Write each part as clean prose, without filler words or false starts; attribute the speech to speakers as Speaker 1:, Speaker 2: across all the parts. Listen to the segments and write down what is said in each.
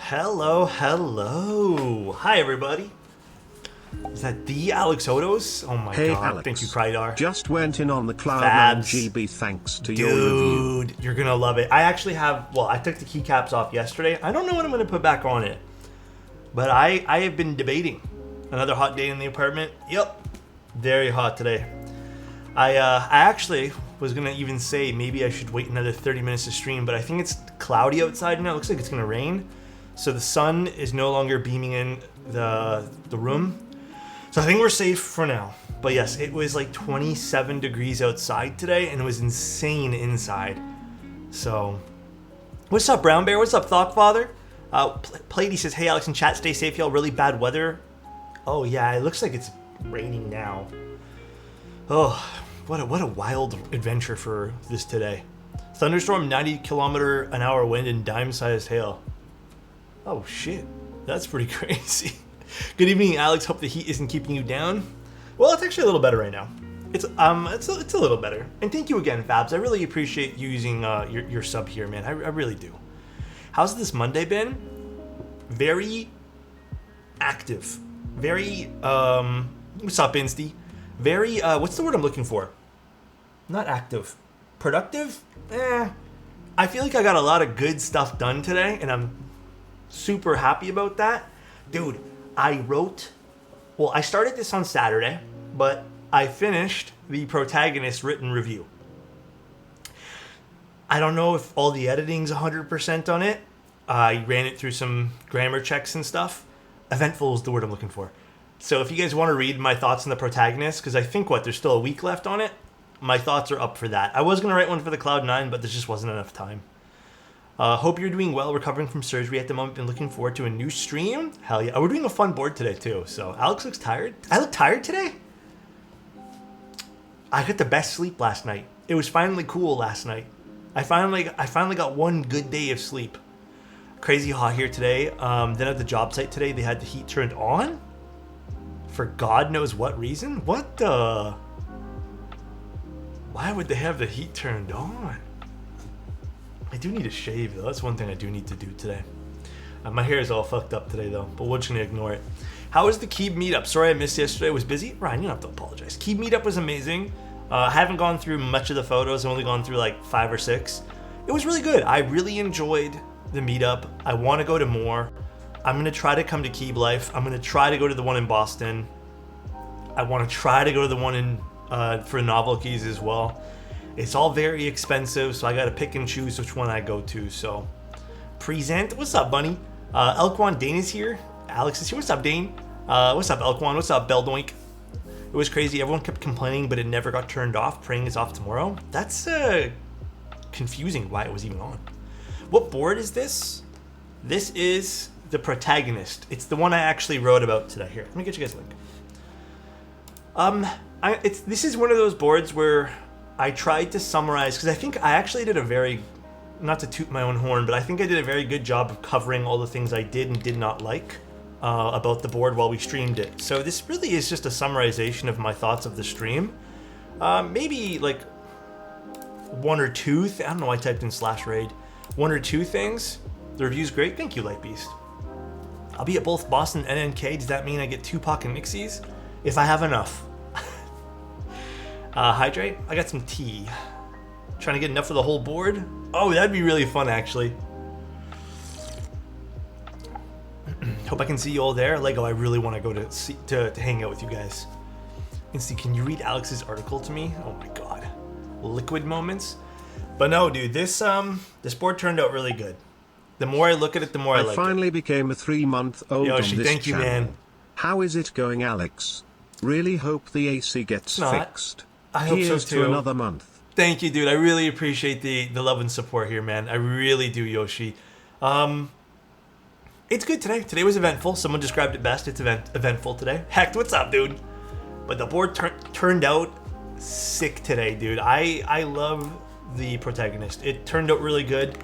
Speaker 1: Hello, hello. Hi, everybody. Is that the Alexotos? Oh my
Speaker 2: Hey
Speaker 1: god,
Speaker 2: Alex,
Speaker 1: thank you, Krydar.
Speaker 2: just went in on the Cloud9
Speaker 1: Fabs.
Speaker 2: GB thanks to your review.
Speaker 1: Dude, you're gonna love it. I actually have, well, I took the keycaps off yesterday. I don't know what I'm gonna put back on it. But I have been debating. Another hot day in the apartment. Yep, very hot today. I actually was gonna even say maybe I should wait another 30 minutes to stream, but I think it's cloudy outside now. It looks like it's gonna rain. So the sun is no longer beaming in the room. So I think we're safe for now. But yes, it was like 27 degrees outside today and it was insane inside. So, what's up, Brown Bear? What's up, Thoughtfather? Platey says, hey, Alex in chat, stay safe, y'all. Really bad weather. Oh, yeah, it looks like it's raining now. Oh, what a wild adventure for this today. Thunderstorm, 90km/h wind, and dime-sized hail. Oh, shit. That's pretty crazy. Good evening, Alex. Hope the heat isn't keeping you down. Well, it's actually a little better right now. It's a little better. And thank you again, Fabs. I really appreciate you using your sub here, man. I really do. How's this Monday been? Very active. Very, what's up, Insty? Very, what's the word I'm looking for? Not active. Productive? I feel like I got a lot of good stuff done today, and I'm super happy about that. Dude, I started this on Saturday, but I finished the protagonist written review. I don't know if all the editing's 100% on it. I ran it through some grammar checks and stuff. Eventful is the word I'm looking for. So if you guys want to read my thoughts on the protagonist, because I think, there's still a week left on it, my thoughts are up for that. I was going to write one for the Cloud9, but there just wasn't enough time. Hope you're doing well, recovering from surgery at the moment, and looking forward to a new stream. Hell yeah. Oh, we're doing a fun board today, too. So Alex looks tired. I look tired today? I got the best sleep last night. It was finally cool last night. I finally got one good day of sleep. Crazy hot here today. Then at the job site today, they had the heat turned on. For God knows what reason. What the? Why would they have the heat turned on? I do need a shave, though. That's one thing I do need to do today. My hair is all fucked up today, though, but we're just going to ignore it. How was the Keeb meetup? Sorry I missed yesterday. I was busy. Ryan, you don't have to apologize. Keeb meetup was amazing. I haven't gone through much of the photos. I've only gone through like 5 or 6. It was really good. I really enjoyed the meetup. I want to go to more. I'm going to try to come to Keeb Life. I'm going to try to go to the one in Boston. I want to try to go to the one in for Novel Keys as well. It's all very expensive, so I got to pick and choose which one I go to. So, present. What's up, Bunny? Elquan Dane is here. Alex is here. What's up, Dane? What's up, Elquan? What's up, Beldoink? It was crazy. Everyone kept complaining, but it never got turned off. Praying it's off tomorrow. That's confusing why it was even on. What board is this? This is the protagonist. It's the one I actually wrote about today. Here, let me get you guys a link. This is one of those boards where I tried to summarize, because I think I actually did a very, not to toot my own horn, but I think I did a very good job of covering all the things I did and did not like about the board while we streamed it. So this really is just a summarization of my thoughts of the stream. Maybe like one or two, I don't know, I typed in /raid. 1 or 2 things. The review's great. Thank you, Lightbeast. I'll be at both Boston and NK. Does that mean I get Tupac and Nixies? If I have enough. Hydrate. I got some tea. Trying to get enough for the whole board. Oh, that'd be really fun, actually. Hope I can see you all there. Lego, I really want to go to hang out with you guys. Insty, can you read Alex's article to me? Oh my god. Liquid moments. But no, dude, this board turned out really good. The more I look at it, the more I like it.
Speaker 2: I finally became a 3-month-old on this
Speaker 1: thank you,
Speaker 2: channel.
Speaker 1: man.
Speaker 2: How is it going, Alex? Really hope the AC gets fixed.
Speaker 1: I hope
Speaker 2: Here's
Speaker 1: so too.
Speaker 2: To another month.
Speaker 1: Thank you, dude. I really appreciate the love and support here, man. I really do, Yoshi. It's good today. Today was eventful. Someone described it best. It's eventful today. Heck, what's up, dude? But the board turned out sick today, dude. I love the protagonist. It turned out really good.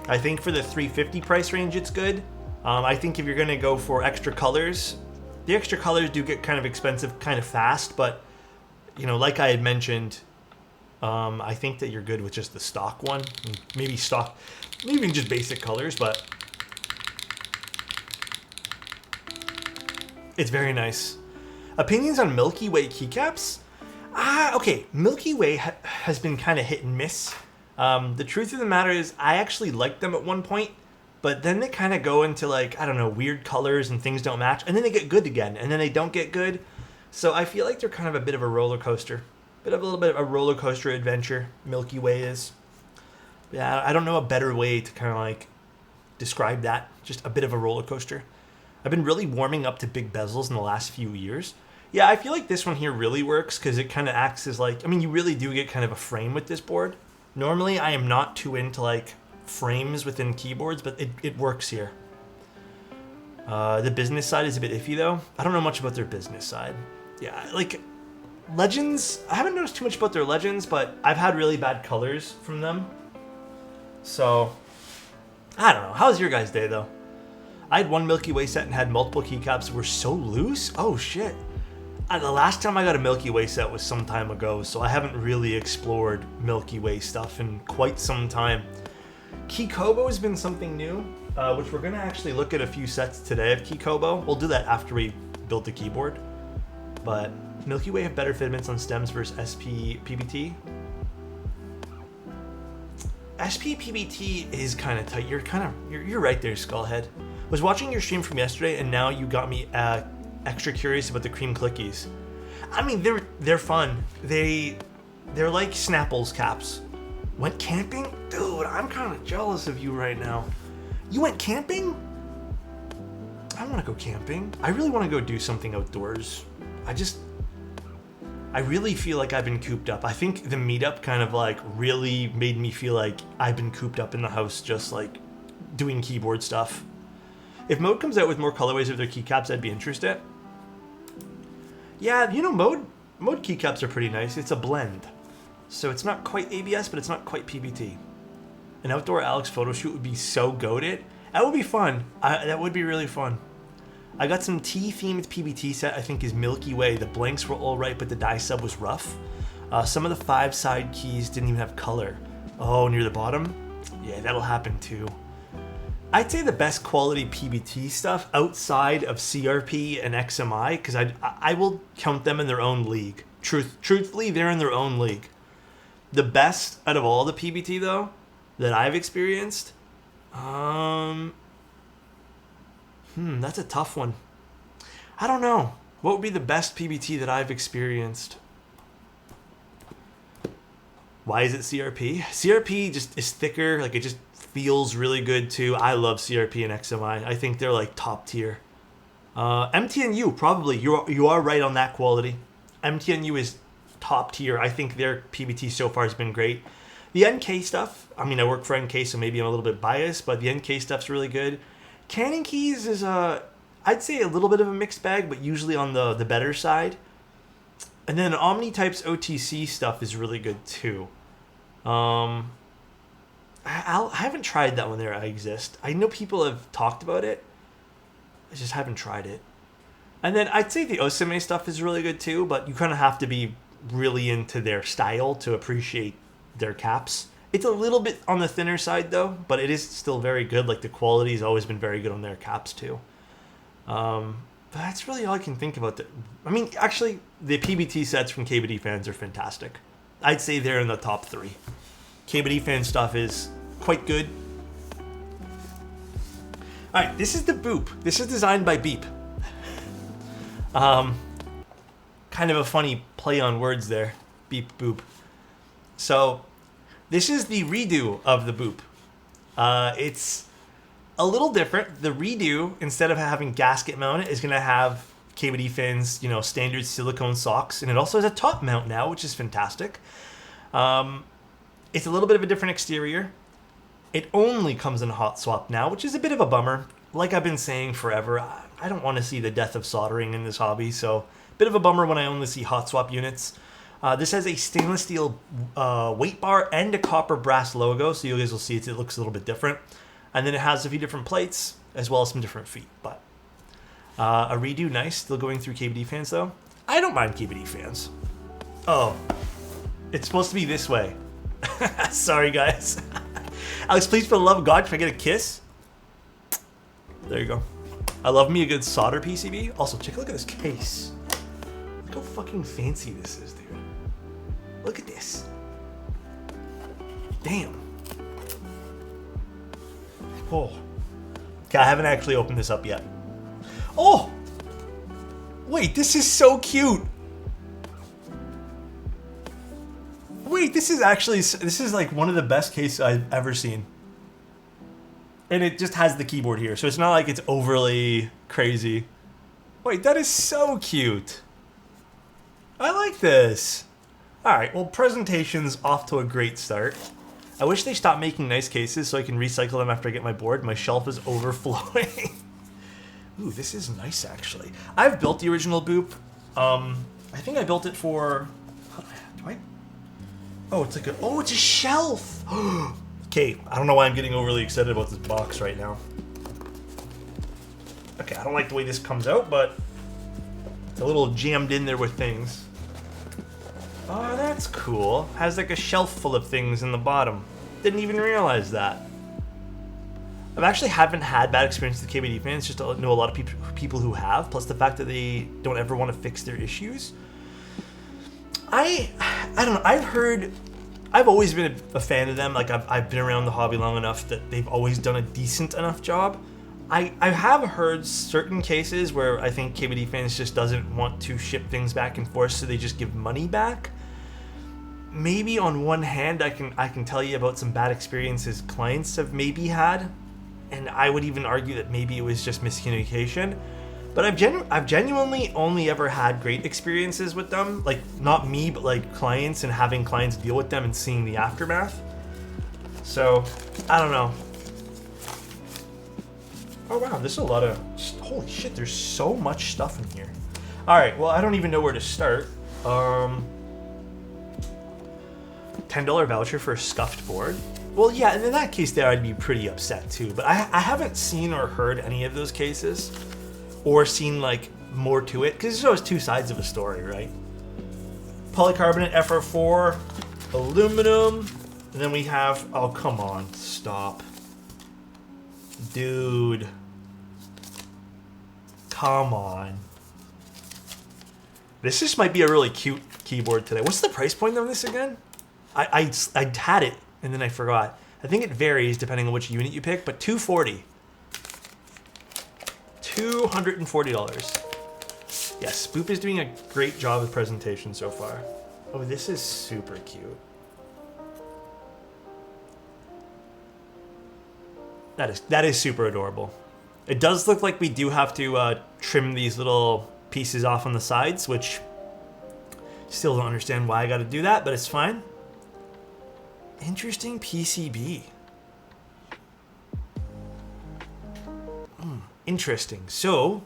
Speaker 1: I think for the 350 price range, it's good. I think if you're gonna go for extra colors, the extra colors do get kind of expensive kind of fast, but you know, like I had mentioned, I think that you're good with just the stock one. Maybe even just basic colors, but It's very nice. Opinions on Milky Way keycaps? Okay, Milky Way has been kind of hit and miss. The truth of the matter is I actually liked them at one point, but then they kind of go into like, I don't know, weird colors and things don't match, and then they get good again, and then they don't get good. So I feel like they're kind of a bit of a roller coaster. A little bit of a roller coaster adventure, Milky Way is. Yeah, I don't know a better way to kind of like describe that. Just a bit of a roller coaster. I've been really warming up to big bezels in the last few years. Yeah, I feel like this one here really works because it kind of acts as like, I mean, you really do get kind of a frame with this board. Normally, I am not too into like frames within keyboards, but it works here. The business side is a bit iffy though. I don't know much about their business side. Yeah, like Legends, I haven't noticed too much about their Legends, but I've had really bad colors from them. So, I don't know. How's your guys' day though? I had one Milky Way set and had multiple keycaps that were so loose. Oh shit. The last time I got a Milky Way set was some time ago, so I haven't really explored Milky Way stuff in quite some time. Keykobo has been something new, which we're going to actually look at a few sets today of Keykobo. We'll do that after we build the keyboard. But Milky Way have better fitments on stems versus SP PBT. SP PBT is kind of tight. You're right there, Skullhead. Was watching your stream from yesterday, and now you got me extra curious about the cream clickies. I mean, they're fun. They're like Snapple's caps. Went camping? Dude, I'm kind of jealous of you right now. You went camping? I want to go camping. I really want to go do something outdoors. I really feel like I've been cooped up. I think the meetup kind of like really made me feel like I've been cooped up in the house just like doing keyboard stuff. If Mode comes out with more colorways of their keycaps, I'd be interested. Yeah, you know, Mode keycaps are pretty nice. It's a blend. So it's not quite ABS, but it's not quite PBT. An outdoor Alex photo shoot would be so goated. That would be fun. That would be really fun. I got some tea-themed PBT set I think is Milky Way. The blanks were all right, but the die sub was rough. Some of the 5 side keys didn't even have color. Oh, near the bottom? Yeah, that'll happen too. I'd say the best quality PBT stuff outside of CRP and XMI, because I will count them in their own league. Truthfully, they're in their own league. The best out of all the PBT, though, that I've experienced, that's a tough one. I don't know. What would be the best PBT that I've experienced? Why is it CRP? CRP just is thicker. Like, it just feels really good, too. I love CRP and XMI. I think they're, like, top tier. MTNU, probably. You are right on that quality. MTNU is top tier. I think their PBT so far has been great. The NK stuff, I mean, I work for NK, so maybe I'm a little bit biased, but the NK stuff's really good. Cannon keys is, I'd say a little bit of a mixed bag, but usually on the better side. And then Omnitype's OTC stuff is really good, too. I haven't tried that one there, I exist. I know people have talked about it. I just haven't tried it. And then I'd say the Osame stuff is really good, too, but you kind of have to be really into their style to appreciate their caps. It's a little bit on the thinner side, though, but it is still very good. Like, the quality has always been very good on their caps, too. But that's really all I can think about. I mean, actually, the PBT sets from KBD fans are fantastic. I'd say they're in the top 3. KBD fan stuff is quite good. All right, this is the Boop. This is designed by Beep. Kind of a funny play on words there. Beep, boop. So, this is the redo of the Boop. It's a little different. The redo, instead of having gasket mount, is going to have KBD fins, you know, standard silicone socks, and it also has a top mount now, which is fantastic. It's a little bit of a different exterior. It only comes in hot swap now, which is a bit of a bummer. Like I've been saying forever, I don't want to see the death of soldering in this hobby, so bit of a bummer when I only see hot swap units. This has a stainless steel weight bar and a copper brass logo, so you guys will see it looks a little bit different. And then it has a few different plates, as well as some different feet. But a redo, nice. Still going through KBD fans, though. I don't mind KBD fans. Oh, it's supposed to be this way. Sorry, guys. Alex, please, for the love of God, can I get a kiss? There you go. I love me a good solder PCB. Also, take a look at this case. Look how fucking fancy this is, dude. Look at this. Damn. Oh. Okay, I haven't actually opened this up yet. Oh! Wait, this is so cute. Wait, this is like one of the best cases I've ever seen. And it just has the keyboard here, so it's not like it's overly crazy. Wait, that is so cute. I like this. Alright, well, presentation's off to a great start. I wish they stopped making nice cases so I can recycle them after I get my board. My shelf is overflowing. Ooh, this is nice, actually. I've built the original Boop. I think I built it for... Do I? Oh, it's like a... Oh, it's a shelf! Okay, I don't know why I'm getting overly excited about this box right now. Okay, I don't like the way this comes out, but... It's a little jammed in there with things. Oh, that's cool. Has like a shelf full of things in the bottom. Didn't even realize that. I actually haven't had bad experiences with KBD fans, just know a lot of people who have, plus the fact that they don't ever want to fix their issues. I don't know, I've always been a fan of them. Like, I've been around the hobby long enough that they've always done a decent enough job. I have heard certain cases where I think KBD fans just doesn't want to ship things back and forth, so they just give money back. Maybe on one hand, I can tell you about some bad experiences clients have maybe had, and I would even argue that maybe it was just miscommunication. But I've genuinely only ever had great experiences with them, like not me, but like clients, and having clients deal with them and seeing the aftermath. So I don't know. Oh wow, there's a lot of... Holy shit, there's so much stuff in here. Alright, well, I don't even know where to start. $10 voucher for a scuffed board. Well, yeah, and in that case there, I'd be pretty upset too. But I haven't seen or heard any of those cases. Or seen, like, more to it. Because there's always two sides of a story, right? Polycarbonate FR4, aluminum, and then we have... Oh, come on, stop. Dude. Come on. This just might be a really cute keyboard today. What's the price point on this again? I had it, and then I forgot. I think it varies depending on which unit you pick, but $240. $240. Yes, Boop is doing a great job with presentation so far. Oh, this is super cute. That is super adorable. It does look like we do have to trim these little pieces off on the sides, which still don't understand why I got to do that, but it's fine. Interesting PCB. Interesting. So,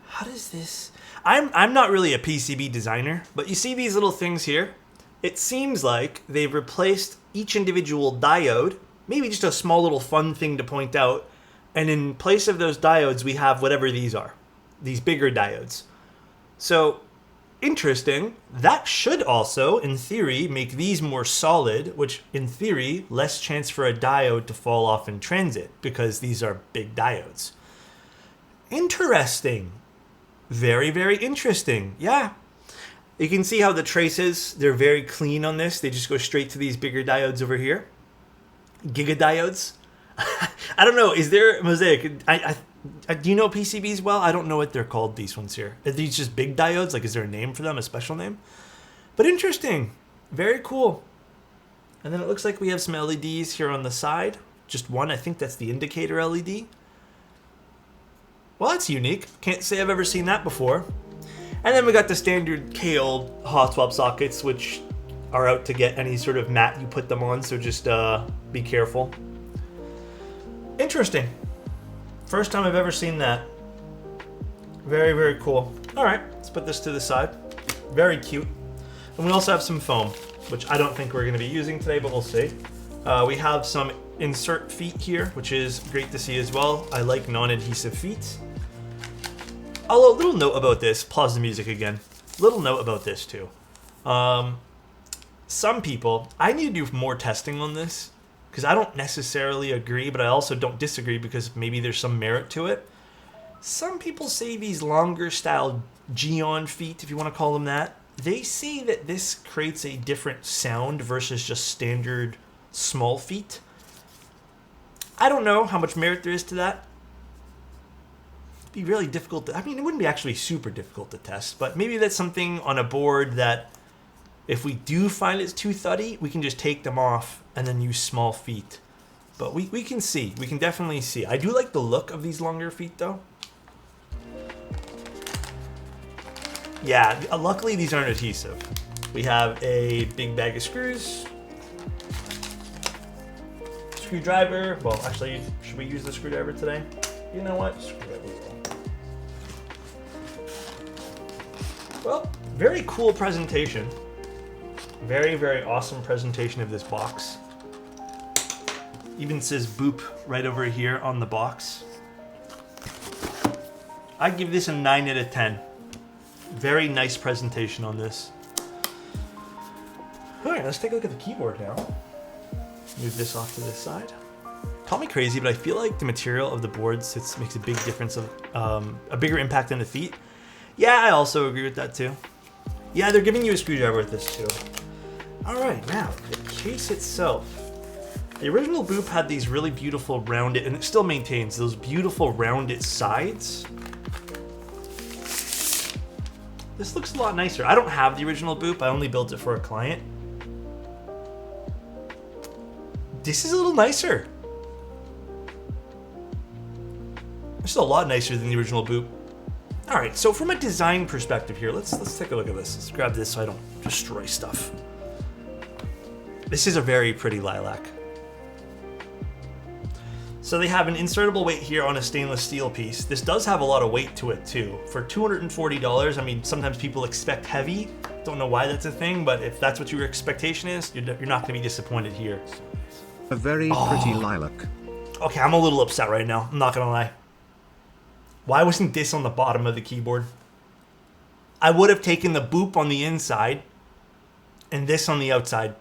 Speaker 1: how does this... I'm not really a PCB designer, but you see these little things here? It seems like they've replaced each individual diode, maybe just a small little fun thing to point out, and in place of those diodes, we have whatever these are. These bigger diodes. So, interesting. That should also, in theory, make these more solid, which, in theory, less chance for a diode to fall off in transit, because these are big diodes. Interesting. Very, very interesting. Yeah. You can see how the traces, they're very clean on this. They just go straight to these bigger diodes over here. Gigadiodes. I don't know. Is there a mosaic? Do you know PCBs well? I don't know what they're called, these ones here. Are these just big diodes? Like, is there a name for them? A special name? But interesting. Very cool. And then it looks like we have some LEDs here on the side. Just one. I think that's the indicator LED. Well, that's unique. Can't say I've ever seen that before. And then we got the standard KO hot swap sockets, which are out to get any sort of mat you put them on, so just be careful. Interesting. First time I've ever seen that. Very, very cool. All right, let's put this to the side. Very cute. And we also have some foam, which I don't think we're going to be using today, but we'll see. We have some insert feet here, which is great to see as well. I like non-adhesive feet. A little note about this. Pause the music again. Little note about this too. Some people, I need to do more testing on this because I don't necessarily agree, but I also don't disagree because maybe there's some merit to it. Some people say these longer style Geon feet, if you want to call them that, they say that this creates a different sound versus just standard small feet. I don't know how much merit there is to that. It'd be really difficult to, I mean, it wouldn't be actually super difficult to test, but maybe that's something on a board that if we do find it's too thuddy, we can just take them off and then use small feet. But we can see. We can definitely see. I do like the look of these longer feet, though. Yeah, luckily these aren't adhesive. We have a big bag of screws. Screwdriver. Well, actually, should we use the screwdriver today? You know what? Screwdriver. Well, very cool presentation. Very, very awesome presentation of this box. Even says Boop right over here on the box. I give this a 9 out of 10. Very nice presentation on this. All right, let's take a look at the keyboard now. Move this off to this side. Call me crazy, but I feel like the material of the boards makes a big difference of a bigger impact on the feet. Yeah, I also agree with that too. Yeah, they're giving you a screwdriver with this too. All right, now the case itself. The original Boop had these really beautiful rounded, and it still maintains those beautiful rounded sides. This looks a lot nicer. I don't have the original Boop. I only built it for a client. This is a little nicer. This is a lot nicer than the original Boop. All right, so from a design perspective here, let's take a look at this. Let's grab this so I don't destroy stuff. This is a very pretty lilac. So they have an insertable weight here on a stainless steel piece. This does have a lot of weight to it too. For $240, I mean, sometimes people expect heavy. Don't know why that's a thing, but if that's what your expectation is, you're not gonna be disappointed here.
Speaker 2: A very pretty lilac.
Speaker 1: Okay, I'm a little upset right now, I'm not gonna lie. Why wasn't this on the bottom of the keyboard? I would have taken the Boop on the inside and this on the outside.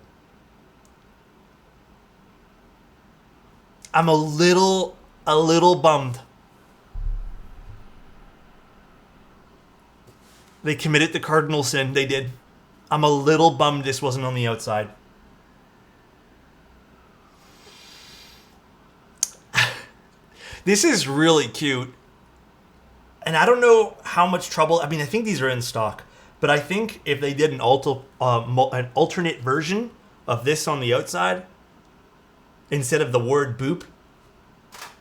Speaker 1: I'm a little bummed. They committed the cardinal sin, they did. I'm a little bummed this wasn't on the outside. This is really cute. And I don't know how much trouble, I mean, I think these are in stock, but I think if they did an alternate version of this on the outside, instead of the word Boop.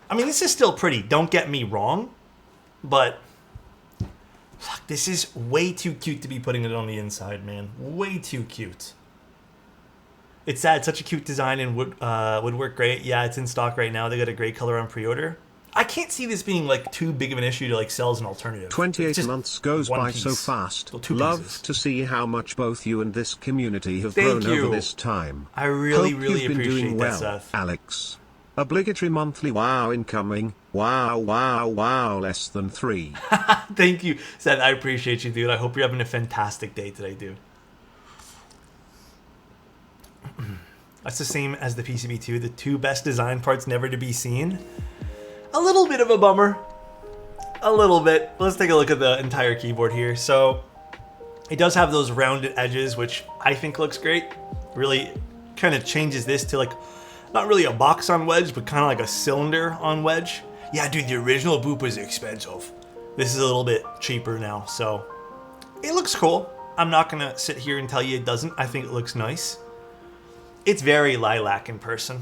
Speaker 1: I mean, this is still pretty, don't get me wrong, but fuck, this is way too cute to be putting it on the inside, man. Way too cute. It's sad, it's such a cute design and would work great. Yeah, it's in stock right now. They got a great color on pre-order. I can't see this being like too big of an issue to like sell as an alternative.
Speaker 2: 28 months goes by so fast. Love to see how much both you and this community have grown over this time.
Speaker 1: I really,
Speaker 2: Hope
Speaker 1: really
Speaker 2: you've been
Speaker 1: appreciate
Speaker 2: doing
Speaker 1: that,
Speaker 2: well,
Speaker 1: Seth.
Speaker 2: Alex. Obligatory monthly wow incoming. Wow, less than 3.
Speaker 1: Thank you, Seth. I appreciate you, dude. I hope you're having a fantastic day today, dude. That's the same as the PCB2. The 2 best design parts never to be seen. A little bit of a bummer. A little bit. Let's take a look at the entire keyboard here. So it does have those rounded edges, which I think looks great. Really kind of changes this to like, not really a box on wedge, but kind of like a cylinder on wedge. Yeah, dude, the original Boop was expensive. This is a little bit cheaper now, so it looks cool. I'm not gonna sit here and tell you it doesn't. I think it looks nice. It's very lilac in person.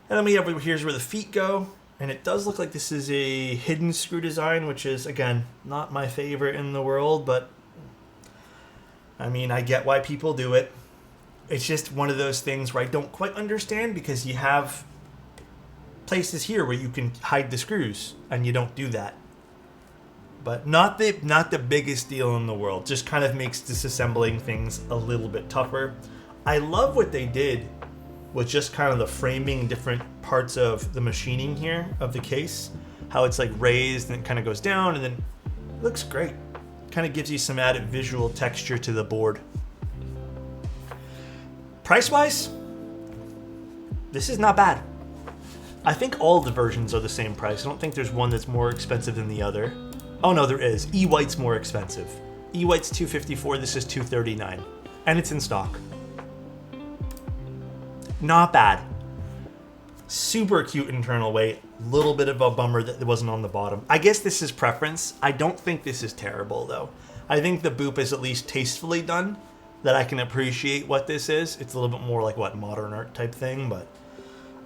Speaker 1: And then we have, here's where the feet go. And it does look like this is a hidden screw design, which is, again, not my favorite in the world, but I mean, I get why people do it. It's just one of those things where I don't quite understand because you have places here where you can hide the screws and you don't do that. But not the biggest deal in the world. Just kind of makes disassembling things a little bit tougher. I love what they did with just kind of the framing different parts of the machining here of the case. How it's like raised and it kind of goes down and then it looks great. Kind of gives you some added visual texture to the board. Price-wise, this is not bad. I think all the versions are the same price. I don't think there's one that's more expensive than the other. Oh no, there is. E-White's more expensive. E-White's $254, this is $239. And it's in stock. Not bad. Super cute internal weight. Little bit of a bummer that it wasn't on the bottom. I guess this is preference. I don't think this is terrible though. I think the Boop is at least tastefully done, that I can appreciate what this is. It's a little bit more like what, modern art type thing, but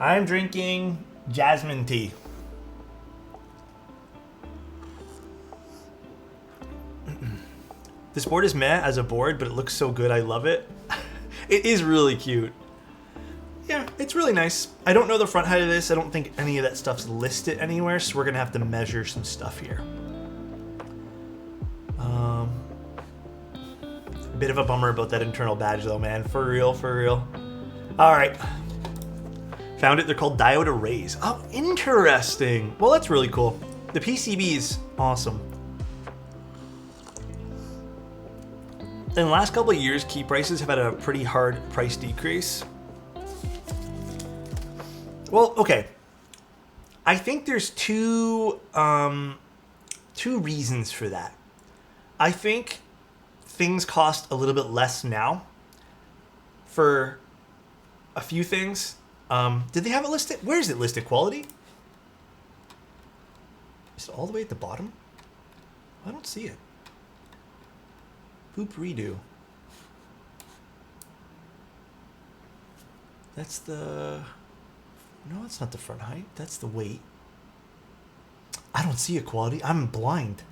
Speaker 1: I'm drinking jasmine tea. This board is meh as a board, but it looks so good. I love it. It is really cute. Yeah, it's really nice. I don't know the front height of this. I don't think any of that stuff's listed anywhere, so we're gonna have to measure some stuff here. A bit of a bummer about that internal badge though, man. For real, for real. All right. Found it. They're called diode arrays. Oh, interesting. Well, that's really cool. The PCB's awesome. In the last couple of years, key prices have had a pretty hard price decrease. Well, okay. I think there's two reasons for that. I think things cost a little bit less now for a few things. Did they have it listed? Where is it listed? Quality? Is it all the way at the bottom? I don't see it. Boop redo. That's the... No, that's not the front height. That's the weight. I don't see a quality. I'm blind.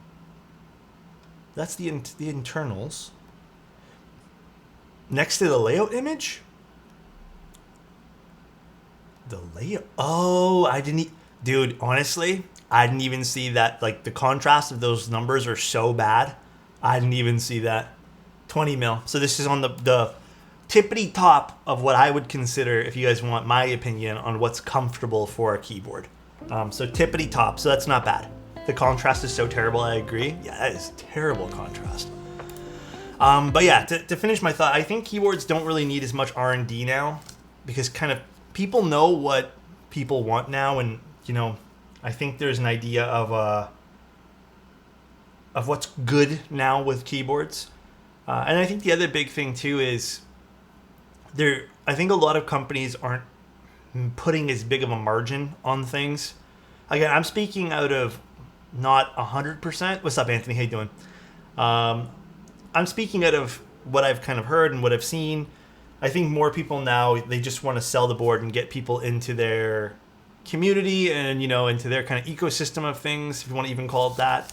Speaker 1: That's the internals. Next to the layout image? The layout... Oh, I didn't... Dude, honestly, I didn't even see that. Like, the contrast of those numbers are so bad. I didn't even see that. 20 mil. So this is on the tippity top of what I would consider, if you guys want my opinion, on what's comfortable for a keyboard. So tippity top. So that's not bad. The contrast is so terrible, I agree. Yeah, that is terrible contrast. But yeah, to finish my thought, I think keyboards don't really need as much R&D now, because kind of people know what people want now, and you know, I think there's an idea of what's good now with keyboards. And I think the other big thing too is I think a lot of companies aren't putting as big of a margin on things. Again, I'm speaking out of not 100%. What's up, Anthony? How you doing? I'm speaking out of what I've kind of heard and what I've seen. I think more people now, they just want to sell the board and get people into their community and, you know, into their kind of ecosystem of things, if you want to even call it that,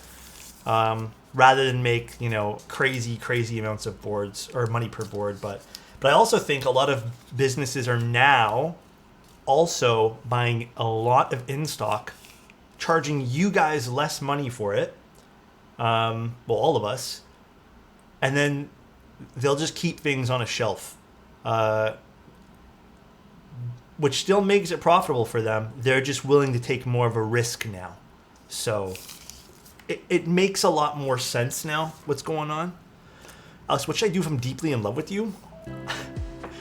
Speaker 1: rather than make, you know, crazy amounts of boards or money per board. But I also think a lot of businesses are now also buying a lot of in stock, charging you guys less money for it, well, all of us, and then they'll just keep things on a shelf, which still makes it profitable for them. They're just willing to take more of a risk now. So it makes a lot more sense now, what's going on. Alex, what should I do if I'm deeply in love with you?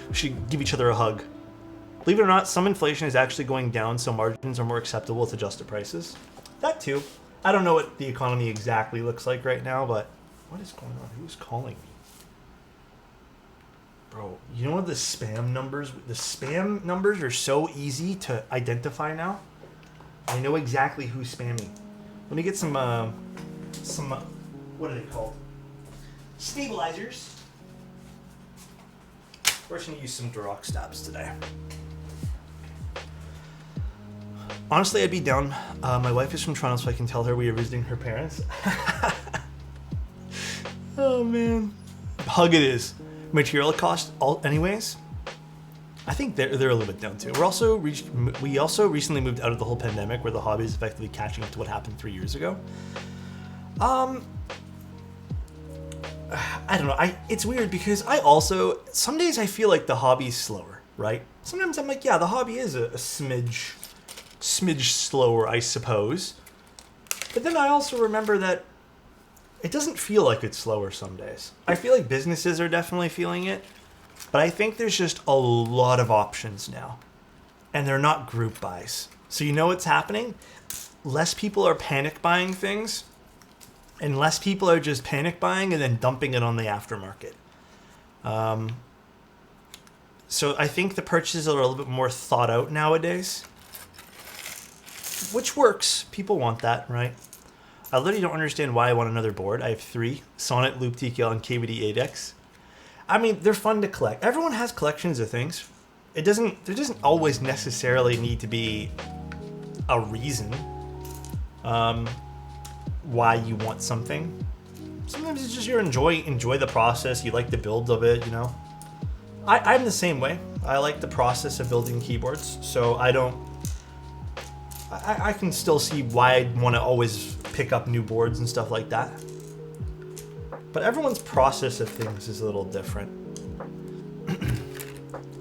Speaker 1: We should give each other a hug. Believe it or not, some inflation is actually going down, so margins are more acceptable with adjusted prices. That too. I don't know what the economy exactly looks like right now, but what is going on? Who's calling me? Bro, you know what the spam numbers are so easy to identify now. I know exactly who's spamming. Let me get some what are they called? Stabilizers. We're just gonna use some Duroc stabs today. Honestly, I'd be down. My wife is from Toronto, so I can tell her we are visiting her parents. Oh man, hug it is. Material cost, anyways. I think they're a little bit down too. We also recently moved out of the whole pandemic, where the hobby is effectively catching up to what happened 3 years ago. I don't know. It's weird because some days I feel like the hobby's slower, right? Sometimes I'm like, yeah, the hobby is a smidge slower, I suppose. But then I also remember that it doesn't feel like it's slower some days. I feel like businesses are definitely feeling it, but I think there's just a lot of options now, and they're not group buys. So you know what's happening? Less people are panic buying things, and less people are just panic buying and then dumping it on the aftermarket. So I think the purchases are a little bit more thought out nowadays, which works. People want that, right? I literally don't understand why I want another board. I have 3, Sonnet, Loop TKL, and KVD 8X. I mean, they're fun to collect. Everyone has collections of things. There doesn't always necessarily need to be a reason why you want something. Sometimes it's just you enjoy the process. You like the build of it, you know. I'm the same way. I like the process of building keyboards, so I can still see why I'd want to always pick up new boards and stuff like that. But everyone's process of things is a little different.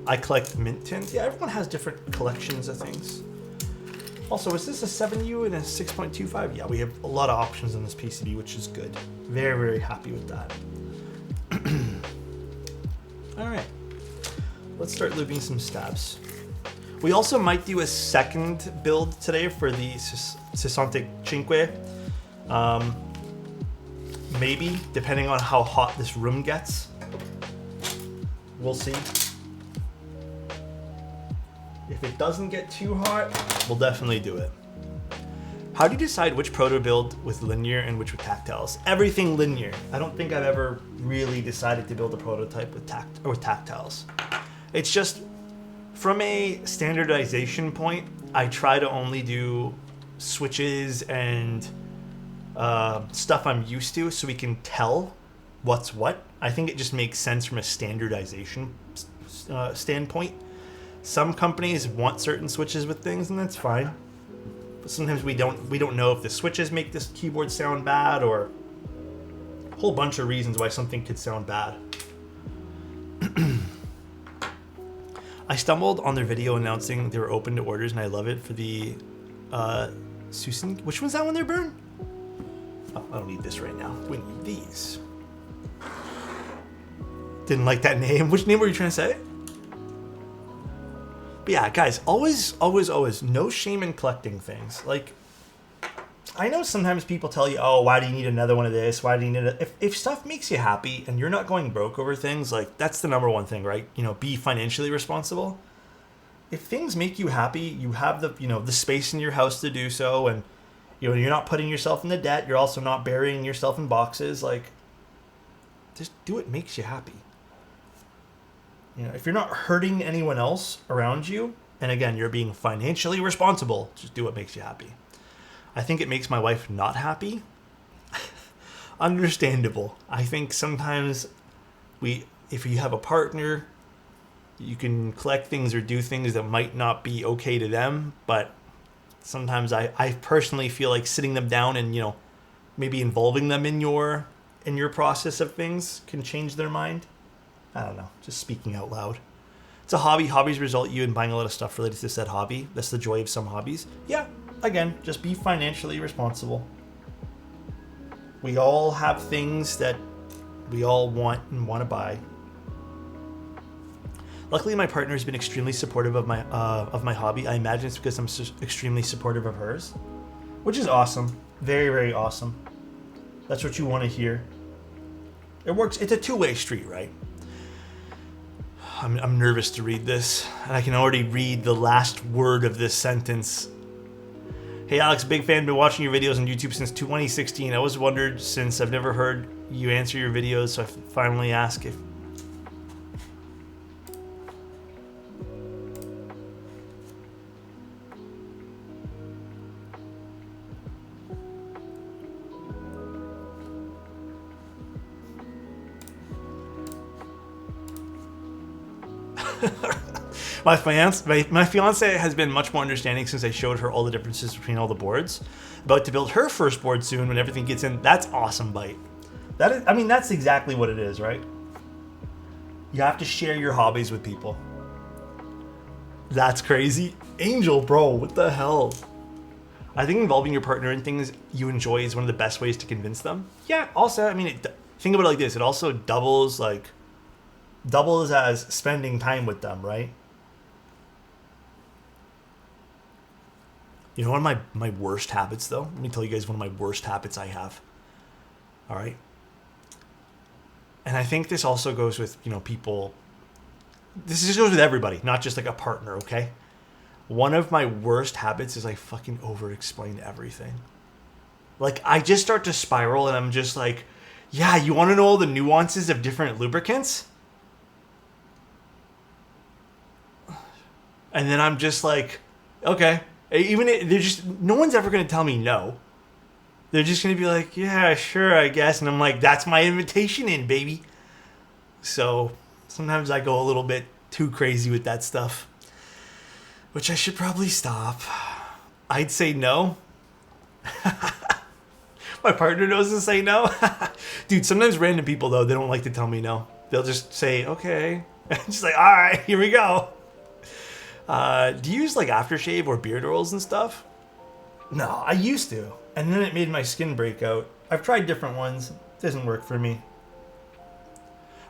Speaker 1: I collect mint tins. Yeah, everyone has different collections of things. Also, is this a 7U and a 6.25? Yeah, we have a lot of options on this PCB, which is good. Very, very happy with that. All right. Let's start looping some stabs. We also might do a second build today for the 65. Maybe, depending on how hot this room gets. We'll see. If it doesn't get too hot, we'll definitely do it. How do you decide which proto build with linear and which with tactiles? Everything linear. I don't think I've ever really decided to build a prototype with tactiles. It's just, from a standardization point, I try to only do switches and stuff I'm used to so we can tell what's what. I think it just makes sense from a standardization standpoint. Some companies want certain switches with things, and that's fine. But sometimes we don't know if the switches make this keyboard sound bad, or a whole bunch of reasons why something could sound bad. I stumbled on their video announcing they were open to orders, and I love it for the Susan. Which one's that one there, Burn? Oh, I don't need this right now. We need these. Didn't like that name. Which name were you trying to say? But yeah, guys, always, no shame in collecting things. Like, I know sometimes people tell you, oh, why do you need another one of this? Why do you need it? If stuff makes you happy and you're not going broke over things, like, that's the number one thing, right? You know, be financially responsible. If things make you happy, you have the space in your house to do so, and you're not putting yourself in the debt. You're also not burying yourself in boxes. Like, just do what makes you happy. If you're not hurting anyone else around you, and again, you're being financially responsible, just do what makes you happy. I think it makes my wife not happy. Understandable. I think sometimes if you have a partner, you can collect things or do things that might not be okay to them, but sometimes I personally feel like sitting them down and, maybe involving them in your process of things can change their mind. I don't know, just speaking out loud. It's a hobby. Hobbies result you in buying a lot of stuff related to said hobby. That's the joy of some hobbies. Yeah, again, just be financially responsible. We all have things that we all want and want to buy. Luckily, my partner has been extremely supportive of my hobby. I imagine it's because I'm extremely supportive of hers, which is awesome. Very, very awesome. That's what you want to hear. It works. It's a two-way street, right? I'm nervous to read this, and I can already read the last word of this sentence. Hey Alex, big fan, been watching your videos on YouTube since 2016. I always wondered, since I've never heard you answer your videos, so I finally ask if... My fiance has been much more understanding since I showed her all the differences between all the boards. About to build her first board soon when everything gets in. That's awesome, Bite. That's exactly what it is, right? You have to share your hobbies with people. That's crazy. Angel, bro, what the hell? I think involving your partner in things you enjoy is one of the best ways to convince them. Yeah, also, think about it like this. It also doubles as spending time with them, right? You know, one of my worst habits, though? Let me tell you guys one of my worst habits I have. All right? And I think this also goes with, you know, people. This just goes with everybody, not just like a partner, okay? One of my worst habits is I fucking over-explain everything. Like, I just start to spiral and I'm just like, yeah, you want to know all the nuances of different lubricants? And then I'm just like, okay. They're just, no one's ever going to tell me no. They're just going to be like, yeah, sure, I guess. And I'm like, that's my invitation in, baby. So sometimes I go a little bit too crazy with that stuff, which I should probably stop. I'd say no. My partner knows to say no. Dude, sometimes random people, though, they don't like to tell me no. They'll just say, okay. Just like, all right, here we go. Do you use like aftershave or beard oils and stuff? No, I used to. And then it made my skin break out. I've tried different ones. It doesn't work for me.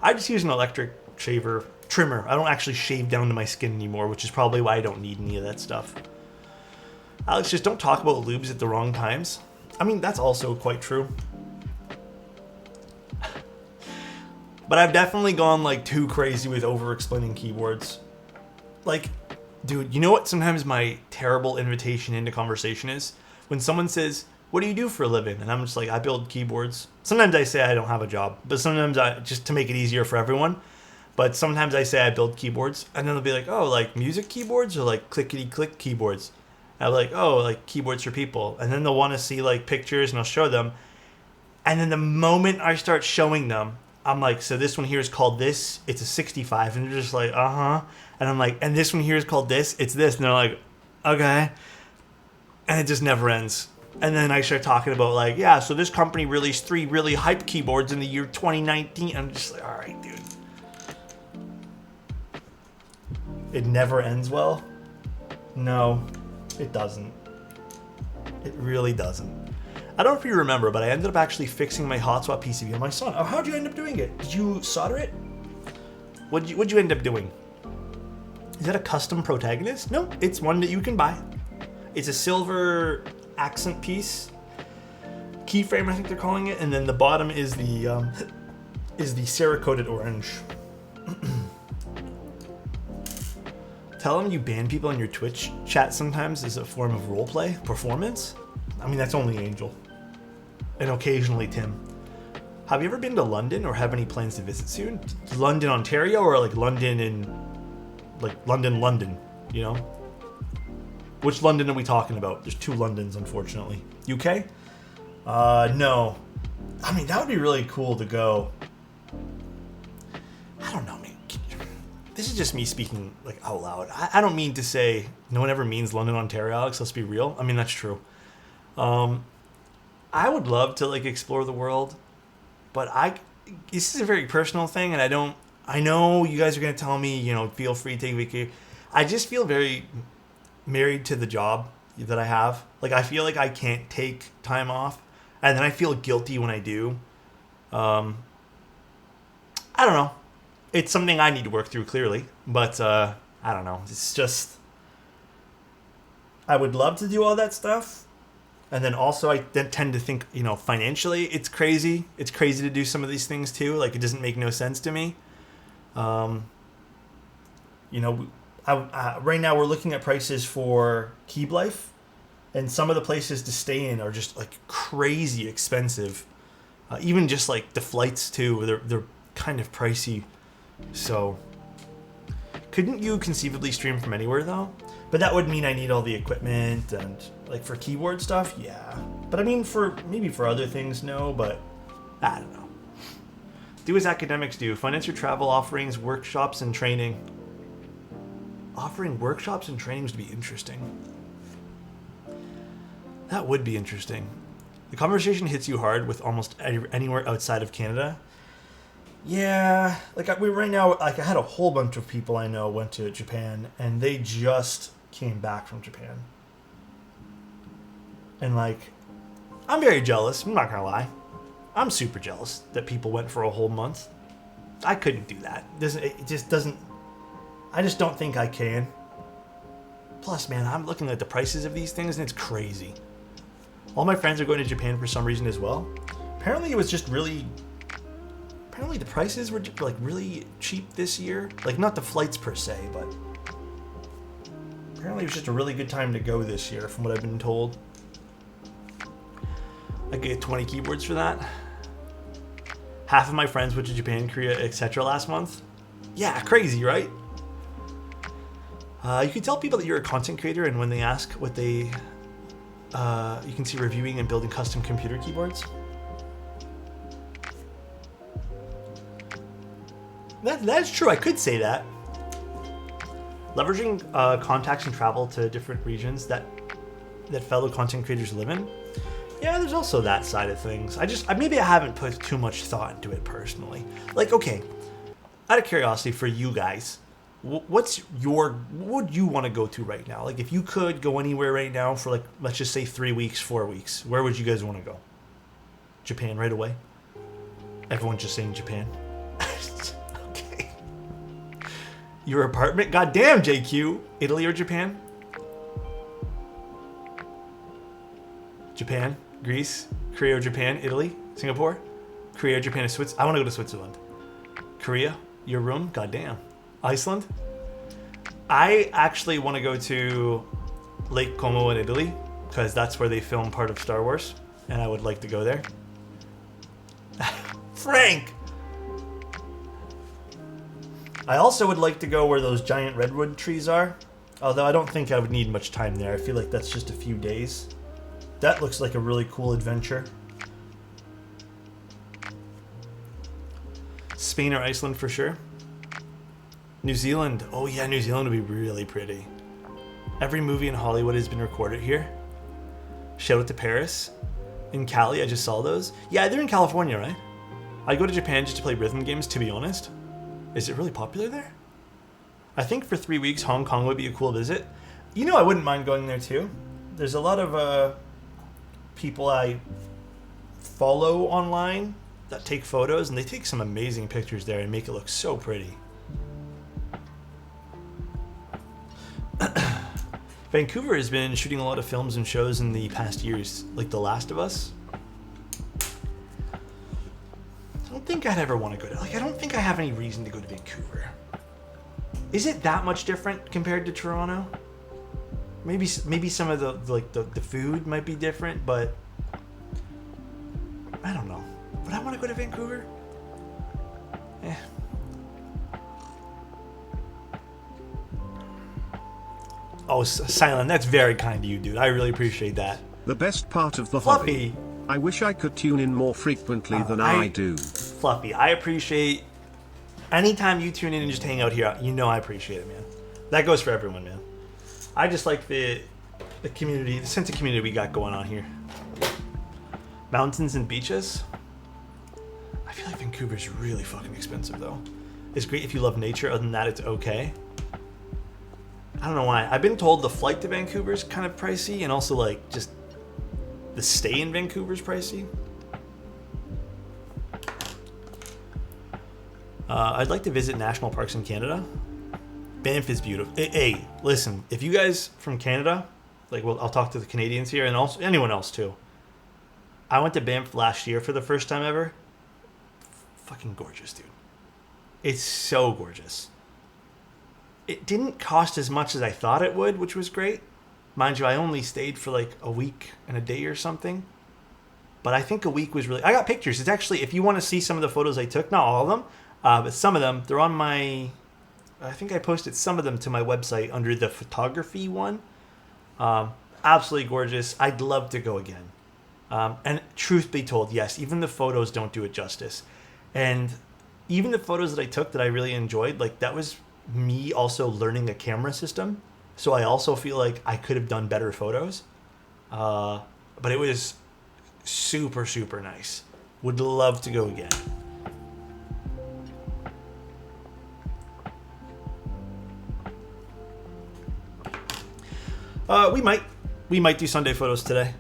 Speaker 1: I just use an electric shaver trimmer. I don't actually shave down to my skin anymore, which is probably why I don't need any of that stuff. Alex, just don't talk about lubes at the wrong times. I mean, that's also quite true. But I've definitely gone like too crazy with over-explaining keyboards. Like, dude, you know what sometimes my terrible invitation into conversation is? When someone says, what do you do for a living? And I'm just like, I build keyboards. Sometimes I say I don't have a job, but sometimes just to make it easier for everyone. But sometimes I say I build keyboards, and then they'll be like, oh, like music keyboards or like clickety-click keyboards? And I'm like, oh, like keyboards for people. And then they'll want to see like pictures, and I'll show them. And then the moment I start showing them, I'm like, so this one here is called this. It's a 65. And they're just like, uh-huh. And I'm like, and this one here is called this. It's this. And they're like, okay. And it just never ends. And then I start talking about like, yeah, so this company released 3 really hype keyboards in the year 2019. I'm just like, all right, dude. It never ends well. No, it doesn't. It really doesn't. I don't know if you remember, but I ended up actually fixing my hot swap PCB on my son. Oh, how'd you end up doing it? Did you solder it? What'd you end up doing? Is that a custom protagonist? No, it's one that you can buy. It's a silver accent piece. Keyframe, I think they're calling it. And then the bottom is the Cerakoted orange. Tell them you ban people on your Twitch chat sometimes as a form of roleplay performance. I mean, that's only Angel. And occasionally Tim. Have you ever been to London or have any plans to visit soon? London, Ontario, or like London London, you know? Which London are we talking about? There's 2 Londons, unfortunately. UK? No. I mean, that would be really cool to go. I don't know, man. This is just me speaking like out loud. I don't mean to say, no one ever means London, Ontario, Alex. Let's be real. I mean, that's true. I would love to like explore the world, but this is a very personal thing, and I know you guys are going to tell me, you know, feel free to take vacation. I just feel very married to the job that I have. Like, I feel like I can't take time off, and then I feel guilty when I do. I don't know. It's something I need to work through, clearly, but I don't know. It's just, I would love to do all that stuff. And then also I tend to think, you know, financially it's crazy. It's crazy to do some of these things too. Like, it doesn't make no sense to me. You know, right now we're looking at prices for Keep Life, and some of the places to stay in are just like crazy expensive. Even just like the flights too, they're kind of pricey. So, couldn't you conceivably stream from anywhere though? But that would mean I need all the equipment, and like for keyboard stuff, yeah. But I mean, maybe for other things, no. But I don't know. Do as academics do: finance your travel offerings, workshops, and training. Offering workshops and trainings would be interesting. That would be interesting. The conversation hits you hard with almost anywhere outside of Canada. Yeah, like right now, like I had a whole bunch of people I know went to Japan, and they just came back from Japan. And like, I'm very jealous. I'm not gonna lie. I'm super jealous that people went for a whole month. I couldn't do that. It just doesn't. I just don't think I can. Plus, man, I'm looking at the prices of these things and it's crazy. All my friends are going to Japan for some reason as well. Apparently it was just really... Apparently the prices were like really cheap this year. Like not the flights per se, but... Apparently it was just a really good time to go this year from what I've been told. I get 20 keyboards for that. Half of my friends went to Japan, Korea, etc. last month. Yeah, crazy, right? You can tell people that you're a content creator, and when they ask what they... you can see reviewing and building custom computer keyboards. That's true, I could say that. Leveraging contacts and travel to different regions that fellow content creators live in. Yeah, there's also that side of things. Maybe I haven't put too much thought into it personally. Like, okay, out of curiosity for you guys, what would you want to go to right now? Like, if you could go anywhere right now for, like, let's just say 3 weeks, 4 weeks, where would you guys want to go? Japan right away? Everyone's just saying Japan. Okay. Your apartment? Goddamn, JQ. Italy or Japan? Japan, Greece, Korea or Japan, Italy, Singapore, Korea or Japan or Switzerland. I want to go to Switzerland. Korea, your room? Goddamn. Iceland? I actually want to go to Lake Como in Italy because that's where they film part of Star Wars, and I would like to go there. Frank! I also would like to go where those giant redwood trees are, although I don't think I would need much time there. I feel like that's just a few days. That looks like a really cool adventure. Spain or Iceland for sure. New Zealand. Oh yeah, New Zealand would be really pretty. Every movie in Hollywood has been recorded here. Shout out to Paris. In Cali, I just saw those. Yeah, they're in California, right? I'd go to Japan just to play rhythm games, to be honest. Is it really popular there? I think for 3 weeks, Hong Kong would be a cool visit. You know, I wouldn't mind going there too. There's a lot of people I follow online that take photos, and they take some amazing pictures there and make it look so pretty. Vancouver has been shooting a lot of films and shows in the past years, like The Last of Us. I don't think I'd ever want to go to... I don't think I have any reason to go to Vancouver. Is it that much different compared to Toronto? Maybe some of the food might be different, but... I don't know. Would I want to go to Vancouver? Oh, Silent, that's very kind of you, dude. I really appreciate that.
Speaker 2: The best part of the
Speaker 1: Fluffy.
Speaker 2: hobby. I wish I could tune in more frequently than I do.
Speaker 1: Fluffy, I appreciate anytime you tune in and just hang out here. You know I appreciate it, man. That goes for everyone, man. I just like the community, the sense of community we got going on here. Mountains and beaches. I feel like Vancouver's really fucking expensive, though. It's great if you love nature. Other than that, it's okay. I don't know why. I've been told the flight to Vancouver is kind of pricey, and also like just the stay in Vancouver is pricey. I'd like to visit national parks in Canada. Banff is beautiful. Hey, listen, if you guys from Canada, like, well, I'll talk to the Canadians here and also anyone else too. I went to Banff last year for the first time ever. Fucking gorgeous, dude. It's so gorgeous. It didn't cost as much as I thought it would, which was great. Mind you, I only stayed for like a week and a day or something. But I think a week was really... I got pictures. It's actually, if you want to see some of the photos I took, not all of them, but some of them, they're on my... I think I posted some of them to my website under the photography one. Absolutely gorgeous. I'd love to go again. And truth be told, yes, even the photos don't do it justice. And even the photos that I took that I really enjoyed, like that was me also learning a camera system. So I also feel like I could have done better photos. But it was super, super nice. Would love to go again. We might do Sunday photos today.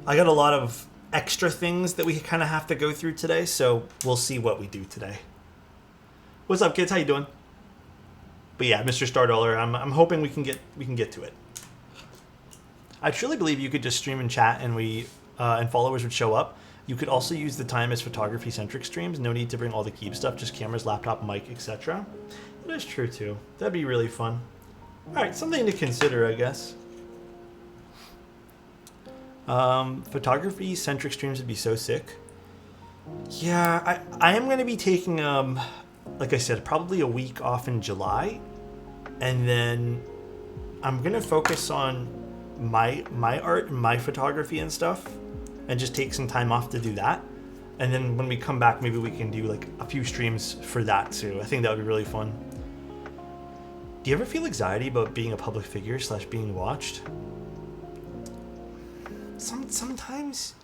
Speaker 1: I got a lot of extra things that we kind of have to go through today, so we'll see what we do today. What's up, kids? How you doing? But yeah, Mr. Star Dollar, I'm hoping we can get to it. I truly believe you could just stream and chat, and and followers would show up. You could also use the time as photography-centric streams. No need to bring all the keep stuff, just cameras, laptop, mic, etc. That is true too. That'd be really fun. All right, something to consider, I guess. Photography-centric streams would be so sick. Yeah, I am going to be taking, like I said, probably a week off in July. And then I'm going to focus on my art and my photography and stuff. And just take some time off to do that. And then when we come back, maybe we can do like a few streams for that too. I think that would be really fun. Do you ever feel anxiety about being a public figure / being watched? Sometimes.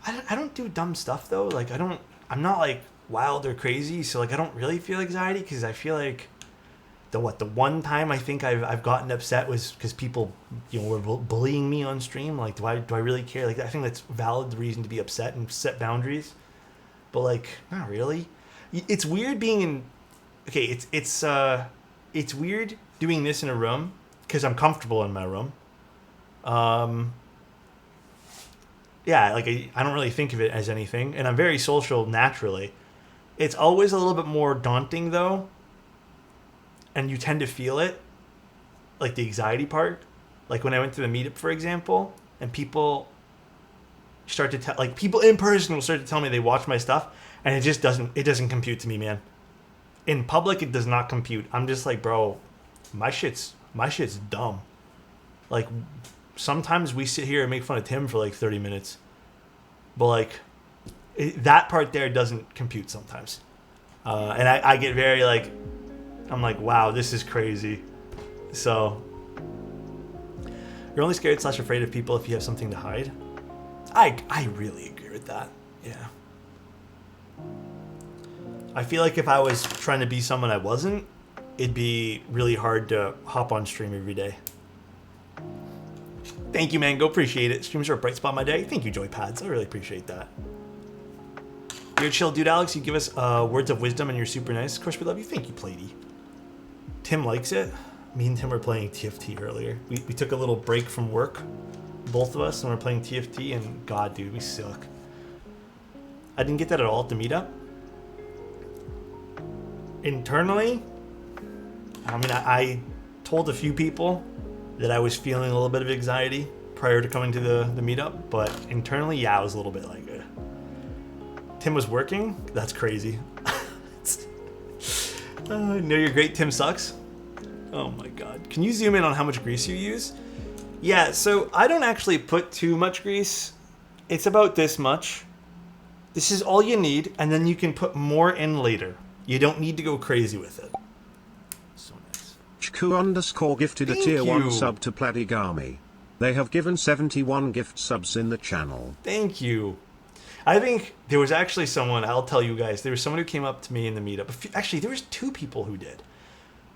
Speaker 1: I don't do dumb stuff though. Like I'm not like wild or crazy. So like I don't really feel anxiety because I feel like the one time I think I've gotten upset was because people, were bullying me on stream. Like, do I really care? Like, I think that's valid reason to be upset and set boundaries. But like, not really. It's weird being in. Okay, it's weird doing this in a room because I'm comfortable in my room. Yeah, like I don't really think of it as anything, and I'm very social naturally. It's always a little bit more daunting though. And you tend to feel it, like the anxiety part. Like when I went to the meetup, for example, and people start to like people in person will start to tell me they watch my stuff, and it just doesn't compute to me, man. In public, it does not compute. I'm just like, bro, my shit's dumb. Like sometimes we sit here and make fun of Tim for like 30 minutes, but like that part there doesn't compute sometimes, and I get very like. I'm like, wow, this is crazy. So, you're only scared / afraid of people if you have something to hide. I really agree with that. Yeah. I feel like if I was trying to be someone I wasn't, it'd be really hard to hop on stream every day. Thank you, man. Go appreciate it. Streams are a bright spot in my day. Thank you, Joypads. I really appreciate that. You're a chill dude, Alex. You give us words of wisdom and you're super nice. Of course, we love you. Thank you, Platey. Tim likes it. Me and Tim were playing TFT earlier. We took a little break from work, both of us, and we're playing TFT, and God, dude, we suck. I didn't get that at all at the meetup. Internally, I mean, I told a few people that I was feeling a little bit of anxiety prior to coming to the meetup, but internally, yeah, I was a little bit like, Tim was working? That's crazy. Know you're great, Tim sucks. Oh my god. Can you zoom in on how much grease you use? Yeah, so I don't actually put too much grease. It's about this much. This is all you need, and then you can put more in later. You don't need to go crazy with it. So nice.
Speaker 2: Chku_ gifted
Speaker 1: Thank
Speaker 2: a tier
Speaker 1: you.
Speaker 2: 1 sub to Pladigami. They have given 71 gift subs in the channel.
Speaker 1: Thank you. I think there was actually someone, I'll tell you guys, there was someone who came up to me in the meetup. Actually, there was 2 people who did.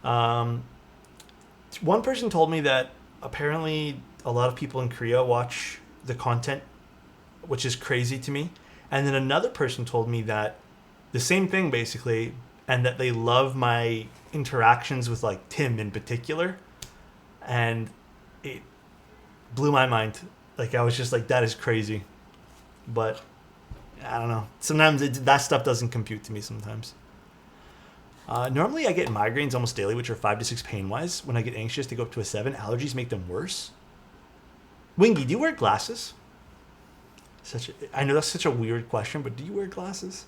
Speaker 1: One person told me that apparently a lot of people in Korea watch the content, which is crazy to me. And then another person told me that the same thing basically, and that they love my interactions with like Tim in particular. And it blew my mind. Like I was just like, that is crazy. But I don't know. Sometimes that stuff doesn't compute to me sometimes. Normally I get migraines almost daily, which are 5 to 6 pain-wise. When I get anxious, they go up to a 7. Allergies make them worse. Wingy, do you wear glasses? I know that's such a weird question, but do you wear glasses?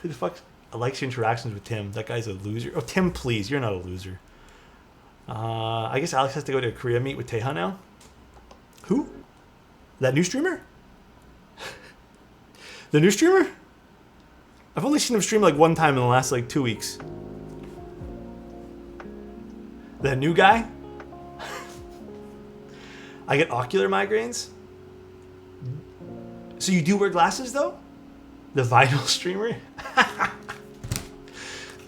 Speaker 1: Who the fuck likes your interactions with Tim? That guy's a loser. Oh, Tim, please. You're not a loser. I guess Alex has to go to a Korea meet with Teha now. Who? That new streamer? The new streamer? I've only seen him stream like one time in the last like 2 weeks. That new guy? I get ocular migraines. So you do wear glasses though? The vinyl streamer?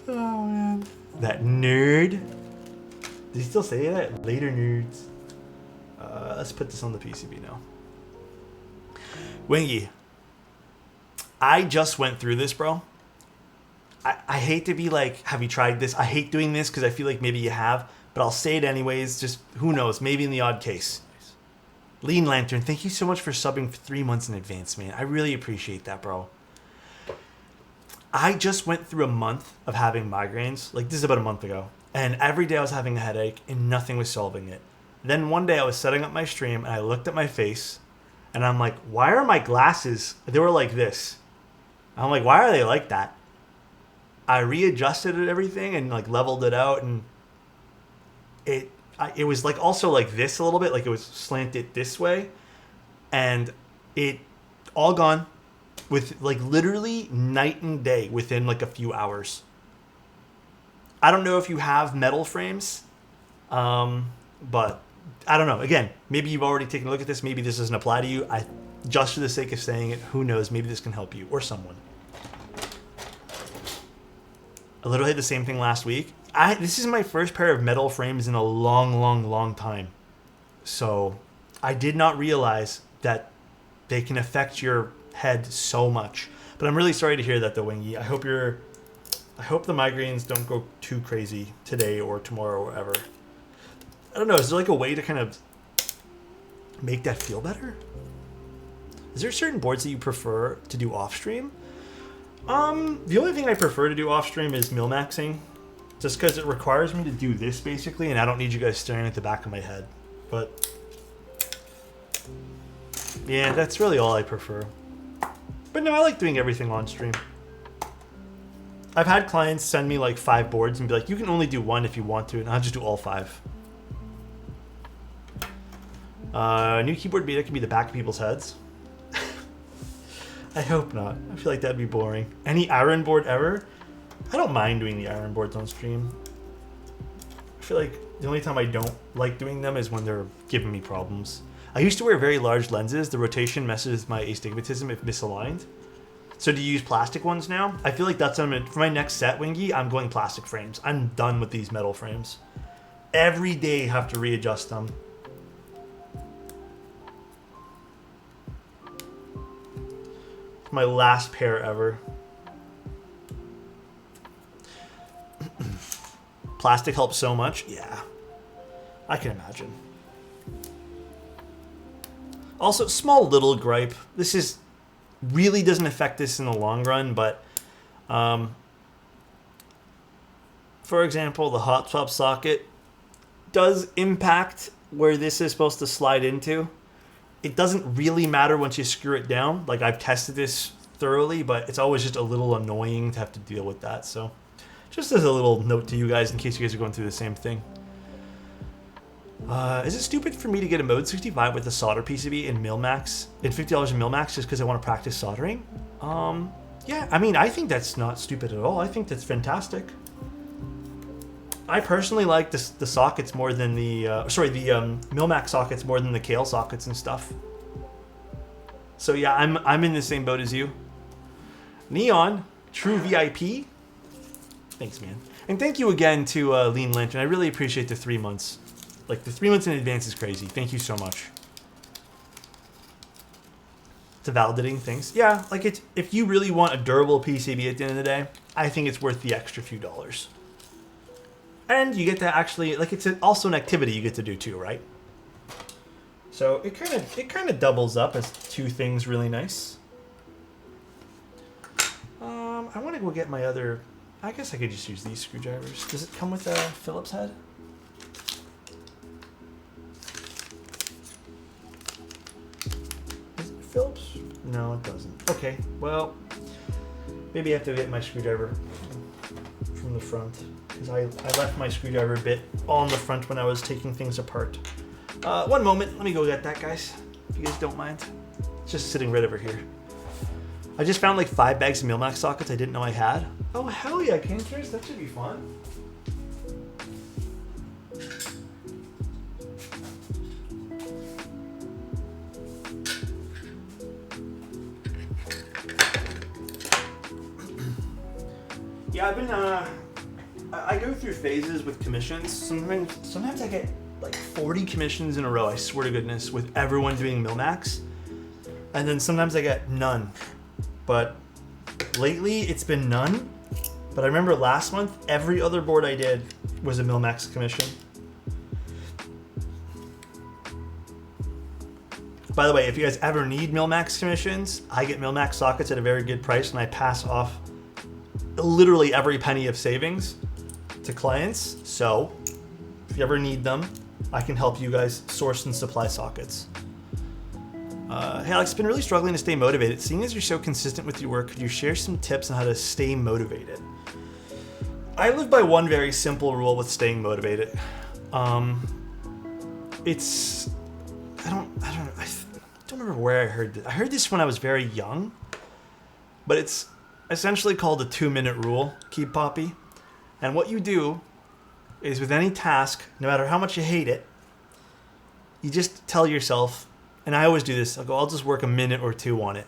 Speaker 1: Oh man. That nerd. Did he still say that? Later nerds. Let's put this on the PCB now. Wingy. I just went through this, bro. I hate to be like, have you tried this? I hate doing this because I feel like maybe you have, but I'll say it anyways. Just who knows? Maybe in the odd case. Lean Lantern, thank you so much for subbing for 3 months in advance, man. I really appreciate that, bro. I just went through a month of having migraines. Like, this is about a month ago. And every day I was having a headache and nothing was solving it. Then one day I was setting up my stream and I looked at my face and I'm like, why are my glasses? They were like this. I'm like, why are they like that? I readjusted everything and like leveled it out, and it was like also like this a little bit, like it was slanted this way, and it all gone with like literally night and day within like a few hours. I don't know if you have metal frames, but I don't know. Again, maybe you've already taken a look at this. Maybe this doesn't apply to you. Just for the sake of saying it, who knows? Maybe this can help you or someone. I literally had the same thing last week. This is my first pair of metal frames in a long time. So I did not realize that they can affect your head so much. But I'm really sorry to hear that though, Wingy. I hope the migraines don't go too crazy today or tomorrow or whatever. I don't know. Is there like a way to kind of make that feel better? Is there certain boards that you prefer to do off stream? The only thing I prefer to do off stream is mil-maxing, just because it requires me to do this basically, and I don't need you guys staring at the back of my head. But yeah, that's really all I prefer. But no, I like doing everything on stream. I've had clients send me like 5 boards and be like, you can only do 1 if you want to, and I'll just do all 5. New keyboard beta can be the back of people's heads. I hope not. I feel like that'd be boring. Any iron board ever? I don't mind doing the iron boards on stream. I feel like the only time I don't like doing them is when they're giving me problems. I used to wear very large lenses. The rotation messes with my astigmatism if misaligned. So do you use plastic ones now? I feel like that's for my next set, Wingy, I'm going plastic frames. I'm done with these metal frames. Every day I have to readjust them. My last pair ever. Plastic helps so much. Yeah, I can imagine. Also, small little gripe. This is really doesn't affect this in the long run, but for example, the hot swap socket does impact where this is supposed to slide into. It doesn't really matter once you screw it down. Like, I've tested this thoroughly, but it's always just a little annoying to have to deal with that. So just as a little note to you guys in case you guys are going through the same thing. Is it stupid for me to get a Mode 65 with a solder PCB in Mil-Max, in $50 in Mil-Max just because I want to practice soldering? Yeah, I mean, I think that's not stupid at all. I think that's fantastic. I personally like the sockets more than the Mil-Max sockets more than the Kale sockets and stuff. So yeah, I'm in the same boat as you. Neon, true VIP. Thanks, man, and thank you again to Lean Lantern. I really appreciate the 3 months. Like, the 3 months in advance is crazy. Thank you so much. To validating things, yeah. Like, if you really want a durable PCB at the end of the day, I think it's worth the extra few dollars. And you get to actually, like, it's also an activity you get to do too, right? So it kind of doubles up as 2 things really nice. I want to go get my other. I guess I could just use these screwdrivers. Does it come with a Phillips head? Is it Phillips? No, it doesn't. Okay, well, maybe I have to get my screwdriver from the front. Because I left my screwdriver bit on the front when I was taking things apart. One moment, let me go get that, guys. If you guys don't mind. It's just sitting right over here. I just found like 5 bags of Mil-Max sockets I didn't know I had. Oh, hell yeah, Cantors, that should be fun. Yeah, I've been, I go through phases with commissions. Sometimes I get like 40 commissions in a row, I swear to goodness, with everyone doing Mil-Max. And then sometimes I get none. But lately it's been none. But I remember last month, every other board I did was a Mil-Max commission. By the way, if you guys ever need Mil-Max commissions, I get Mil-Max sockets at a very good price, and I pass off literally every penny of savings to clients. So if you ever need them, I can help you guys source and supply sockets. Hey Alex, been really struggling to stay motivated. Seeing as you're so consistent with your work, could you share some tips on how to stay motivated? I live by one very simple rule with staying motivated. I don't remember where I heard this. I heard this when I was very young, but it's essentially called the 2-minute rule, Keep Poppy. And what you do is with any task, no matter how much you hate it, you just tell yourself, and I always do this, I'll just work a minute or two on it.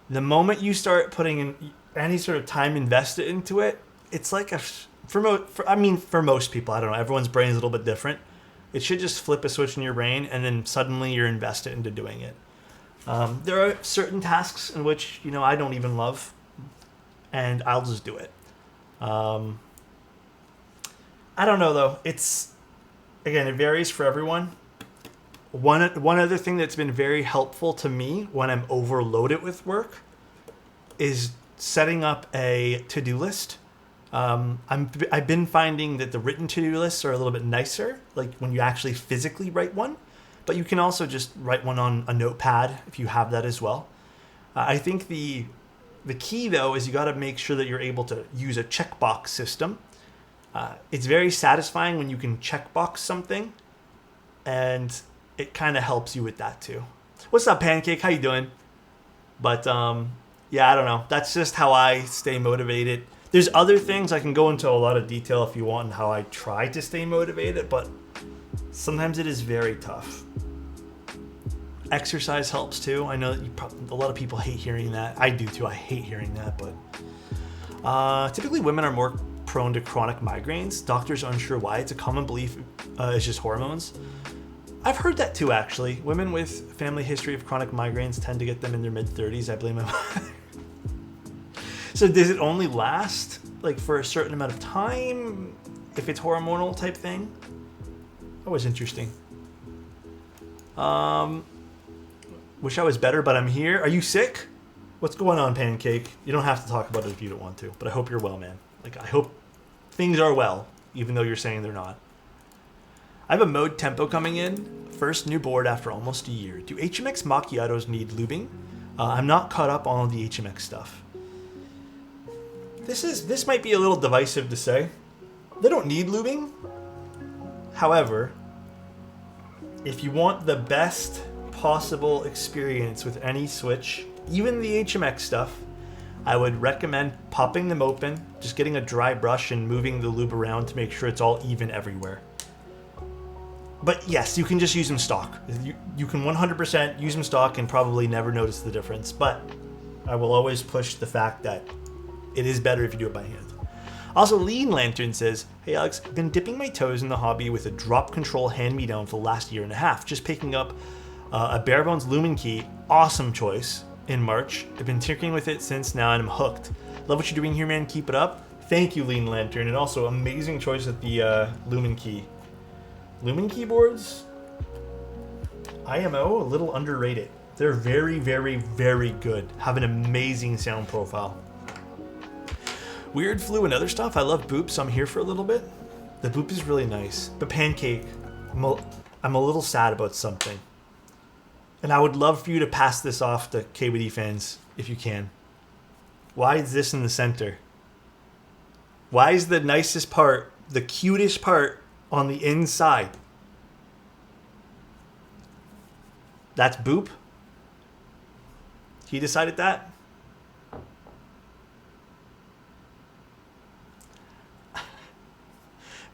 Speaker 1: The moment you start putting in any sort of time invested into it, it's like for most people, I don't know, everyone's brain is a little bit different. It should just flip a switch in your brain, and then suddenly you're invested into doing it. There are certain tasks in which, I don't even love, and I'll just do it. I don't know, though. It varies for everyone. One other thing that's been very helpful to me when I'm overloaded with work is setting up a to-do list. I've been finding that the written to-do lists are a little bit nicer, like when you actually physically write one, but you can also just write one on a notepad if you have that as well. I think the key, though, is you got to make sure that you're able to use a checkbox system. It's very satisfying when you can checkbox something, and it kind of helps you with that too. What's up, Pancake? How you doing? But yeah, I don't know. That's just how I stay motivated. There's other things I can go into a lot of detail if you want on how I try to stay motivated, but sometimes it is very tough. Exercise helps too. I know that a lot of people hate hearing that. I do too. I hate hearing that, but typically women are more prone to chronic migraines. Doctors are unsure why. It's a common belief it's just hormones. I've heard that too, actually. Women with family history of chronic migraines tend to get them in their mid-30s. I blame my mother. So does it only last for a certain amount of time if it's hormonal type thing? That was interesting. Wish I was better, but I'm here. Are you sick? What's going on, Pancake? You don't have to talk about it if you don't want to, but I hope you're well, man. I hope things are well, even though you're saying they're not. I have a mode tempo coming in. First new board after almost a year. Do HMX macchiatos need lubing? I'm not caught up on all the HMX stuff. This might be a little divisive to say. They don't need lubing. However, if you want the best possible experience with any switch, even the HMX stuff, I would recommend popping them open, just getting a dry brush and moving the lube around to make sure it's all even everywhere. But yes, you can just use them stock. You can 100% use them stock and probably never notice the difference. But I will always push the fact that it is better if you do it by hand. Also, Lean Lantern says, hey Alex, I've been dipping my toes in the hobby with a drop control hand-me-down for the last year and a half. Just picking up a Barebones Lumen Key, awesome choice, in March. I've been tinkering with it since now and I'm hooked. Love what you're doing here, man. Keep it up. Thank you, Lean Lantern. And also, amazing choice with the Lumen Key. Lumen keyboards, IMO, a little underrated. They're very, very, very good. Have an amazing sound profile. Weird Flu and other stuff. I love Boop, so I'm here for a little bit. The Boop is really nice. But Pancake, I'm a little sad about something. And I would love for you to pass this off to KWD fans, if you can. Why is this in the center? Why is the nicest part, the cutest part, on the inside? That's Boop? He decided that?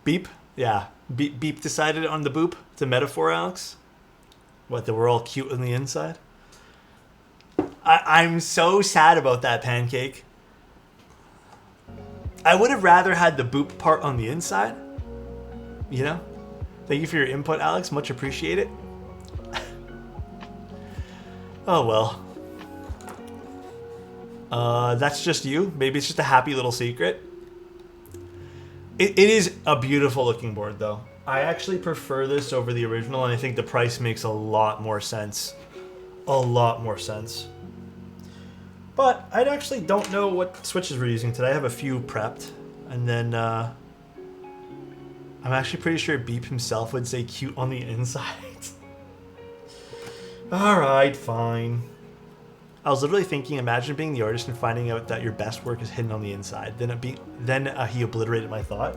Speaker 1: Beep? Yeah. Beep decided on the Boop? It's a metaphor, Alex? What, that we're all cute on the inside? I'm so sad about that, Pancake. I would have rather had the Boop part on the inside. You know? Thank you for your input, Alex. Much appreciated. Oh, well. That's just you. Maybe it's just a happy little secret. It is a beautiful looking board, though. I actually prefer this over the original, and I think the price makes a lot more sense. A lot more sense. But I actually don't know what switches we're using today. I have a few prepped, and then I'm actually pretty sure Beep himself would say cute on the inside. Alright, fine. I was literally thinking, imagine being the artist and finding out that your best work is hidden on the inside. Then he obliterated my thought.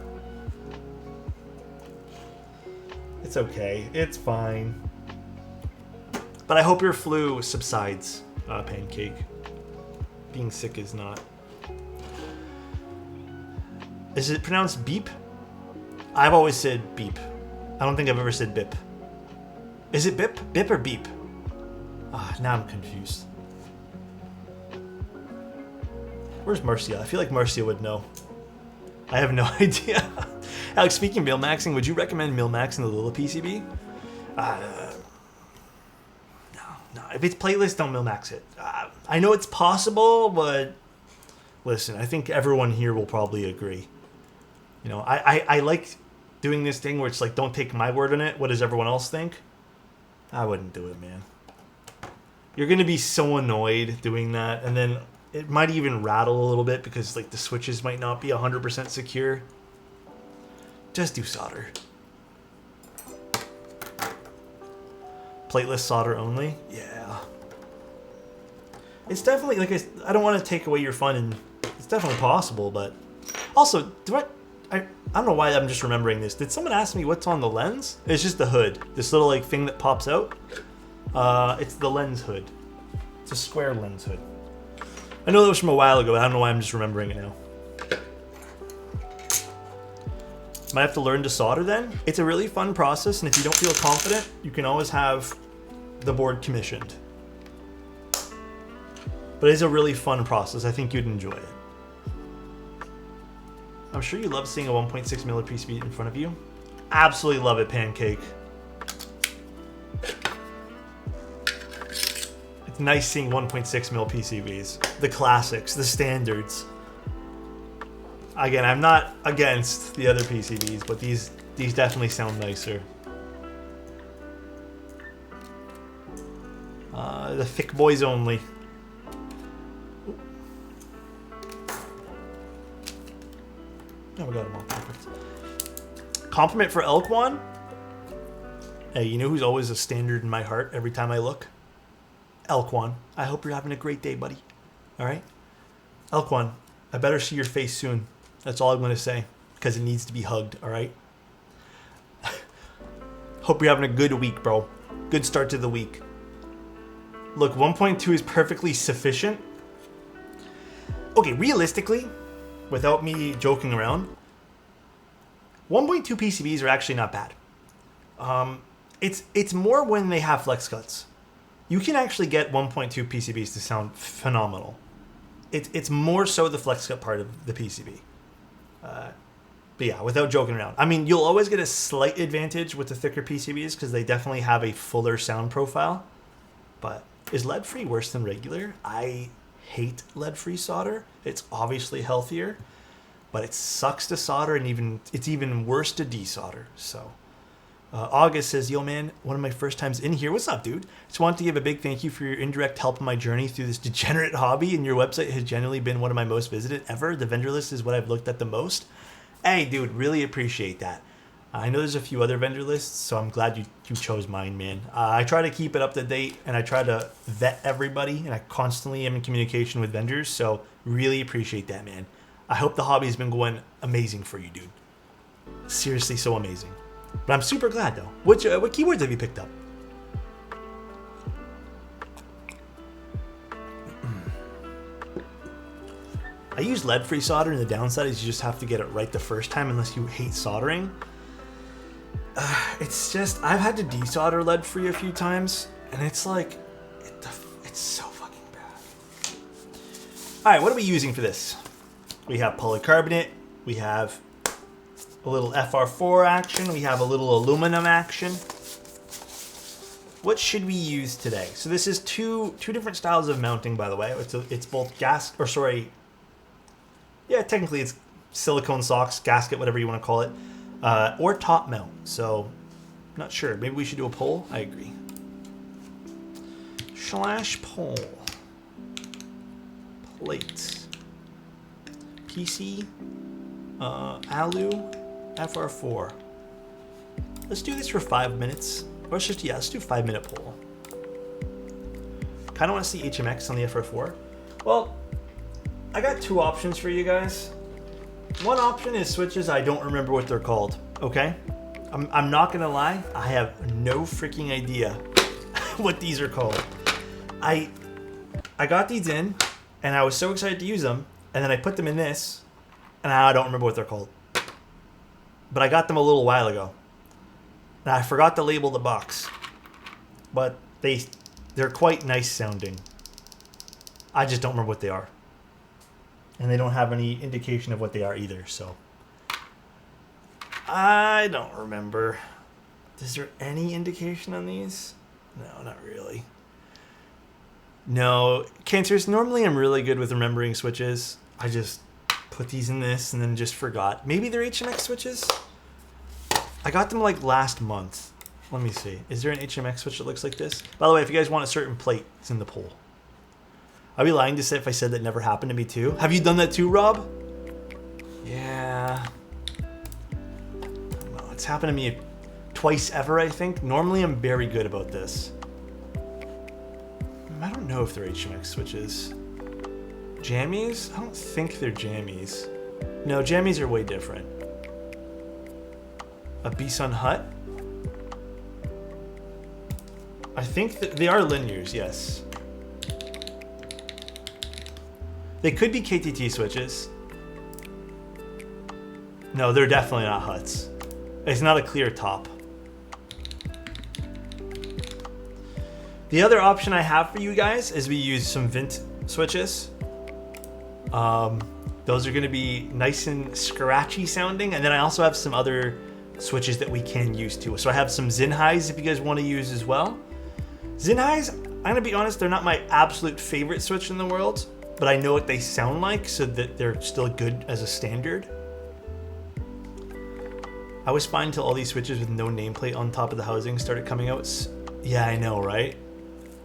Speaker 1: It's okay. It's fine. But I hope your flu subsides, Pancake. Being sick is not. Is it pronounced beep? I've always said beep. I don't think I've ever said bip. Is it bip? Bip or beep? Now I'm confused. Where's Marcia? I feel like Marcia would know. I have no idea. Alex, speaking of mil-maxing, would you recommend mil-maxing the Lila PCB? No. If it's playlist, don't mil-max it. I know it's possible, but listen, I think everyone here will probably agree. You know, I like doing this thing where it's like, don't take my word on it. What does everyone else think? I wouldn't do it, man. You're going to be so annoyed doing that, and then it might even rattle a little bit because like the switches might not be 100% secure. Just do solder. Plateless solder only? Yeah. It's definitely, like, I don't want to take away your fun, and it's definitely possible, but... Also, I don't know why I'm just remembering this. Did someone ask me what's on the lens? It's just the hood. This little, like, thing that pops out. It's the lens hood. It's a square lens hood. I know that was from a while ago, but I don't know why I'm just remembering it now. Might have to learn to solder then. It's a really fun process, and if you don't feel confident, you can always have the board commissioned. But it's a really fun process. I think you'd enjoy it. I'm sure you love seeing a 1.6 mil PCB in front of you. Absolutely love it, Pancake. It's nice seeing 1.6 mil PCBs. The classics, the standards. Again, I'm not against the other PCBs, but these definitely sound nicer. The thick boys only. Oh, we got them all perfect. Compliment for Elkwan. Hey, you know who's always a standard in my heart every time I look? Elkwan. I hope you're having a great day, buddy. All right? Elkwan, I better see your face soon. That's all I'm going to say, because it needs to be hugged, all right? Hope you're having a good week, bro. Good start to the week. Look, 1.2 is perfectly sufficient. Okay, realistically, without me joking around, 1.2 PCBs are actually not bad. It's more when they have flex cuts. You can actually get 1.2 PCBs to sound phenomenal. It's more so the flex cut part of the PCB. But yeah, without joking around. I mean, you'll always get a slight advantage with the thicker PCBs because they definitely have a fuller sound profile. But is lead-free worse than regular? I hate lead-free solder. It's obviously healthier, but it sucks to solder, and it's even worse to desolder. So August says, yo man, one of my first times in here. What's up, dude? Just want to give a big thank you for your indirect help in my journey through this degenerate hobby, and your website has genuinely been one of my most visited ever. The vendor list is what I've looked at the most. Hey dude, really appreciate that. I know there's a few other vendor lists, so I'm glad you chose mine, man. I try to keep it up to date, and I try to vet everybody, and I constantly am in communication with vendors, so really appreciate that, man. I hope the hobby's been going amazing for you, dude. Seriously, so amazing. But I'm super glad, though. What keywords have you picked up? I use lead-free solder, and the downside is you just have to get it right the first time unless you hate soldering. It's just, I've had to desolder lead-free a few times, and it's like, it's so fucking bad. Alright, what are we using for this? We have polycarbonate, we have a little FR4 action, we have a little aluminum action. what should we use today? So this is two different styles of mounting, by the way. It's both yeah, technically it's silicone socks, gasket, whatever you want to call it, or top mount. So, not sure. Maybe we should do a poll. I agree. Slash poll. Plate. PC. Alu. FR4. Let's do this for 5 minutes. Or let's do 5-minute poll. Kind of want to see HMX on the FR4. Well, I got two options for you guys. One option is switches I don't remember what they're called, okay? I'm not gonna lie, I have no freaking idea what these are called. I got these in, and I was so excited to use them, and then I put them in this, and I don't remember what they're called. But I got them a little while ago. And I forgot to label the box. But they're quite nice sounding. I just don't remember what they are. And they don't have any indication of what they are either, so. I don't remember. Is there any indication on these? No, not really. No, Cancers, normally I'm really good with remembering switches. I just put these in this and then just forgot. Maybe they're HMX switches? I got them like last month. Let me see. Is there an HMX switch that looks like this? By the way, if you guys want a certain plate, it's in the poll. I'd be lying to say if I said that never happened to me too. Have you done that too, Rob? Yeah. Well, it's happened to me twice ever, I think. Normally I'm very good about this. I don't know if they're HMX switches. Jammies? I don't think they're jammies. No, jammies are way different. A Bison Hut? I think that they are linears, yes. They could be KTT switches. No, they're definitely not Huts. It's not a clear top. The other option I have for you guys is we use some Vint switches. Those are going to be nice and scratchy sounding. And then I also have some other switches that we can use too. So I have some Zinhais if you guys want to use as well. Zinhais, I'm going to be honest, they're not my absolute favorite switch in the world, but I know what they sound like so that they're still good as a standard. I was fine until all these switches with no nameplate on top of the housing started coming out. Yeah, I know, right?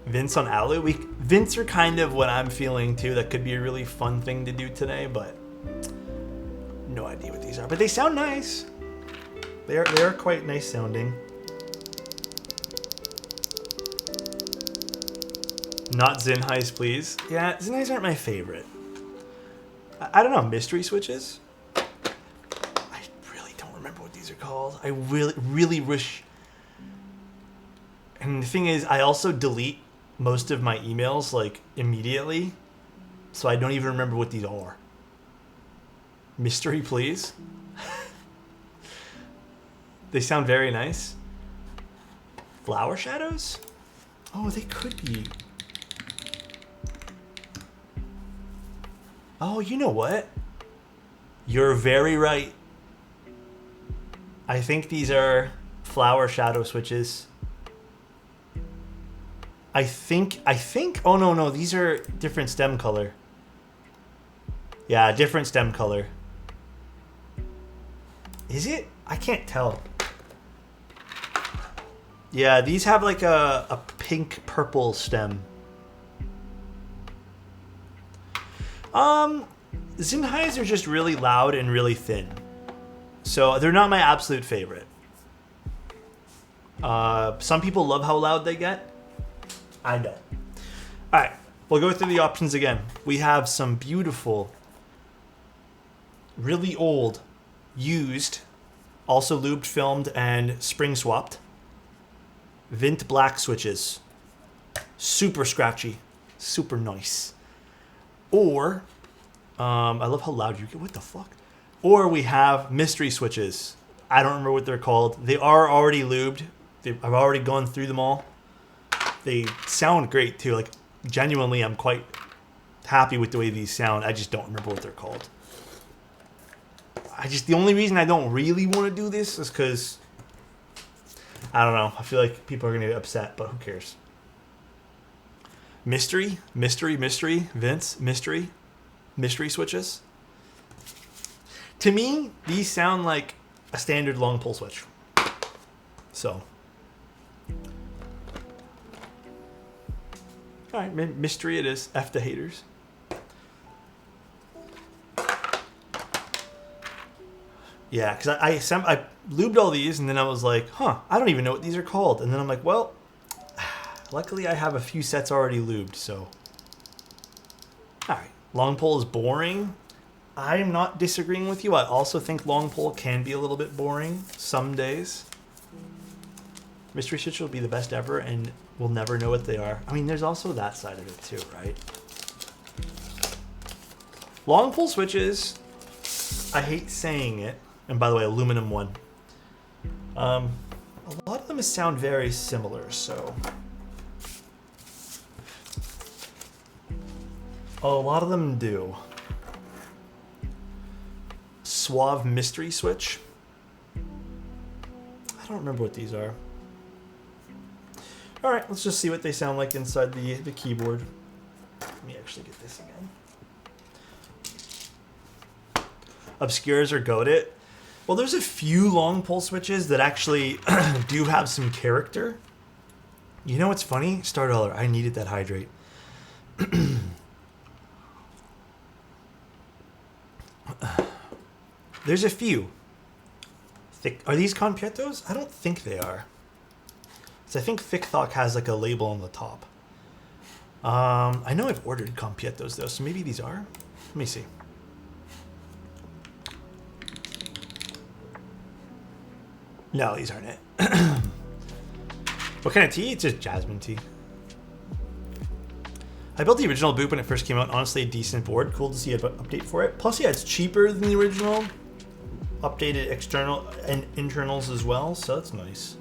Speaker 1: Vints on Alu. Vints are kind of what I'm feeling too. That could be a really fun thing to do today, but no idea what these are. But they sound nice. They are quite nice sounding. Not Zinhais, please. Yeah, Zinhais aren't my favorite. I don't know, mystery switches? I really don't remember what these are called. I really wish. And the thing is, I also delete most of my emails like immediately, so I don't even remember what these are. Mystery, please. They sound very nice. Flower shadows? Oh, they could be. Oh, you know what? You're very right. I think these are flower shadow switches. I think, oh no, these are different stem color. Yeah, different stem color. Is it? I can't tell. Yeah, these have like a pink purple stem. Zinhais are just really loud and really thin. So they're not my absolute favorite. Some people love how loud they get. I know. Alright, we'll go through the options again. We have some beautiful, really old, used, also lubed, filmed, and spring swapped Vint black switches. Super scratchy. Super nice. Or, I love how loud you get. What the fuck? Or we have mystery switches. I don't remember what they're called. They are already lubed. I've already gone through them all. They sound great too. Like, genuinely, I'm quite happy with the way these sound. I just don't remember what they're called. The only reason I don't really want to do this is because I don't know. I feel like people are going to get upset, but who cares? Mystery, Vince, mystery switches. To me, these sound like a standard long pull switch. So, all right, mystery it is. F the haters. Yeah, because I lubed all these, and then I was like, huh, I don't even know what these are called. And then I'm like, well, luckily I have a few sets already lubed, so. All right, long pull is boring. I'm not disagreeing with you. I also think long pull can be a little bit boring some days. Mystery switch will be the best ever, and we'll never know what they are. I mean, there's also that side of it too, right? Long pull switches, I hate saying it, and by the way, aluminum one. A lot of them sound very similar, so. Oh, a lot of them do. Suave mystery switch. I don't remember what these are. All right, let's just see what they sound like inside the keyboard. Let me actually get this again. Obscures or goated. Well, there's a few long pull switches that actually do have some character. You know what's funny? Star Dollar, I needed that hydrate. There's a few. Are these Conpiettos? I don't think they are. So I think Thickthok has like a label on the top. I know I've ordered Conpiettos though, so maybe these are. Let me see. No, these aren't it. What kind of tea? It's just jasmine tea. I built the original Boop when it first came out. Honestly, a decent board. Cool to see an update for it. Plus, yeah, it's cheaper than the original. Updated external and internals as well, so that's nice.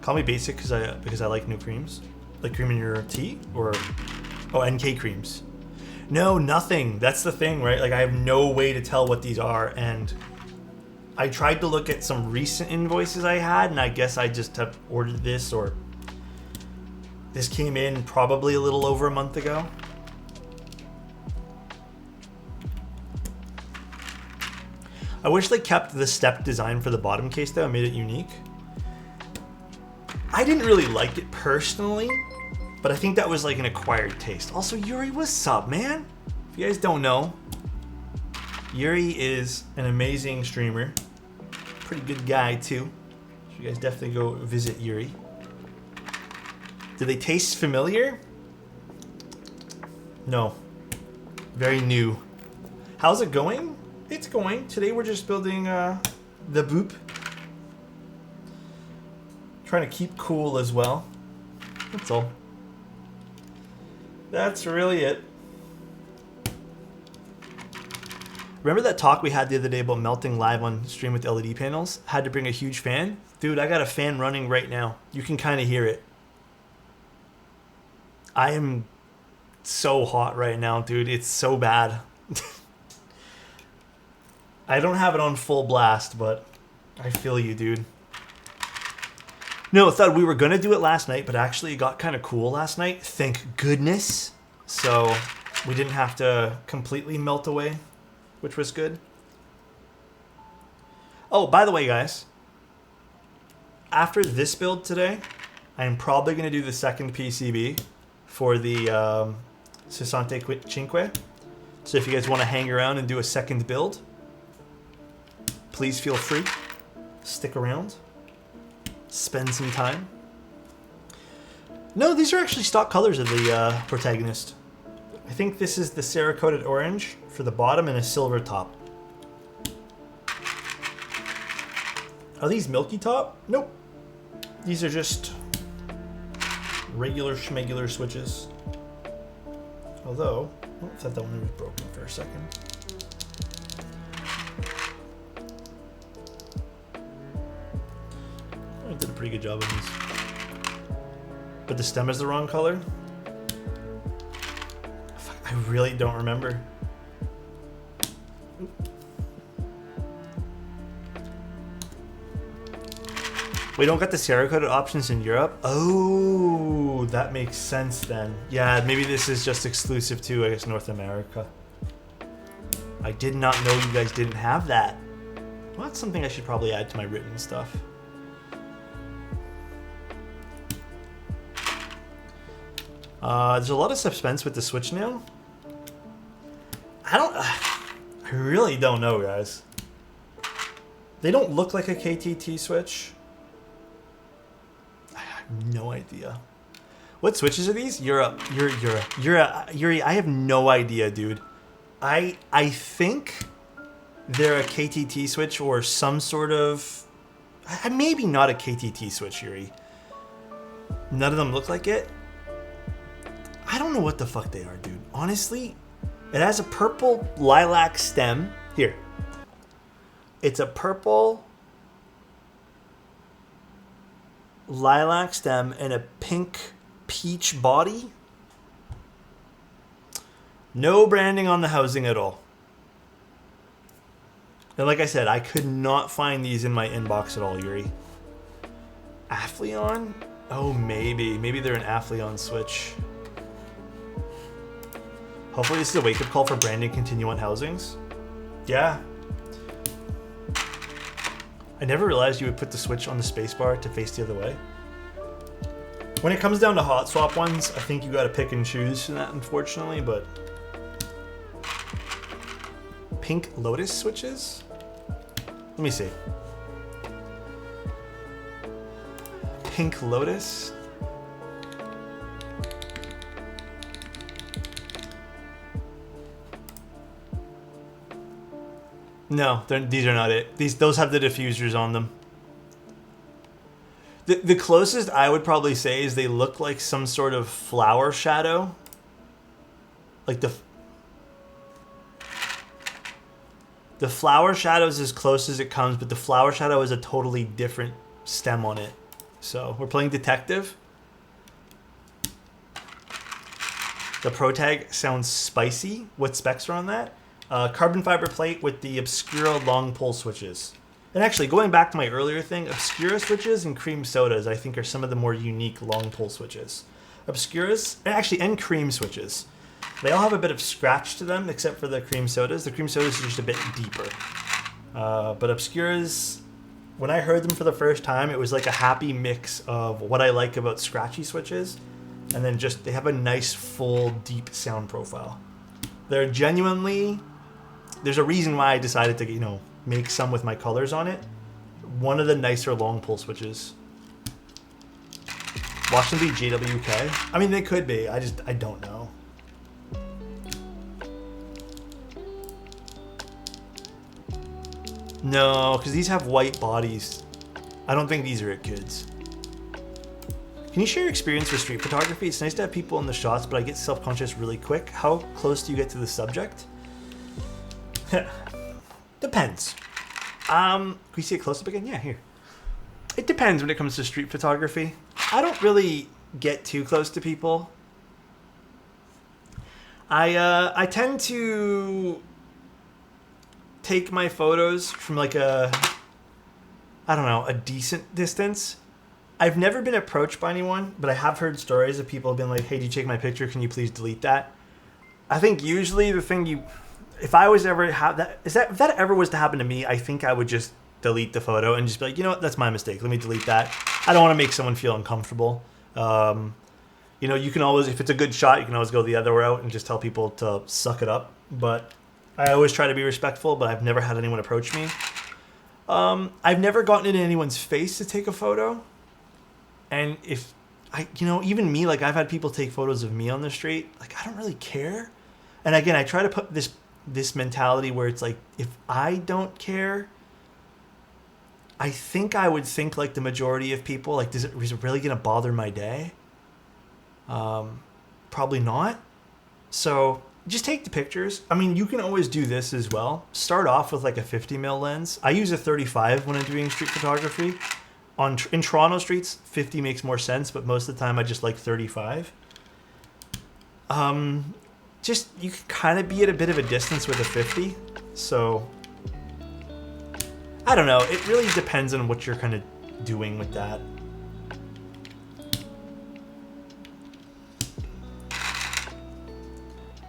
Speaker 1: Call me basic because I like new creams. Like cream in your tea or NK creams. No, nothing. That's the thing, right? Like I have no way to tell what these are, and I tried to look at some recent invoices I had, and I guess I just have ordered this, or this came in probably a little over a month ago. I wish they kept the step design for the bottom case though, and made it unique. I didn't really like it personally, but I think that was like an acquired taste. Also, Yuri, what's up, man? If you guys don't know, Yuri is an amazing streamer. Pretty good guy too. So you guys definitely go visit Yuri. Do they taste familiar? No. Very new. How's it going? It's going. Today we're just building the Boop. Trying to keep cool as well. That's all. That's really it. Remember that talk we had the other day about melting live on stream with LED panels? Had to bring a huge fan? Dude, I got a fan running right now. You can kind of hear it. I am so hot right now, dude. It's so bad. I don't have it on full blast, but I feel you, dude. No, I thought we were going to do it last night, but actually it got kind of cool last night. Thank goodness. So we didn't have to completely melt away, which was good. Oh, by the way, guys, after this build today, I'm probably going to do the second PCB for the Cinque. So if you guys want to hang around and do a second build, please feel free. Stick around. Spend some time. No, these are actually stock colors of the protagonist. I think this is the Cerakoted orange for the bottom and a silver top. Are these milky top? Nope. These are just regular schmegular switches. Although, oh, I thought that one was broken for a second. I did a pretty good job of these. But the stem is the wrong color? I really don't remember. We don't got the Serial-coded options in Europe? Oh, that makes sense then. Yeah, maybe this is just exclusive to, I guess, North America. I did not know you guys didn't have that. Well, that's something I should probably add to my written stuff. There's a lot of suspense with the Switch now. I really don't know, guys. They don't look like a KTT Switch. I have no idea. What Switches are these? Yuri, I have no idea, dude. I think they're a KTT Switch or some sort of... Maybe not a KTT Switch, Yuri. None of them look like it. I don't know what the fuck they are, dude. Honestly, it has a purple lilac stem. Here. It's a purple lilac stem and a pink peach body. No branding on the housing at all. And like I said, I could not find these in my inbox at all, Yuri. Aphelion? Oh, maybe. Maybe they're an Aphelion Switch. Hopefully this is a wake-up call for branding continue on housings. Yeah. I never realized you would put the Switch on the spacebar to face the other way. When it comes down to hot swap ones, I think you gotta pick and choose in that, unfortunately, but... Pink Lotus Switches? Let me see. Pink Lotus? No, these are not it. Those have the diffusers on them. The closest I would probably say is they look like some sort of flower shadow. Like the flower shadow is as close as it comes, but the flower shadow is a totally different stem on it. So we're playing detective. The Pro Tag sounds spicy. What specs are on that? Carbon fiber plate with the Obscura long pole switches. And actually, going back to my earlier thing, Obscura switches and cream sodas, I think, are some of the more unique long pole switches. Obscuras, and cream switches. They all have a bit of scratch to them, except for the cream sodas. The cream sodas are just a bit deeper. But Obscuras, when I heard them for the first time, it was like a happy mix of what I like about scratchy switches, and then just they have a nice, full, deep sound profile. They're genuinely... There's a reason why I decided to, make some with my colors on it. One of the nicer long pull switches. Watch them be JWK. I mean, they could be. I don't know. No, because these have white bodies. I don't think these are at kids. Can you share your experience with street photography? It's nice to have people in the shots, but I get self-conscious really quick. How close do you get to the subject? Depends. Can we see it close up again? Yeah, here. It depends when it comes to street photography. I don't really get too close to people. I tend to take my photos from like a decent distance. I've never been approached by anyone, but I have heard stories of people being like, hey, did you take my picture? Can you please delete that? I think usually the thing if that ever was to happen to me, I think I would just delete the photo and just be like, you know what, that's my mistake. Let me delete that. I don't want to make someone feel uncomfortable. You can always, if it's a good shot, you can always go the other route and just tell people to suck it up. But I always try to be respectful, but I've never had anyone approach me. I've never gotten into anyone's face to take a photo. And if even me, like I've had people take photos of me on the street. Like I don't really care. And again, I try to put this mentality where it's like, if I don't care, I think I would think like the majority of people, like, is it really going to bother my day? Probably not. So just take the pictures. I mean, you can always do this as well. Start off with like a 50mm lens. I use a 35 when I'm doing street photography. In Toronto streets, 50 makes more sense, but most of the time I just like 35. You can kind of be at a bit of a distance with a 50. So, I don't know. It really depends on what you're kind of doing with that.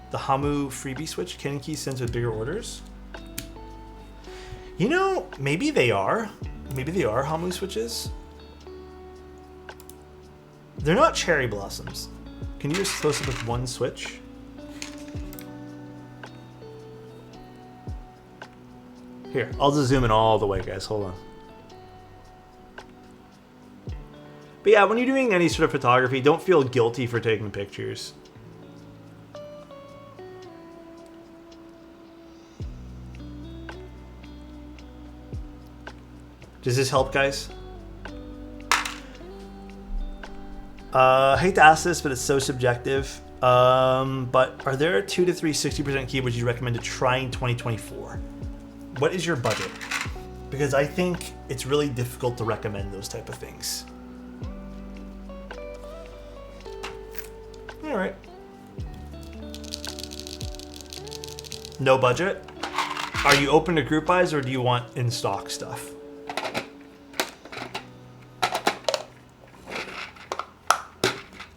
Speaker 1: The Hamu freebie switch, Canon key sends with bigger orders. You know, maybe they are. Maybe they are Hamu switches. They're not cherry blossoms. Can you just close up with one switch? Here, I'll just zoom in all the way, guys. Hold on. But yeah, when you're doing any sort of photography, don't feel guilty for taking pictures. Does this help, guys? I hate to ask this, but it's so subjective. But are there 2 to 3 60% keyboards you recommend to try in 2024? What is your budget? Because I think it's really difficult to recommend those type of things. All right. No budget? Are you open to group buys or do you want in stock stuff?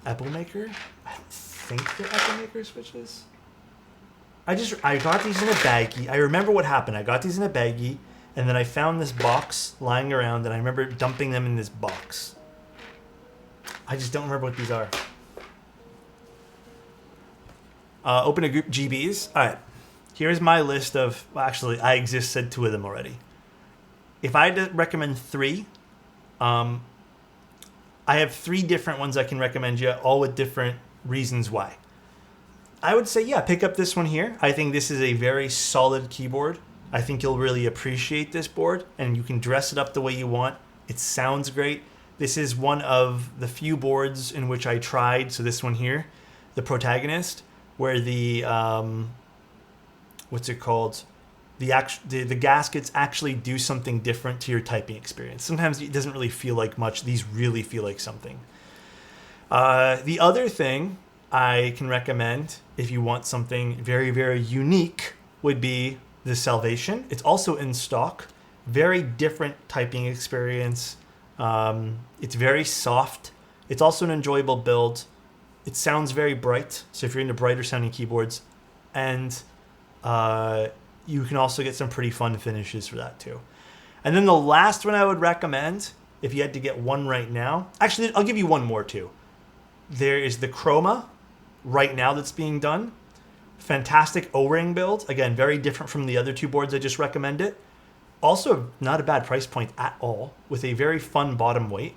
Speaker 1: Apple Maker? I don't think they're Apple Maker switches. I got these in a baggie. I remember what happened. I got these in a baggie, and then I found this box lying around, and I remember dumping them in this box. I just don't remember what these are. Open a group GBs. All right. Here's my list of... Well, actually, I just said 2 of them already. If I had to recommend 3... I have 3 different ones I can recommend you, all with different reasons why. I would say, yeah, pick up this one here. I think this is a very solid keyboard. I think you'll really appreciate this board, and you can dress it up the way you want. It sounds great. This is one of the few boards in which I tried, so this one here, the Protagonist, where the, what's it called? The gaskets actually do something different to your typing experience. Sometimes it doesn't really feel like much. These really feel like something. The other thing I can recommend if you want something very, very unique would be the Salvation. It's also in stock. Very different typing experience. It's very soft. It's also an enjoyable build. It sounds very bright. So if you're into brighter sounding keyboards, and you can also get some pretty fun finishes for that too. And then the last one I would recommend, if you had to get one right now, actually, I'll give you one more too. There is the Chroma right now that's being done. Fantastic O-ring build. Again, very different from the other 2 boards I just recommended. Also, not a bad price point at all, with a very fun bottom weight.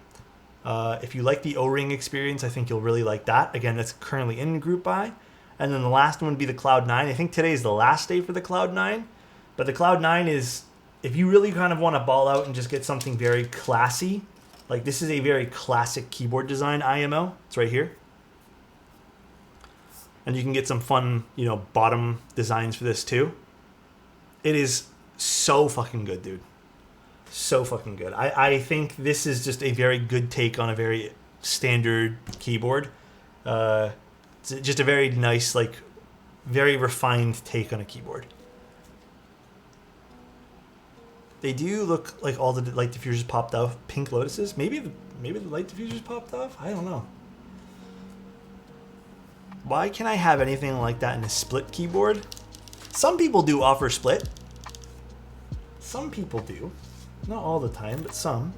Speaker 1: If you like the O-ring experience, I think you'll really like that. Again, that's currently in group buy. And then the last one would be the Cloud 9. I think today is the last day for the Cloud 9. But the Cloud 9 is, if you really kind of want to ball out and just get something very classy, like this is a very classic keyboard design IMO. It's right here. And you can get some fun, you know, bottom designs for this too. It is so fucking good, dude. So fucking good. I think this is just a very good take on a very standard keyboard. It's just a very nice, like, very refined take on a keyboard. They do look like all the light diffusers popped off. Pink Lotuses. Maybe the light diffusers popped off? I don't know. Why can't I have anything like that in a split keyboard? Some people do offer split. Some people do. Not all the time, but some.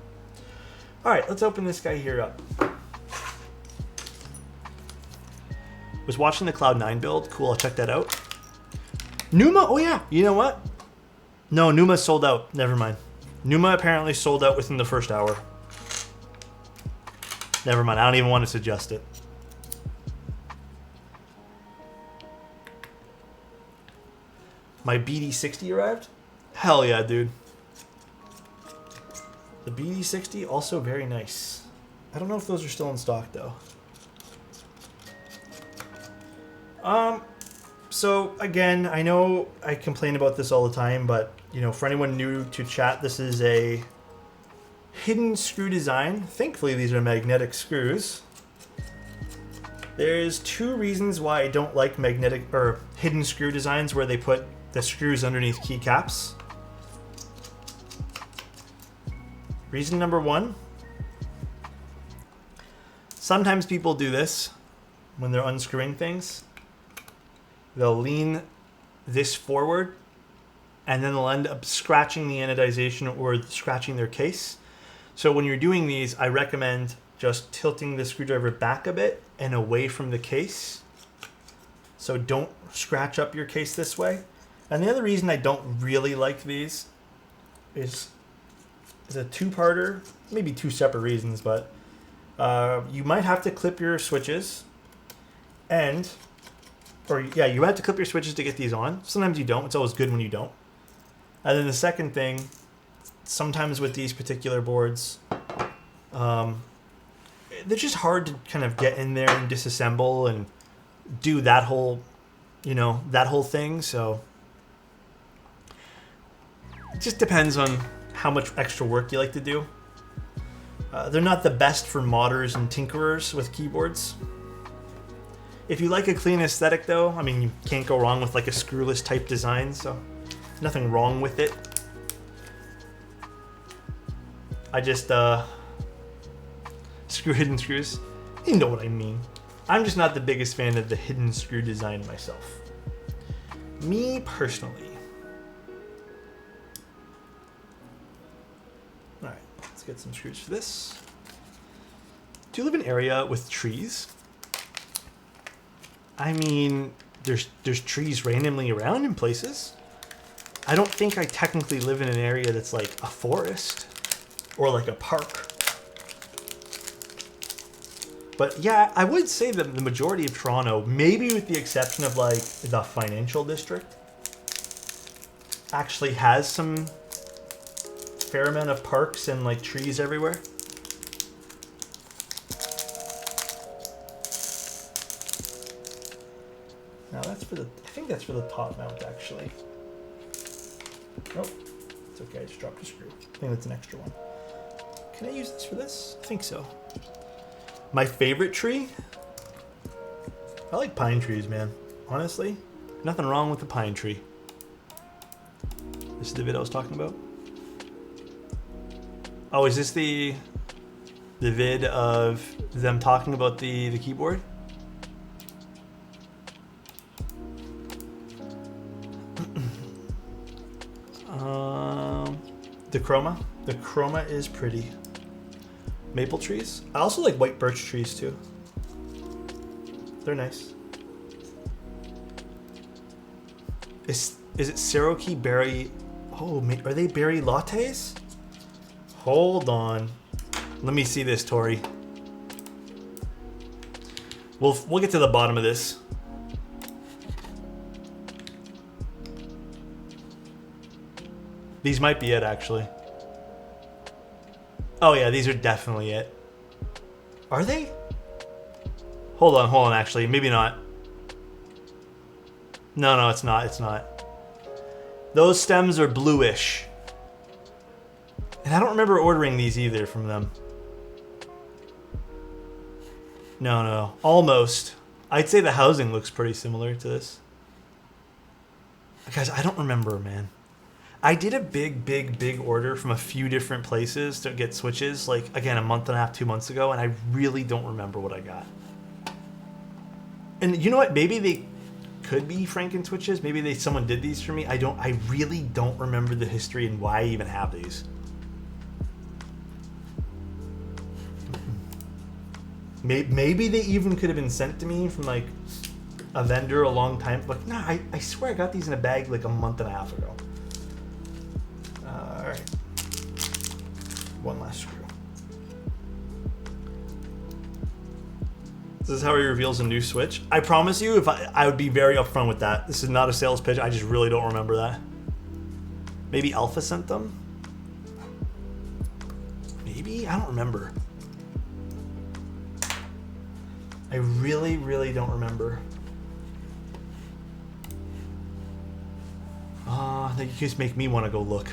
Speaker 1: All right, let's open this guy here up. Was watching the Cloud 9 build. Cool, I'll check that out. Numa, oh yeah, you know what? No, Numa sold out. Never mind. Numa apparently sold out within the first hour. Never mind, I don't even want to suggest it. My BD60 arrived? Hell yeah, dude. The BD60, also very nice. I don't know if those are still in stock, though. So again, I know I complain about this all the time, but you know, for anyone new to chat, this is a hidden screw design. Thankfully, these are magnetic screws. There's 2 reasons why I don't like magnetic or hidden screw designs where they put the screws underneath keycaps. Reason number 1, Sometimes people do this when they're unscrewing things. They'll lean this forward and then they'll end up scratching the anodization or scratching their case. So when you're doing these, I recommend just tilting the screwdriver back a bit and away from the case. So don't scratch up your case this way. And the other reason I don't really like these is a two-parter, maybe two separate reasons, but you might have to clip your switches you have to clip your switches to get these on. Sometimes you don't. It's always good when you don't. And then the second thing, sometimes with these particular boards, they're just hard to kind of get in there and disassemble and do that whole thing. So it just depends on how much extra work you like to do. They're not the best for modders and tinkerers with keyboards. If you like a clean aesthetic though, I mean, you can't go wrong with like a screwless type design, so nothing wrong with it. I just screw hidden screws. You know what I mean. I'm just not the biggest fan of the hidden screw design myself. Me personally. Alright, let's get some screws for this. Do you live in an area with trees? I mean, there's trees randomly around in places. I don't think I technically live in an area that's like a forest or like a park. But yeah, I would say that the majority of Toronto, maybe with the exception of like the financial district, actually has some fair amount of parks and like trees everywhere. Now that's for I think that's for the top mount actually. Nope, it's okay, I just dropped a screw. I think that's an extra one. Can I use this for this? I think so. My favorite tree? I like pine trees, man. Honestly, nothing wrong with the pine tree. This is the vid I was talking about? Oh, is this the vid of them talking about the keyboard? The chroma. The chroma is pretty. Maple trees. I also like white birch trees too. They're nice. Is it Cherokee berry? Oh, are they berry lattes? Hold on. Let me see this, Tori. We'll get to the bottom of this. These might be it, actually. Oh yeah, these are definitely it. Are they? Hold on, actually. Maybe not. No, it's not. Those stems are bluish. And I don't remember ordering these either from them. No. Almost. I'd say the housing looks pretty similar to this. Guys, I don't remember, man. I did a big order from a few different places to get switches, like, again, a month and a half, 2 months ago, and I really don't remember what I got. And you know what? Maybe they could be Franken switches. Maybe someone did these for me. I really don't remember the history and why I even have these. Maybe they even could have been sent to me from, like, a vendor a long time. But, no, I swear I got these in a bag, like, a month and a half ago. All right, one last screw. This is how he reveals a new switch. I promise you, if I would be very upfront with that. This is not a sales pitch. I just really don't remember that. Maybe Alpha sent them? Maybe? I don't remember. I really don't remember. You just make me want to go look.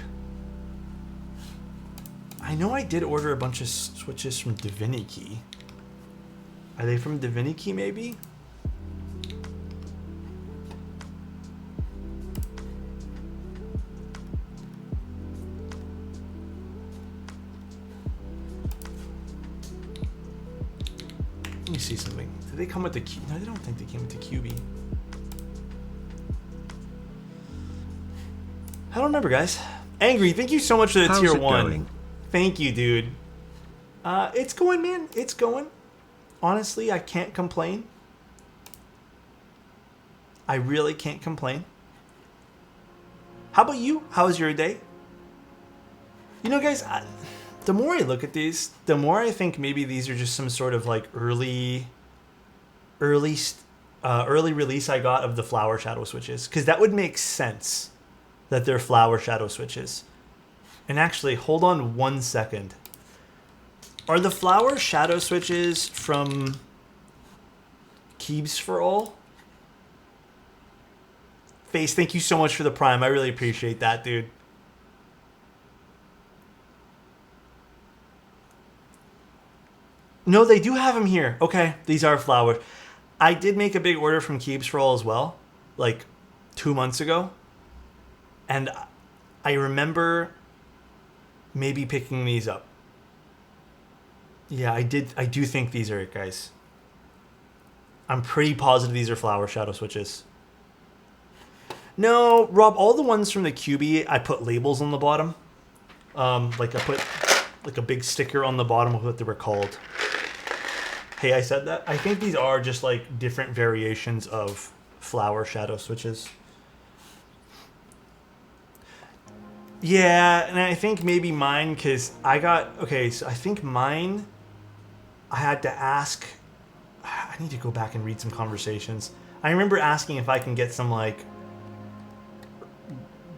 Speaker 1: I know I did order a bunch of switches from Divinity. Are they from Divinity, maybe? Let me see something. Did they come with the Q? No, I don't think they came with the QB. I don't remember, guys. Angry, thank you so much for the tier 1. Going? Thank you, dude. It's going, man. It's going. Honestly, I can't complain. I really can't complain. How about you? How was your day? You know, guys, the more I look at these, the more I think maybe these are just some sort of like early release I got of the flower shadow switches, because that would make sense that they're flower shadow switches. And actually, hold on 1 second. Are the flower shadow switches from Keybs for All? Face, thank you so much for the Prime. I really appreciate that, dude. No, they do have them here. Okay, these are flowers. I did make a big order from Keybs for All as well, like 2 months ago. And I remember maybe picking these up. Yeah, I do think these are it, guys. I'm pretty positive these are flower shadow switches. No, Rob, all the ones from the QB, I put labels on the bottom. Like I put like a big sticker on the bottom of what they were called. Hey, I said that. I think these are just like different variations of flower shadow switches. Yeah, and I think maybe mine, because I got... Okay, so I think mine... I had to ask... I need to go back and read some conversations. I remember asking if I can get some, like...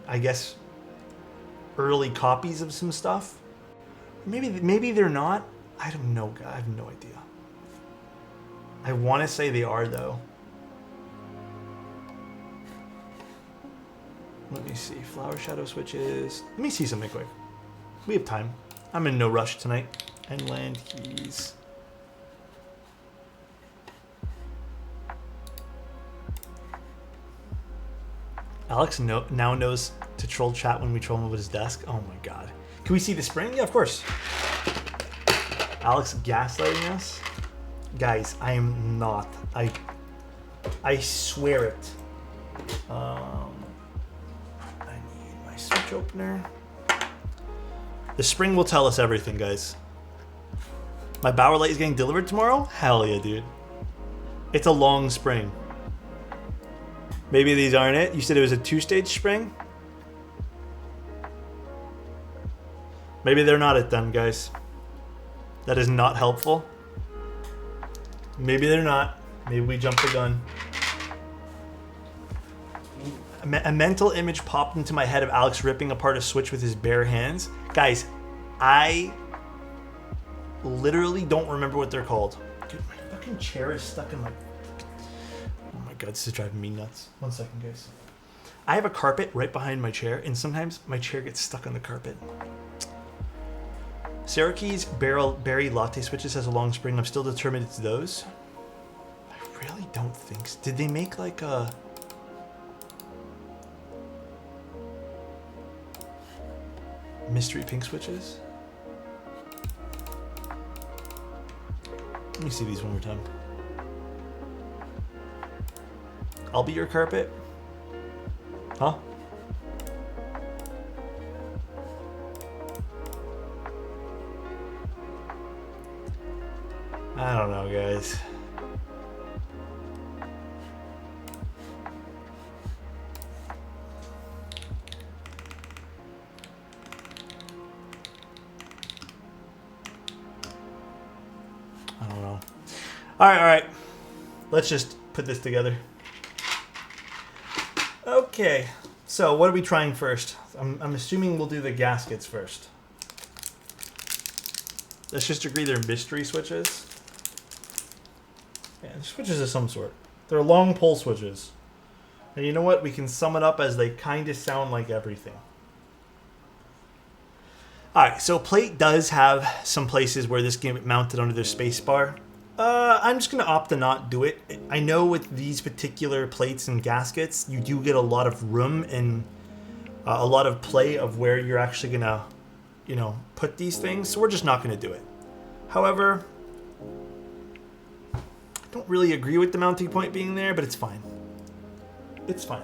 Speaker 1: I guess... early copies of some stuff. Maybe they're not. I don't know. I have no idea. I want to say they are, though. Let me see. Flower shadow switches. Let me see something quick. We have time. I'm in no rush tonight. And land keys. Alex now knows to troll chat when we troll him with his desk. Oh my god. Can we see the spring? Yeah, of course. Alex gaslighting us? Guys, I am not. I swear it. Switch opener. The spring will tell us everything, guys. My Bower Light is getting delivered tomorrow? Hell yeah, dude. It's a long spring. Maybe these aren't it. You said it was a 2-stage spring? Maybe they're not it then, guys. That is not helpful. Maybe they're not. Maybe we jumped the gun. A mental image popped into my head of Alex ripping apart a switch with his bare hands. Guys, I literally don't remember what they're called. Dude, my fucking chair is stuck in my... Oh my god, this is driving me nuts. 1 second, guys. I have a carpet right behind my chair, and sometimes my chair gets stuck on the carpet. Syracuse Berry Latte Switches has a long spring. I'm still determined it's those. I really don't think so. Did they make like a... mystery pink switches? Let me see these one more time. I'll be your carpet. Huh? I don't know, guys. I don't know. All right. Let's just put this together. Okay. So what are we trying first? I'm assuming we'll do the gaskets first. Let's just agree they're mystery switches. Yeah, switches of some sort. They're long pole switches. And you know what? We can sum it up as they kind of sound like everything. Alright, so plate does have some places where this can be mounted under the space bar. I'm just going to opt to not do it. I know with these particular plates and gaskets, you do get a lot of room and a lot of play of where you're actually going to, you know, put these things. So we're just not going to do it. However, don't really agree with the mounting point being there, but it's fine. It's fine.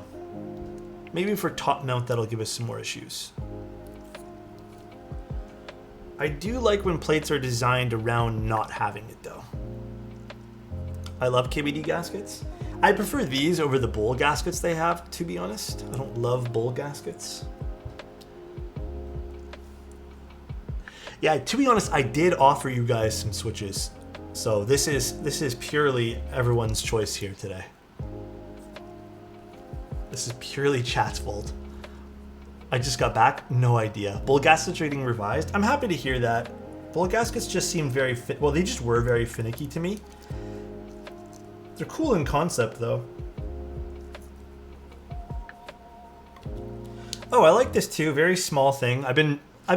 Speaker 1: Maybe for top mount that'll give us some more issues. I do like when plates are designed around not having it though. I love KBD gaskets. I prefer these over the bowl gaskets they have, to be honest. I don't love bowl gaskets. Yeah, to be honest, I did offer you guys some switches. So this is purely everyone's choice here today. This is purely chat's fault. I just got back, no idea. Bowl gaskets rating revised. I'm happy to hear that. Bowl gaskets just seemed very well, they just were very finicky to me. They're cool in concept though. Oh, I like this too. Very small thing. I've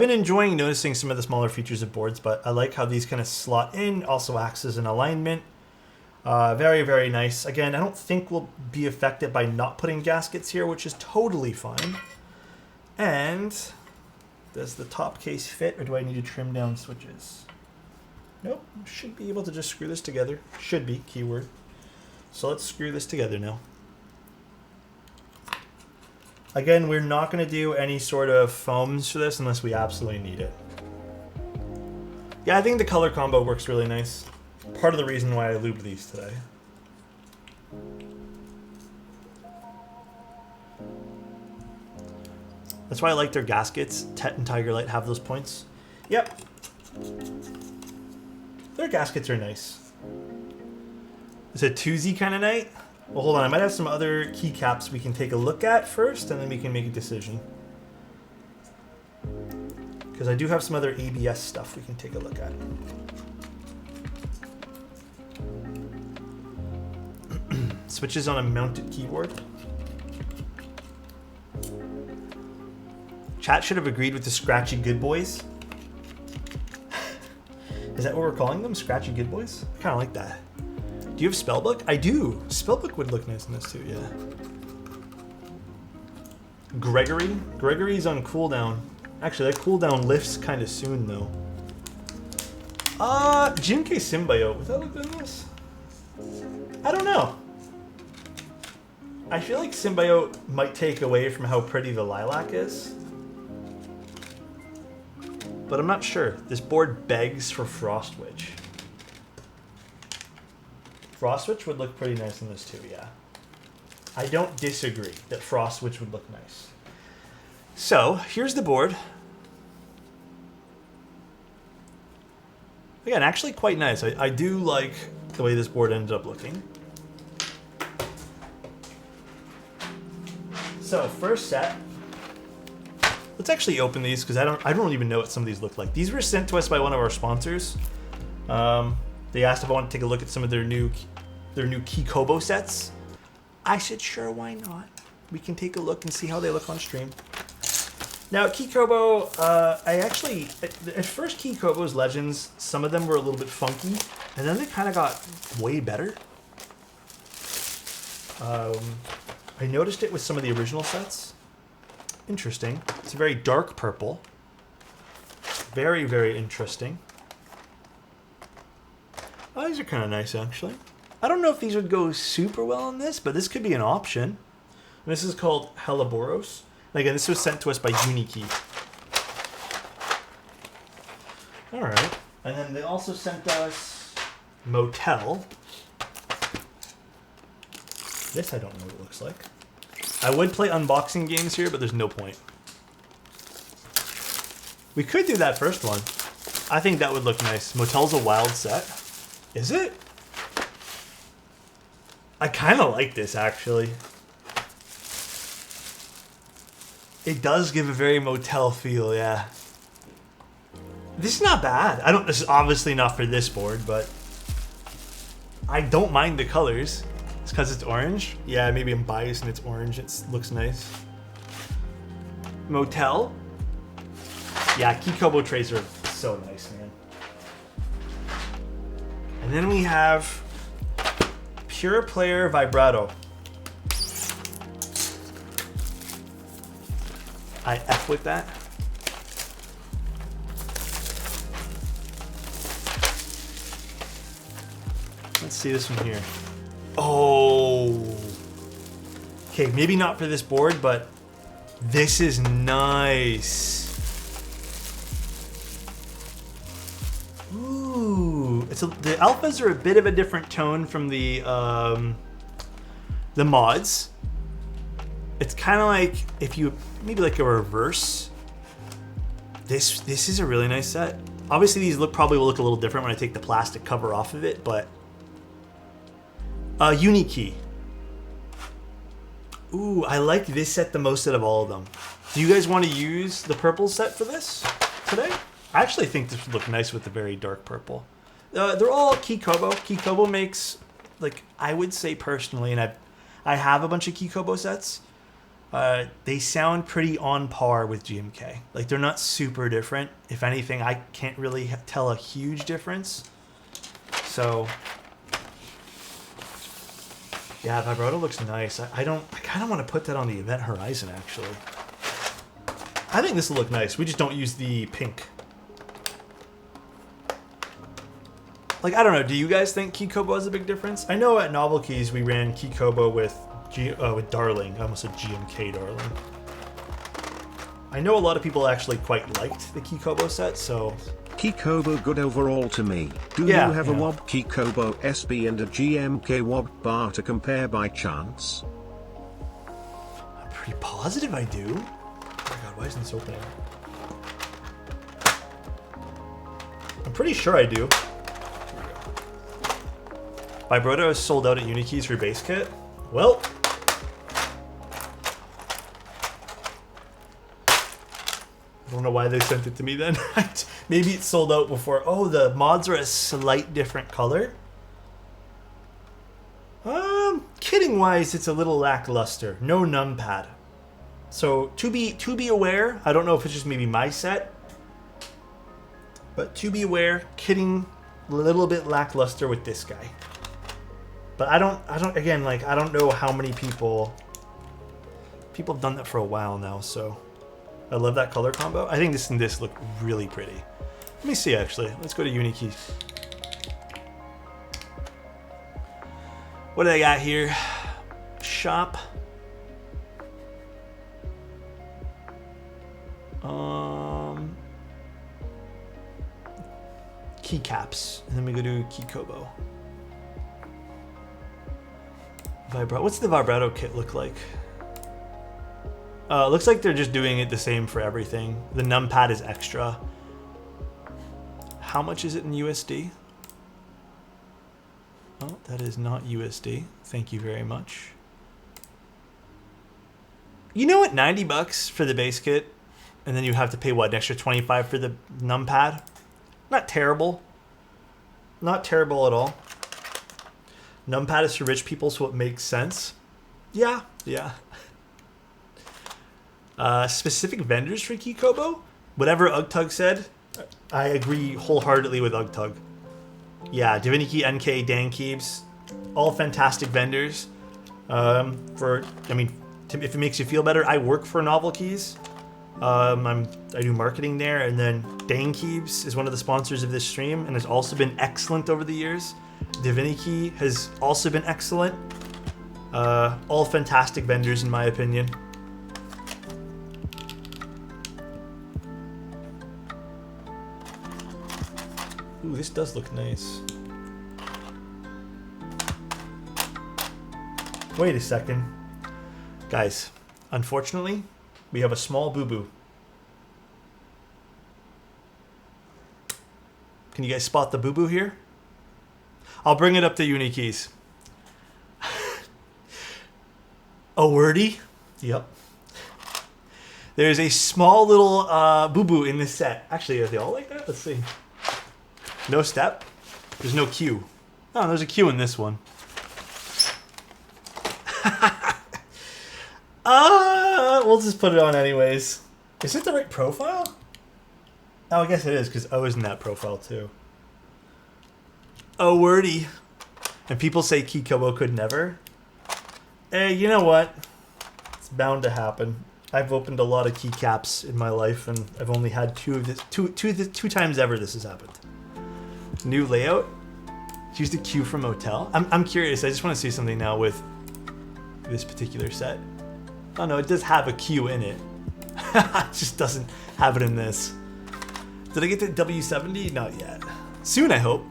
Speaker 1: been enjoying noticing some of the smaller features of boards, but I like how these kind of slot in. Also acts as an alignment. Very, very nice. Again, I don't think we'll be affected by not putting gaskets here, which is totally fine. And does the top case fit, or do I need to trim down switches? Nope. Should be able to just screw this together. Should be, keyword. So let's screw this together now. Again, we're not going to do any sort of foams for this unless we absolutely need it. Yeah, I think the color combo works really nice. Part of the reason why I lubed these today. That's why I like their gaskets. Tet and Tiger Light have those points. Yep. Their gaskets are nice. It's a twosie kind of night. Well, hold on. I might have some other keycaps we can take a look at first, and then we can make a decision. Because I do have some other ABS stuff we can take a look at. Switches on a mounted keyboard. Chat should have agreed with the Scratchy Good Boys. Is that what we're calling them? Scratchy Good Boys? I kind of like that. Do you have Spellbook? I do. Spellbook would look nice in this too, yeah. Gregory? Gregory's on cooldown. Actually, that cooldown lifts kind of soon though. Jinke Symbiote. Would that look good in this? I don't know. I feel like Symbiote might take away from how pretty the lilac is. But I'm not sure. This board begs for Frost Witch. Frost Witch would look pretty nice in this too, yeah. I don't disagree that Frost Witch would look nice. So, here's the board. Again, actually quite nice. I do like the way this board ended up looking. So, first set. Let's actually open these because I don't even know what some of these look like. These were sent to us by one of our sponsors. They asked if I want to take a look at some of their new Keykobo sets. I said, sure, why not? We can take a look and see how they look on stream. Now, Keykobo, at first Keykobo's Legends, some of them were a little bit funky, and then they kind of got way better. I noticed it with some of the original sets. Interesting. It's a very dark purple. Very, very interesting. Oh, these are kind of nice, actually. I don't know if these would go super well on this, but this could be an option. And this is called Heliboros. And again, this was sent to us by Unikey. All right. And then they also sent us Motel. This I don't know what it looks like. I would play unboxing games here, but there's no point. We could do that first one. I think that would look nice. Motel's a wild set. Is it? I kind of like this, actually. It does give a very Motel feel, yeah. This is not bad. This is obviously not for this board, but I don't mind the colors. It's because it's orange. Yeah, maybe I'm biased and it's orange. It looks nice. Motel. Yeah, Keykobo trays are so nice, man. And then we have Pure Player Vibrato. I F with that. Let's see this one here. Oh. Okay, maybe not for this board, but this is nice. Ooh, the alphas are a bit of a different tone from the mods. It's kind of like if you maybe like a reverse. This is a really nice set. Obviously, these probably will look a little different when I take the plastic cover off of it, but Unikey. Ooh, I like this set the most out of all of them. Do you guys want to use the purple set for this today? I actually think this would look nice with the very dark purple. They're all Keykobo. Keykobo makes, like, I would say personally, and I have a bunch of Keykobo sets. They sound pretty on par with GMK. Like, they're not super different. If anything, I can't really tell a huge difference. So, yeah, Vibrato looks nice. I kind of want to put that on the event horizon, actually. I think this will look nice. We just don't use the pink. Like, I don't know. Do you guys think Keykobo has a big difference? I know at Novel Keys we ran Keykobo with Darling. I almost said GMK Darling. I know a lot of people actually quite liked the Keykobo set, so...
Speaker 2: Keykobo good overall to me. Do you have a WOB Keykobo SB and a GMK WOB bar to compare by chance?
Speaker 1: I'm pretty positive I do. Oh my god, why isn't this opening? I'm pretty sure I do. Vibrato is sold out at Unikeys for base kit. Well, I don't know why they sent it to me then. Maybe it's sold out before. Oh, the mods are a slight different color. Kitting wise, it's a little lackluster. No numpad. So to be aware, I don't know if it's just maybe my set, but to be aware, kitting a little bit lackluster with this guy. But I don't again, like, I don't know how many people have done that for a while now, so I love that color combo. I think this and this look really pretty. Let me see, actually. Let's go to Unikeys. What do they got here? Shop. Keycaps. And then we go to Keykobo. What's the vibrato kit look like? Looks like they're just doing it the same for everything. The numpad is extra. How much is it in USD? Oh, that is not USD. Thank you very much. You know what? 90 bucks for the base kit, and then you have to pay what, an extra 25 for the numpad? Not terrible. Not terrible at all. Numpad is for rich people, so it makes sense. Yeah. Specific vendors for Keykobo? Whatever Ugtug said, I agree wholeheartedly with Ugtug. Yeah, Divinity, NK, Dankeebs, all fantastic vendors. If it makes you feel better, I work for Novel Keys. I do marketing there, and then Dankeebs is one of the sponsors of this stream and has also been excellent over the years. Divinity has also been excellent. All fantastic vendors in my opinion. Ooh, this does look nice. Wait a second. Guys, unfortunately, we have a small boo-boo. Can you guys spot the boo-boo here? I'll bring it up to Unikeys. A wordy? Yep. There's a small little boo-boo in this set. Actually, are they all like that? Let's see. No step. There's no Q. Oh, there's a Q in this one. We'll just put it on anyways. Is it the right profile? Oh, I guess it is, because O is in that profile too. Oh, wordy. And people say Keykobo could never. You know what? It's bound to happen. I've opened a lot of keycaps in my life, and I've only had two times ever this has happened. New layout. Choose the Q from Motel. I'm curious. I just want to see something now with this particular set. Oh no, it does have a Q in it. It just doesn't have it in this. Did I get to W70? Not yet. Soon, I hope.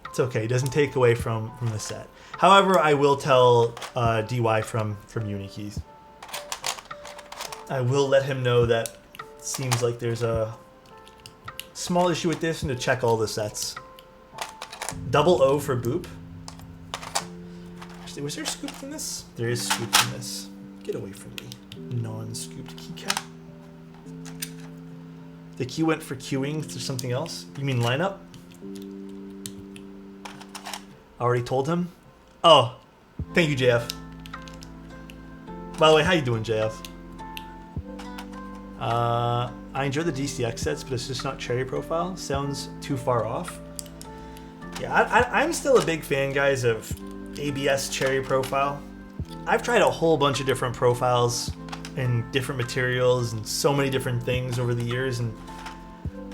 Speaker 1: It's okay. It doesn't take away from the set. However, I will tell DY from Unikeys. I will let him know that it seems like there's a small issue with this and to check all the sets. Double O for Boop. Actually, was there scoops in this? There is scoops in this. Get away from me. Non-scooped keycap. The Q went for queuing to something else? You mean lineup? Already told him? Oh, thank you, JF. By the way, how you doing, JF? I enjoy the DCX sets, but it's just not cherry profile. Sounds too far off. Yeah, I'm still a big fan, guys, of ABS cherry profile. I've tried a whole bunch of different profiles and different materials and so many different things over the years, and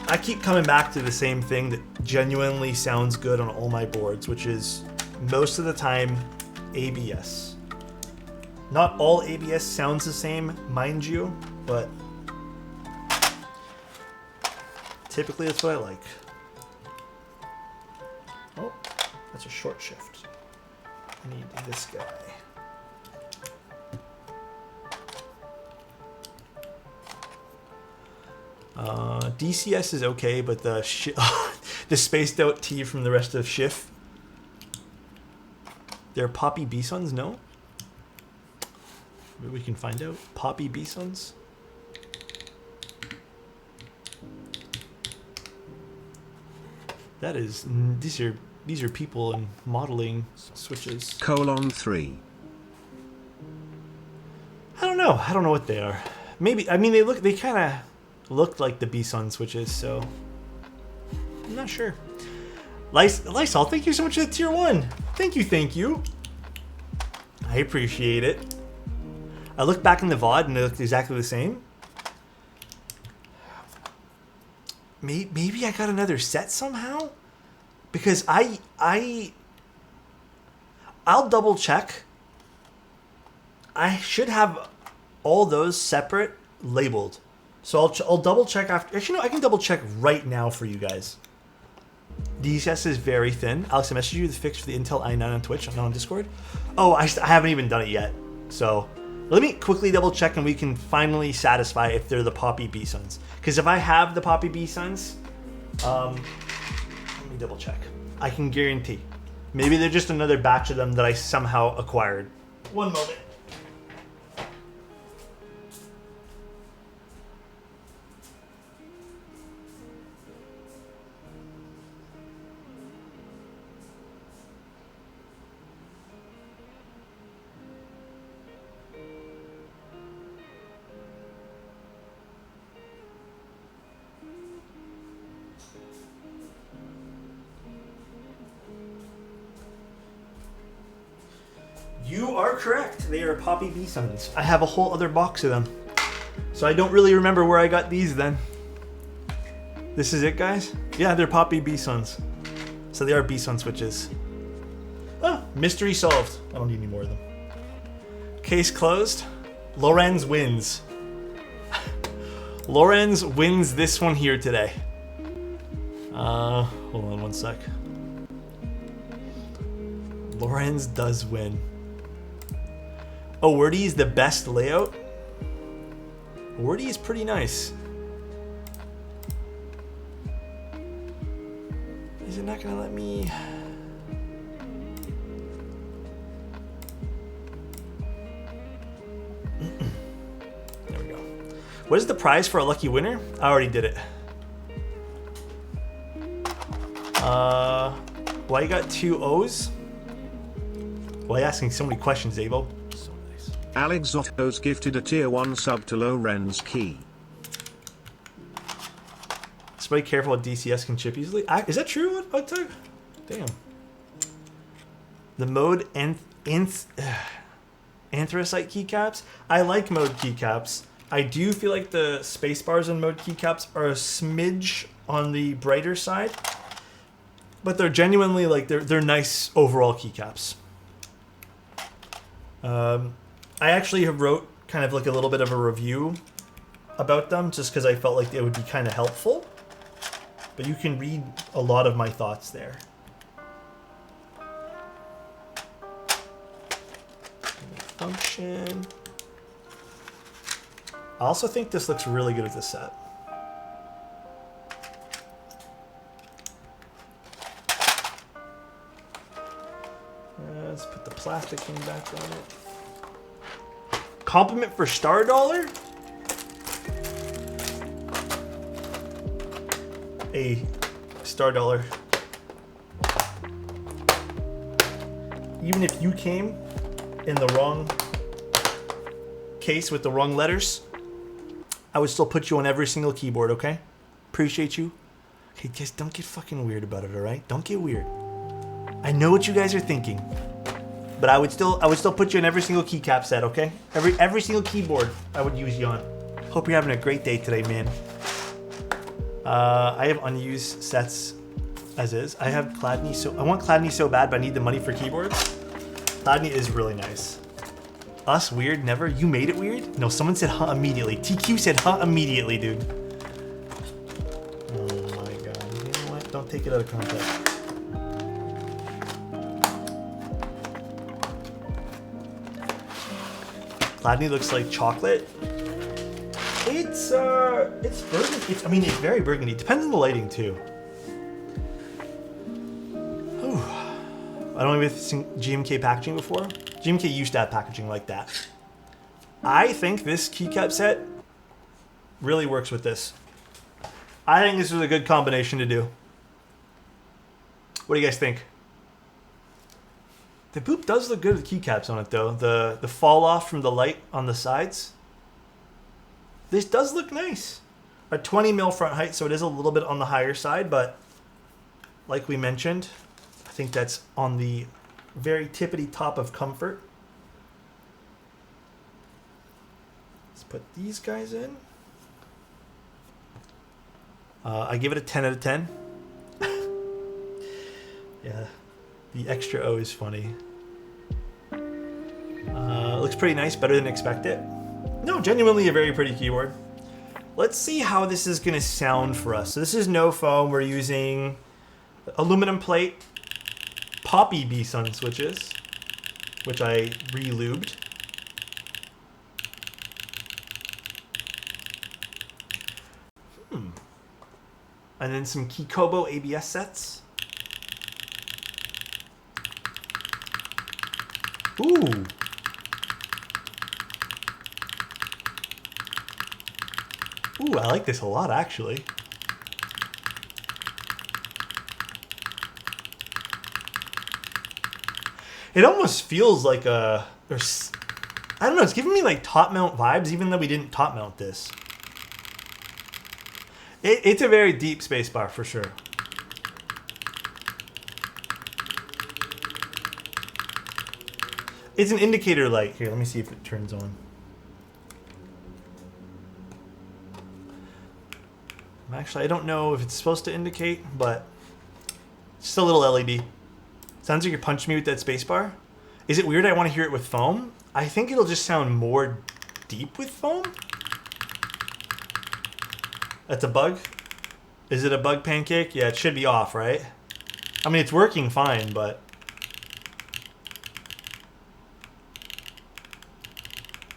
Speaker 1: I keep coming back to the same thing that genuinely sounds good on all my boards, which is most of the time ABS. Not all ABS sounds the same, mind you, but typically that's what I like. Oh, that's a short shift. I need this guy. DCS is okay, but the the spaced out T from the rest of Schiff. They're Poppy B-Sons, no? Maybe we can find out. Poppy B-Sons? That is, these are people and modeling switches.
Speaker 2: :3.
Speaker 1: I don't know. I don't know what they are. Maybe, I mean, they kind of looked like the B-Sun switches, so I'm not sure. Lysol, thank you so much for the tier 1. Thank you. I appreciate it. I looked back in the VOD and they looked exactly the same. Maybe I got another set somehow? Because I'll double check. I should have all those separate labeled. So I'll double check after. Actually, no, I can double check right now for you guys. DCS is very thin. Alex, I messaged you the fix for the Intel i9 on Twitch, not on Discord. Oh, I haven't even done it yet. So let me quickly double check and we can finally satisfy if they're the Poppy B-Sons. Because if I have the Poppy B-Sons, let me double check. I can guarantee. Maybe they're just another batch of them that I somehow acquired. One moment. You are correct. They are Poppy B-Sons. I have a whole other box of them. So I don't really remember where I got these then. This is it, guys? Yeah, they're Poppy B-Sons. So they are B-Sun switches. Oh, mystery solved. I don't need any more of them. Case closed. Lorenz wins. Lorenz wins this one here today. Hold on one sec. Lorenz does win. Oh, Wordy is the best layout? Wordy is pretty nice. Is it not gonna let me? There we go. What is the prize for a lucky winner? I already did it. Why you got 2 O's? Why are you asking so many questions, Avo? So nice.
Speaker 2: Alexotos gifted a tier 1 sub to Lorenz Key.
Speaker 1: Just be careful what DCS can chip easily. Is that true? Damn. The mode anthracite keycaps. I like mode keycaps. I do feel like the space bars in mode keycaps are a smidge on the brighter side, but they're genuinely like they're nice overall keycaps. I actually have wrote kind of like a little bit of a review about them just because I felt like it would be kind of helpful, but you can read a lot of my thoughts there. Function. I also think this looks really good with this set. Let's put the plastic thing back on it. Compliment for Star Dollar? A Star Dollar. Even if you came in the wrong case with the wrong letters, I would still put you on every single keyboard, okay? Appreciate you. Okay, just don't get fucking weird about it, all right? Don't get weird. I know what you guys are thinking, but I would still put you on every single keycap set, okay? Every single keyboard I would use you on. Hope you're having a great day today, man. I have unused sets as is. I have Chladni, I want Chladni so bad, but I need the money for keyboards. Chladni is really nice. Us weird, never. You made it weird? No, someone said huh immediately. TQ said huh immediately, dude. Oh my god. You know what? Don't take it out of context. Chladni looks like chocolate. It's burgundy. I mean, it's very burgundy. Depends on the lighting too. Ooh. I don't know if you've seen GMK packaging before. GMK used to have packaging like that. I think this keycap set really works with this. I think this is a good combination to do. What do you guys think? The Boop does look good with keycaps on it though. The fall off from the light on the sides. This does look nice. A 20 mil front height, so it is a little bit on the higher side, but like we mentioned, I think that's on the very tippity top of comfort. Let's put these guys in. I give it a 10 out of 10. Yeah, the extra O is funny. Looks pretty nice, better than expected. No, genuinely a very pretty keyboard. Let's see how this is gonna sound for us. So this is no foam. We're using aluminum plate, Poppy B-Sun switches, which I re-lubed. And then some Keykobo ABS sets. Ooh. Ooh, I like this a lot, actually. It almost feels like I don't know, it's giving me like top mount vibes, even though we didn't top mount this. It's a very deep spacebar for sure. It's an indicator light. Here, let me see if it turns on. Actually, I don't know if it's supposed to indicate, but it's just a little LED. Sounds like you're punching me with that spacebar. Is it weird I want to hear it with foam? I think it'll just sound more deep with foam. That's a bug? Is it a bug, Pancake? Yeah, it should be off, right? I mean, it's working fine, but...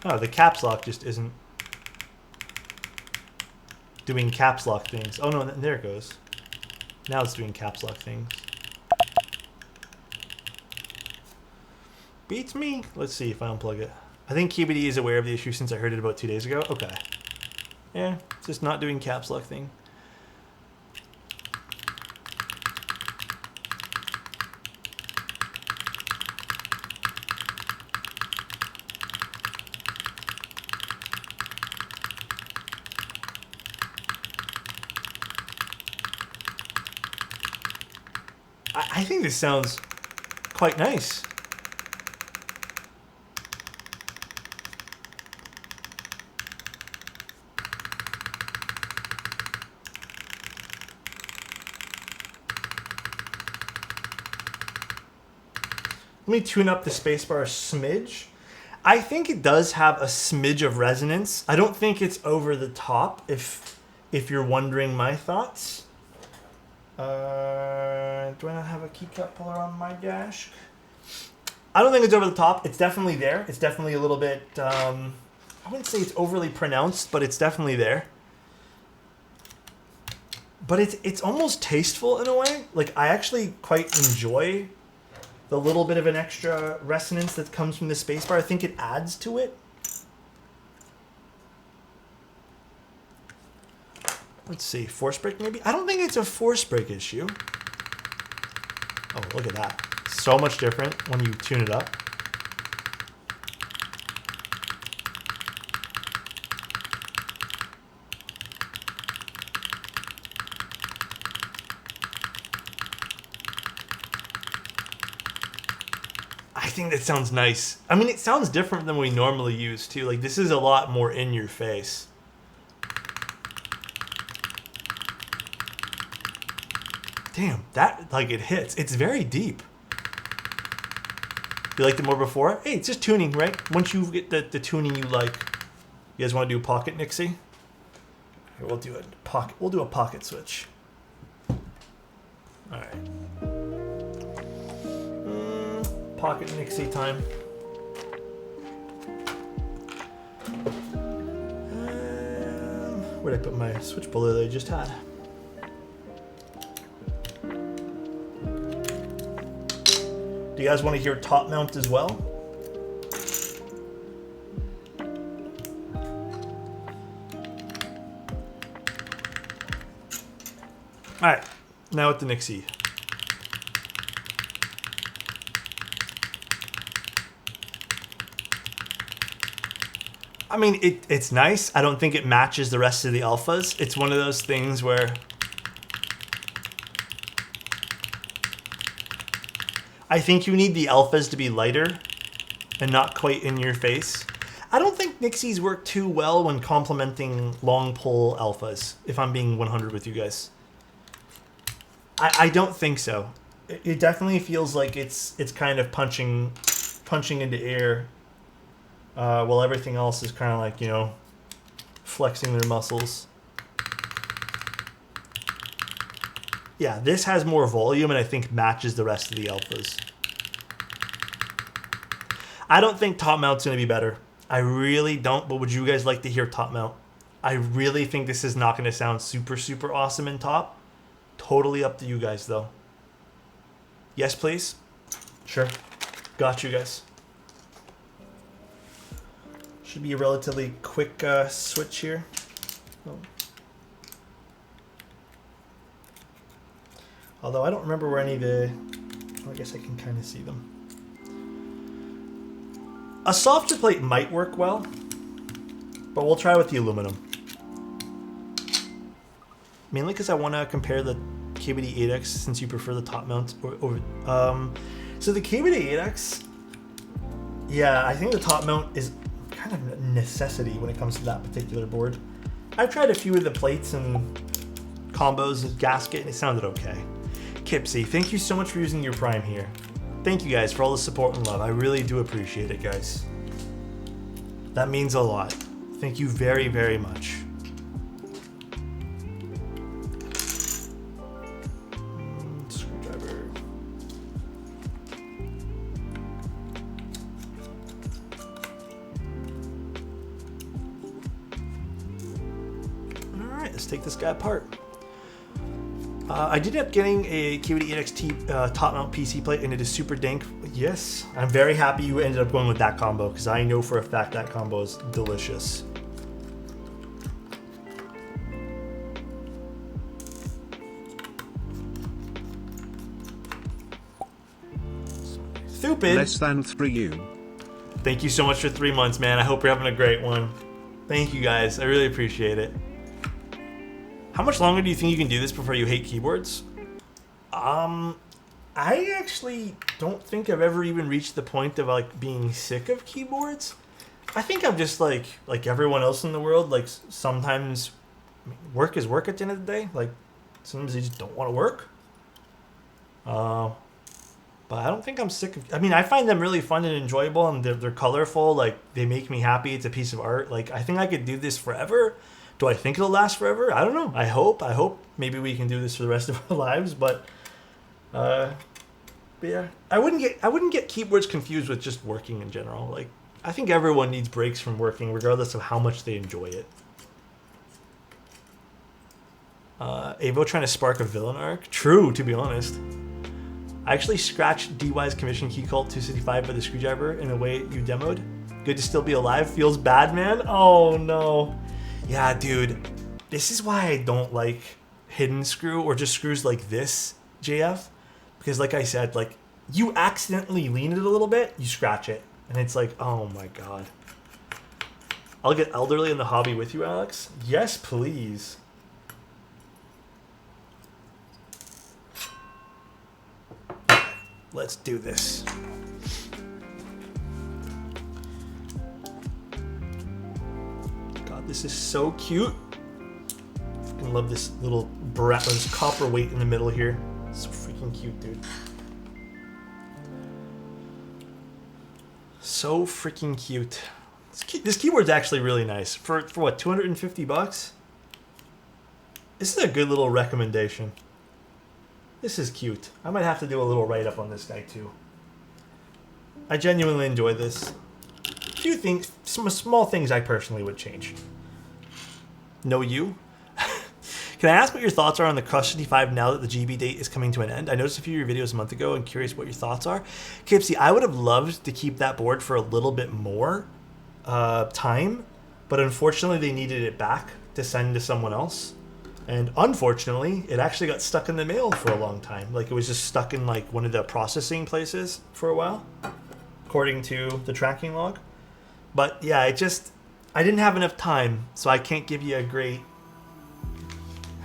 Speaker 1: Oh, the caps lock just isn't doing caps lock things. Oh no, there it goes. Now it's doing caps lock things. Beats me. Let's see if I unplug it. I think KBD is aware of the issue since I heard it about 2 days ago. Okay. Yeah, it's just not doing caps lock thing. I think this sounds quite nice. me tune up the spacebar a smidge. I think it does have a smidge of resonance. I don't think it's over the top, if you're wondering my thoughts. Do I not have a keycap puller on my dash? I don't think it's over the top. It's definitely there. It's definitely a little bit, I wouldn't say it's overly pronounced, but it's definitely there. But it's almost tasteful in a way. Like, I actually quite enjoy the little bit of an extra resonance that comes from the spacebar. I think it adds to it. Let's see, force break maybe? I don't think it's a force break issue. Oh, look at that. So much different when you tune it up. I think that sounds nice. I mean, it sounds different than we normally use too. Like, this is a lot more in your face. Damn, that, like, it hits. It's very deep. You liked it more before? Hey, it's just tuning, right? Once you get the tuning you like. You guys want to do pocket Nixie? Okay, we'll do a pocket. We'll do a pocket switch. All right. Pocket Nixie time. Where did I put my switch puller that I just had? Do you guys want to hear top mount as well? All right, now with the Nixie. I mean, it's nice. I don't think it matches the rest of the alphas. It's one of those things where I think you need the alphas to be lighter and not quite in your face. I don't think Nixies work too well when complementing long pull alphas, if I'm being 100 with you guys. I don't think so. It definitely feels like it's kind of punching into air, while everything else is kind of like, you know, flexing their muscles. Yeah, this has more volume and I think matches the rest of the alphas. I don't think top mount's going to be better. I really don't, but would you guys like to hear top mount? I really think this is not going to sound super, super awesome in top. Totally up to you guys, though. Yes, please? Sure. Got you guys. Should be a relatively quick switch here. Oh. Although I don't remember where any of the... Well, I guess I can kind of see them. A softer plate might work well, but we'll try with the aluminum. Mainly because I want to compare the KBD-8X since you prefer the top mount over. So the KBD-8X, yeah, I think the top mount is kind of a necessity when it comes to that particular board. I've tried a few of the plates and combos and gasket, and it sounded okay. Kipsy, thank you so much for using your Prime here. Thank you guys for all the support and love. I really do appreciate it, guys. That means a lot. Thank you very, very much. Screwdriver. All right, let's take this guy apart. I did end up getting a KBD-8X top mount PC plate, and it is super dank. Yes, I'm very happy you ended up going with that combo, because I know for a fact that combo is delicious. Stupid.
Speaker 2: Less than 3U.
Speaker 1: Thank you so much for 3 months, man. I hope you're having a great one. Thank you guys. I really appreciate it. How much longer do you think you can do this before you hate keyboards? I actually don't think I've ever even reached the point of like being sick of keyboards. I think I'm just like everyone else in the world. Like sometimes work is work at the end of the day. Like sometimes you just don't want to work. But I don't think I'm sick of... I mean, I find them really fun and enjoyable, and they're colorful. Like, they make me happy. It's a piece of art. Like, I think I could do this forever. Do I think it'll last forever? I don't know. I hope. Maybe we can do this for the rest of our lives. But yeah, I wouldn't get keyboards confused with just working in general. Like, I think everyone needs breaks from working, regardless of how much they enjoy it. Avo trying to spark a villain arc. True, to be honest. I actually scratched DY's commission key cult 265 by the screwdriver in a way you demoed. Good to still be alive. Feels bad, man. Oh no. Yeah, dude. This is why I don't like hidden screw or just screws like this, JF. Because like I said, like you accidentally lean it a little bit, you scratch it. And it's like, oh my god. I'll get elderly in the hobby with you, Alex. Yes, please. Let's do this. God, this is so cute. I fucking love this little brat with this copper weight in the middle here. So freaking cute, dude. So freaking cute. This keyboard's actually really nice. For what, 250 bucks? This is a good little recommendation. This is cute. I might have to do a little write-up on this guy too. I genuinely enjoy this. A few things, some small things I personally would change. Know you? Can I ask what your thoughts are on the Crush 65 now that the GB date is coming to an end? I noticed a few of your videos a month ago and curious what your thoughts are. Kipsy, I would have loved to keep that board for a little bit more time, but unfortunately they needed it back to send to someone else. And unfortunately, it actually got stuck in the mail for a long time. Like, it was just stuck in, like, one of the processing places for a while, according to the tracking log. But, yeah, I didn't have enough time, so I can't give you a great...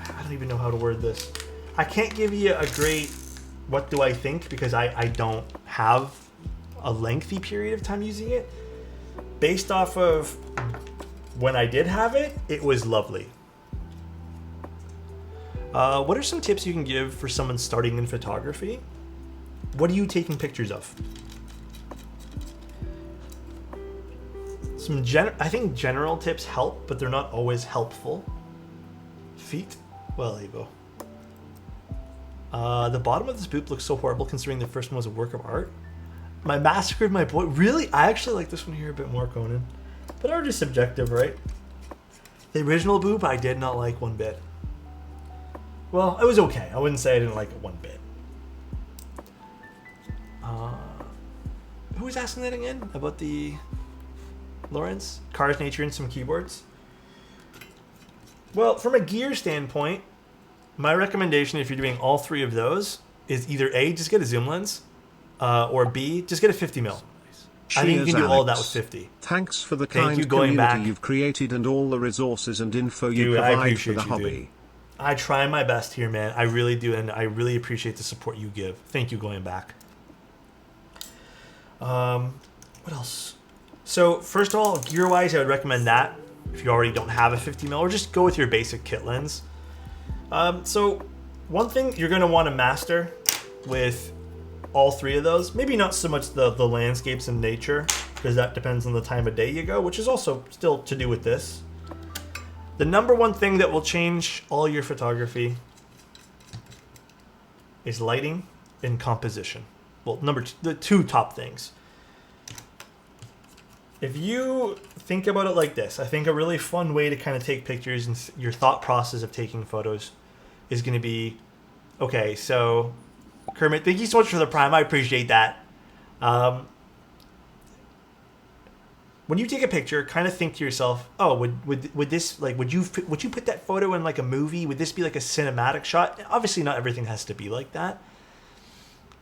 Speaker 1: I don't even know how to word this. I can't give you a great what do I think, because I don't have a lengthy period of time using it. Based off of when I did have it, it was lovely. What are some tips you can give for someone starting in photography? What are you taking pictures of? I think general tips help, but they're not always helpful. Feet? Well, there you go. The bottom of this boop looks so horrible considering the first one was a work of art. My massacred my boy. Really? I actually like this one here a bit more, Conan. But art is subjective, right? The original boop I did not like one bit. Well, it was okay. I wouldn't say I didn't like it one bit. Who was asking that again? About the Lawrence? Cars, nature, and some keyboards? Well, from a gear standpoint, my recommendation if you're doing all three of those is either A, just get a zoom lens, or B, just get a 50mm. I think you can do all of that with 50.
Speaker 2: Thanks for the kind community you've created and all the resources and info you provide for the hobby.
Speaker 1: I try my best here, man. I really do, and I really appreciate the support you give. Thank you, going back. What else? So, first of all, gear-wise, I would recommend that if you already don't have a 50mm, or just go with your basic kit lens. So, one thing you're going to want to master with all three of those, maybe not so much the landscapes and nature, because that depends on the time of day you go, which is also still to do with this. The number one thing that will change all your photography is lighting and composition. Well, the two top things. If you think about it like this, I think a really fun way to kind of take pictures and your thought process of taking photos is going to be, okay, so Kermit, thank you so much for the Prime. I appreciate that. When you take a picture, kind of think to yourself, oh, would this, like, would you put that photo in like a movie? Would this be like a cinematic shot? Obviously, not everything has to be like that.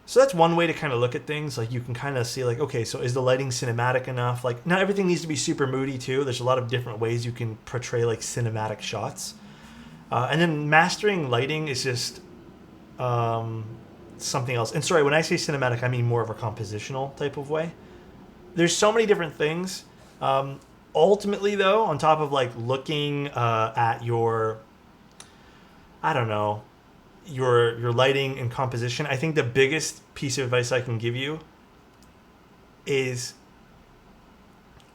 Speaker 1: So that's one way to kind of look at things. Like, you can kind of see, like, okay, so is the lighting cinematic enough? Like, not everything needs to be super moody too. There's a lot of different ways you can portray like cinematic shots. And then mastering lighting is just something else. And sorry, when I say cinematic, I mean more of a compositional type of way. There's so many different things. Ultimately, though, on top of like looking at your, I don't know, your lighting and composition, I think the biggest piece of advice I can give you is,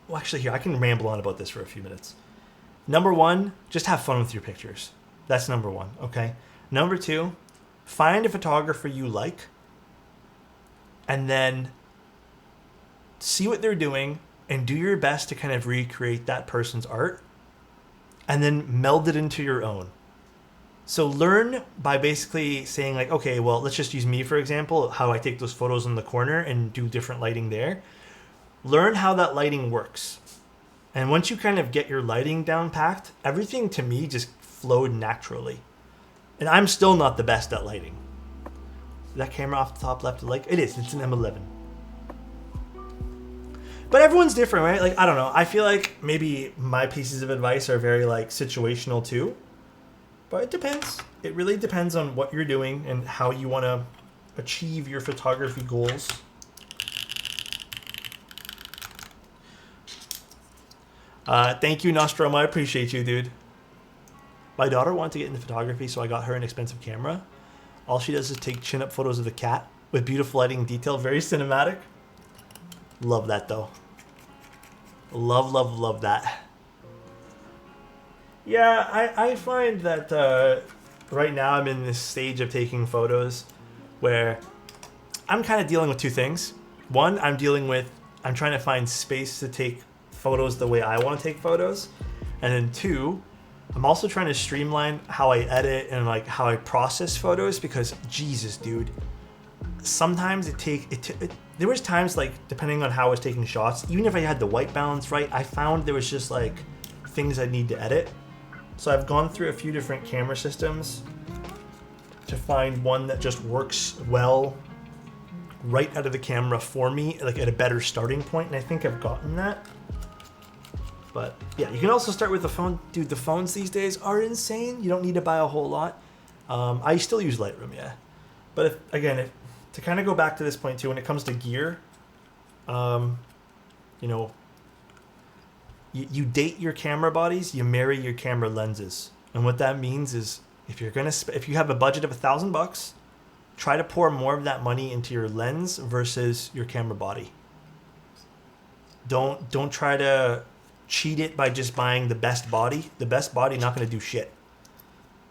Speaker 1: well, actually, here, I can ramble on about this for a few minutes. Number one, just have fun with your pictures. That's number one, okay? Number two, find a photographer you like, and then see what they're doing and do your best to kind of recreate that person's art, and then meld it into your own. So learn by basically saying like, okay, well, let's just use me, for example, how I take those photos in the corner and do different lighting there. Learn how that lighting works. And once you kind of get your lighting down packed, everything to me just flowed naturally. And I'm still not the best at lighting. That camera off the top left, like it is, it's an M11. But everyone's different, right? Like, I don't know. I feel like maybe my pieces of advice are very like situational too. But it depends. It really depends on what you're doing and how you want to achieve your photography goals. Thank you, Nostromo. I appreciate you, dude. My daughter wanted to get into photography, so I got her an expensive camera. All she does is take chin-up photos of the cat with beautiful lighting and detail. Very cinematic. Love that, though. Love, love, love that. Yeah, I find that right now I'm in this stage of taking photos where I'm kind of dealing with two things. One, I'm trying to find space to take photos the way I want to take photos. And then two, I'm also trying to streamline how I edit and like how I process photos, because Jesus, dude, sometimes there was times, like, depending on how I was taking shots, even if I had the white balance right, I found there was just like things I need to edit. So I've gone through a few different camera systems to find one that just works well right out of the camera for me, like at a better starting point, and I think I've gotten that. But yeah, you can also start with the phone. Dude, the phones these days are insane. You don't need to buy a whole lot. I still use Lightroom, yeah. But to kind of go back to this point too, when it comes to gear, you date your camera bodies, you marry your camera lenses. And what that means is if you have a budget of $1,000, try to pour more of that money into your lens versus your camera body. Don't try to cheat it by just buying the best body. The best body not going to do shit.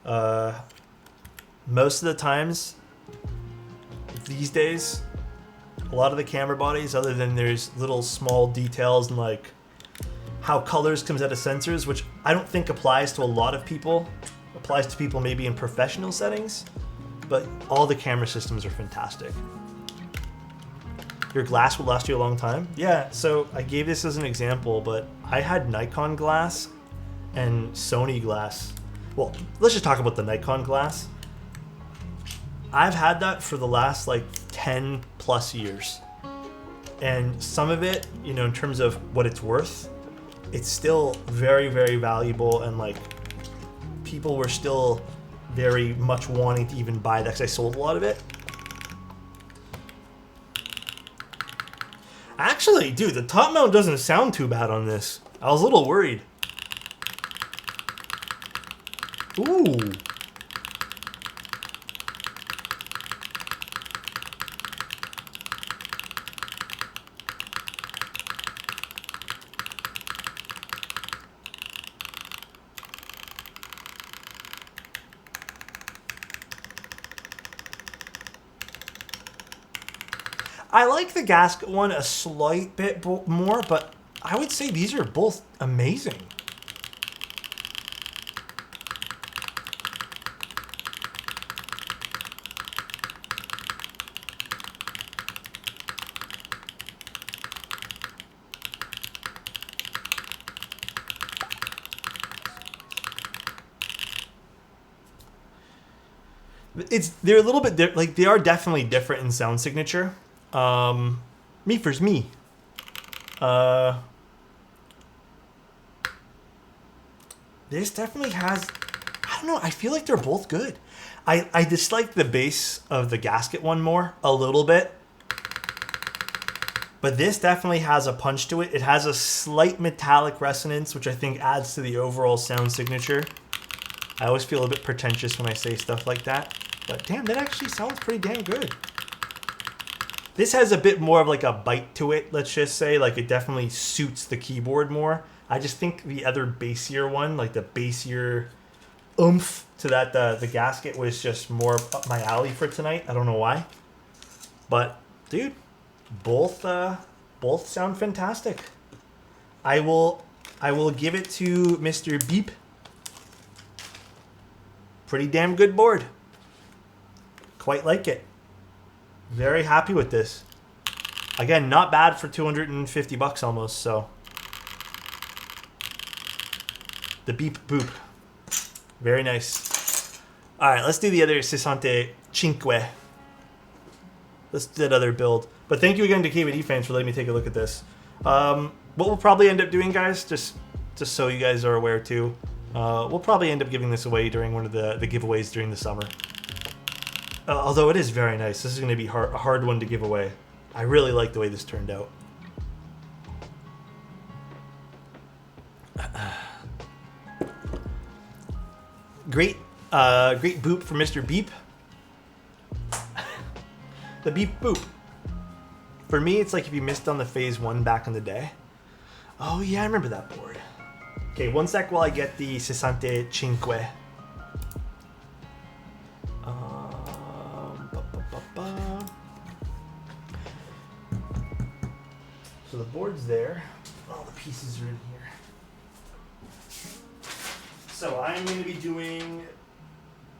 Speaker 1: Most of the times these days, a lot of the camera bodies, other than there's little small details and like how colors comes out of sensors, which I don't think applies to a lot of people. Applies to people maybe in professional settings, but all the camera systems are fantastic. Your glass will last you a long time. Yeah, so I gave this as an example, but I had Nikon glass and Sony glass. Well, let's just talk about the Nikon glass. I've had that for the last like 10 plus years. And some of it, in terms of what it's worth, it's still very, very valuable, and like people were still very much wanting to even buy that because I sold a lot of it. Actually, dude, the top mount doesn't sound too bad on this. I was a little worried. Ooh. I like the gasket one a slight bit more, but I would say these are both amazing. They're a little bit like they are definitely different in sound signature. Me first, me. This definitely has, I don't know, I feel like they're both good. I dislike the bass of the gasket one more, a little bit. But this definitely has a punch to it. It has a slight metallic resonance, which I think adds to the overall sound signature. I always feel a bit pretentious when I say stuff like that. But damn, that actually sounds pretty damn good. This has a bit more of like a bite to it, let's just say. Like it definitely suits the keyboard more. I just think the other bassier one, like the bassier oomph to that, the gasket was just more up my alley for tonight. I don't know why. But dude, both sound fantastic. I will give it to Mr. Beep. Pretty damn good board. Quite like it. Very happy with this. Again, not bad for 250 bucks almost, so. The Beep Boop. Very nice. All right, let's do the other 65. Let's do that other build. But thank you again to KVD fans for letting me take a look at this. What we'll probably end up doing, guys, just so you guys are aware too, we'll probably end up giving this away during one of the giveaways during the summer. Although it is very nice. This is going to be a hard one to give away. I really like the way this turned out. Great boop for Mr. Beep. The Beep Boop. For me, it's like if you missed on the phase 1 back in the day. Oh yeah, I remember that board. Okay, one sec while I get the 65. So the board's there. All the pieces are in here. So I'm going to be doing,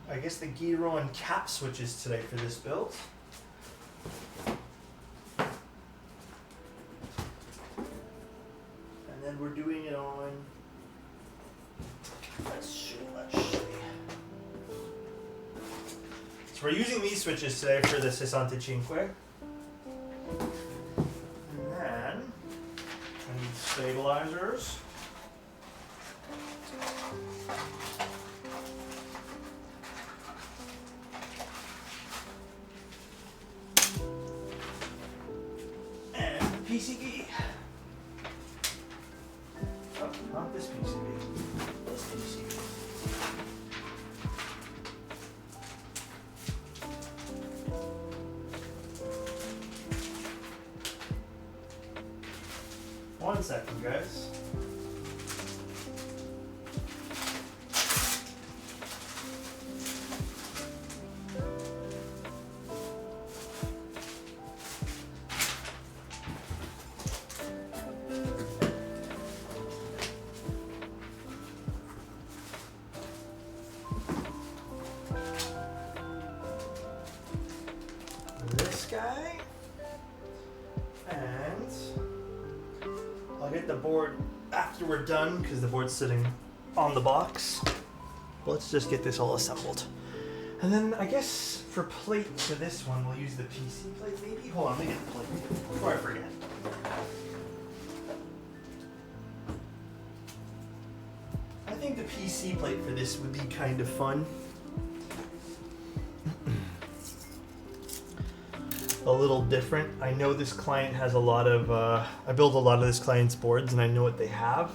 Speaker 1: I guess, the gyro and cap switches today for this build. And then we're doing it on, let's show you. So we're using these switches today for the 65. And then I need stabilizers. And PCB. Oh, not this PCB. This PCB. One second, guys. This guy, and I'll get the board after we're done because the board's sitting on the box. Let's just get this all assembled. And then I guess for plate for this one, we'll use the PC plate maybe? Hold on, let me get the plate before I forget. I think the PC plate for this would be kind of fun. A little different. I know this client has a lot of, I build a lot of this client's boards and I know what they have.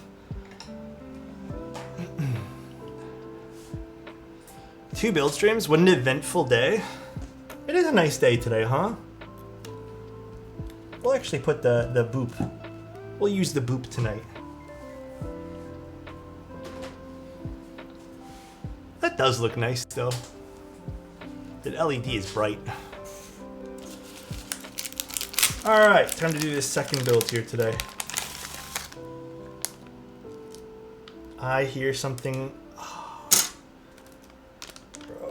Speaker 1: 2 build streams, what an eventful day. It is a nice day today, huh? We'll actually put the boop. We'll use the boop tonight. That does look nice though. The LED is bright. Alright, time to do this second build here today. I hear something. Oh, bro.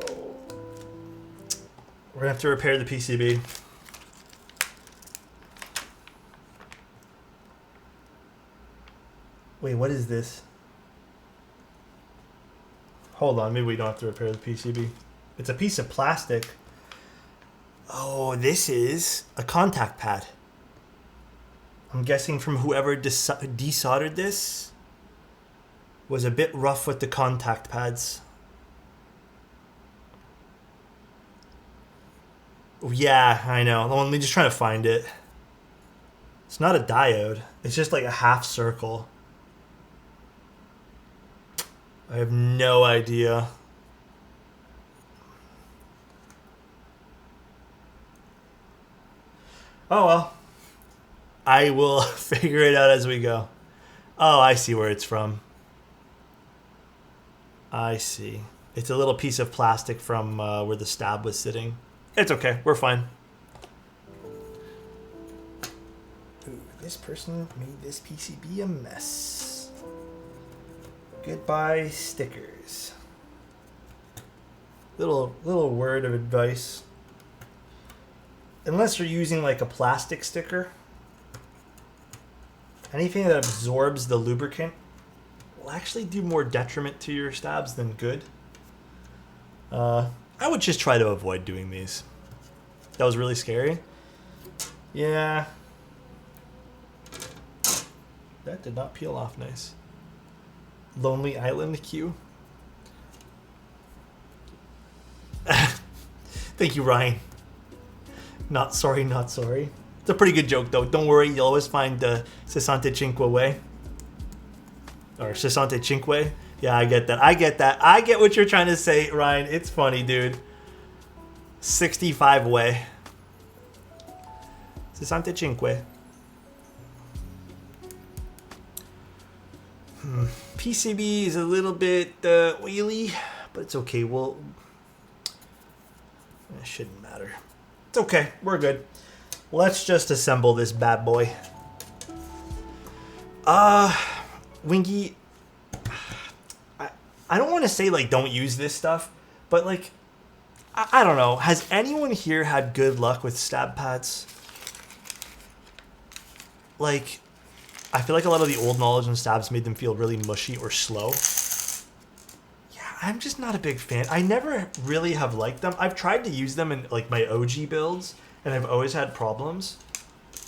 Speaker 1: We're gonna have to repair the PCB. Wait, what is this? Hold on, maybe we don't have to repair the PCB. It's a piece of plastic. Oh, this is a contact pad. I'm guessing from whoever desoldered this was a bit rough with the contact pads. Yeah, I know. Let me just try to find it. It's not a diode. It's just like a half circle. I have no idea. Oh well. I will figure it out as we go. Oh, I see where it's from. I see. It's a little piece of plastic from where the stab was sitting. It's okay. We're fine. Ooh, this person made this PCB a mess. Goodbye, stickers. Little word of advice. Unless you're using like a plastic sticker, anything that absorbs the lubricant will actually do more detriment to your stabs than good. I would just try to avoid doing these. That was really scary. Yeah. That did not peel off nice. Lonely Island queue. Thank you, Ryan. Not sorry, not sorry. It's a pretty good joke, though. Don't worry, you'll always find the Sessante Cinque way. Or Sessante Cinque. Yeah, I get that. I get that. I get what you're trying to say, Ryan. It's funny, dude. 65 way. Sessante Cinque. PCB is a little bit oily, but it's okay. It shouldn't matter. It's okay. We're good. Let's just assemble this bad boy. Wingy, I don't want to say like don't use this stuff, but like I don't know. Has anyone here had good luck with stab pads? Like, I feel like a lot of the old knowledge on stabs made them feel really mushy or slow. Yeah, I'm just not a big fan. I never really have liked them. I've tried to use them in like my OG builds, and I've always had problems.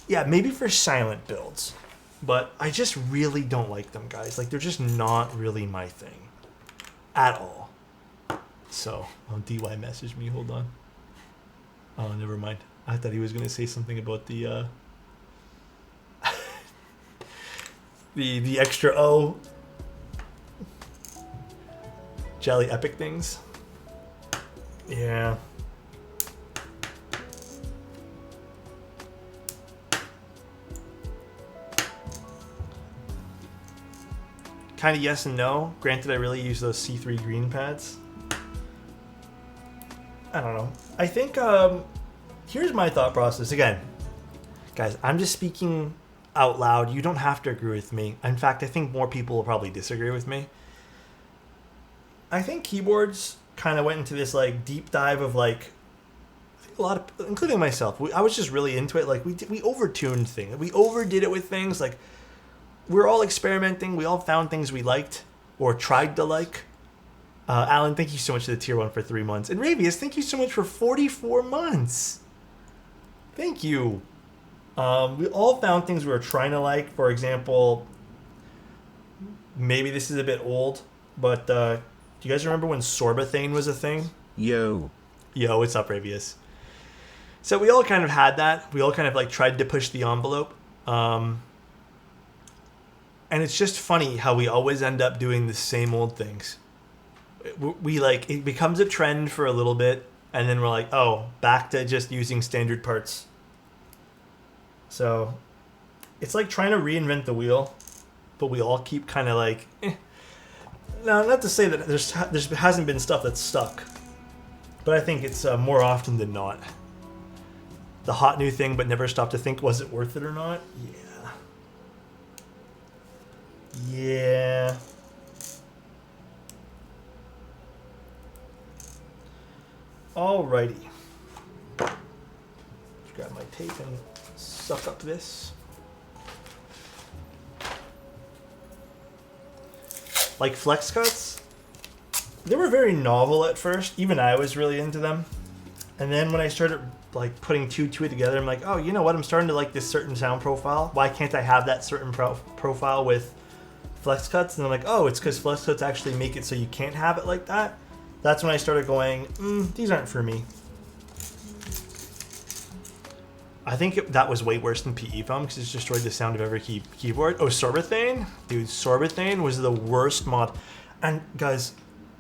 Speaker 1: Yeah, maybe for silent builds, but I just really don't like them, guys. Like, they're just not really my thing at all. So, DY messaged me. Hold on. Oh, never mind. I thought he was going to say something about the the extra O. Jelly epic things. Yeah. Kind of yes and no. Granted, I really use those C3 green pads. I don't know. I think, here's my thought process. Again, guys, I'm just speaking out loud. You don't have to agree with me. In fact, I think more people will probably disagree with me. I think keyboards kind of went into this like deep dive of like, I think a lot of, including myself, I was just really into it. Like we overtuned things. We overdid it with things. Like we're all experimenting. We all found things we liked or tried to like. Alan, thank you so much to the tier 1 for 3 months. And Ravius, thank you so much for 44 months. Thank you. We all found things we were trying to like. For example, maybe this is a bit old, but do you guys remember when sorbothane was a thing?
Speaker 2: Yo,
Speaker 1: what's up, Ravius? So we all kind of had that. We all kind of like tried to push the envelope. And it's just funny how we always end up doing the same old things. We like, it becomes a trend for a little bit, and then we're like, oh, back to just using standard parts. So it's like trying to reinvent the wheel, but we all keep kind of like, Now, not to say that there hasn't been stuff that's stuck, but I think it's more often than not. The hot new thing, but never stop to think, was it worth it or not? Yeah. Alrighty. Just grab my tape and suck up this. Like flex cuts, they were very novel at first. Even I was really into them. And then when I started like putting two together, I'm like, oh, you know what? I'm starting to like this certain sound profile. Why can't I have that certain profile with flex cuts? And I'm like, oh, it's because flex cuts actually make it so you can't have it like that. That's when I started going, these aren't for me. I think that was way worse than PE foam because it's destroyed the sound of every keyboard. Oh, sorbothane? Dude, sorbothane was the worst mod. And guys,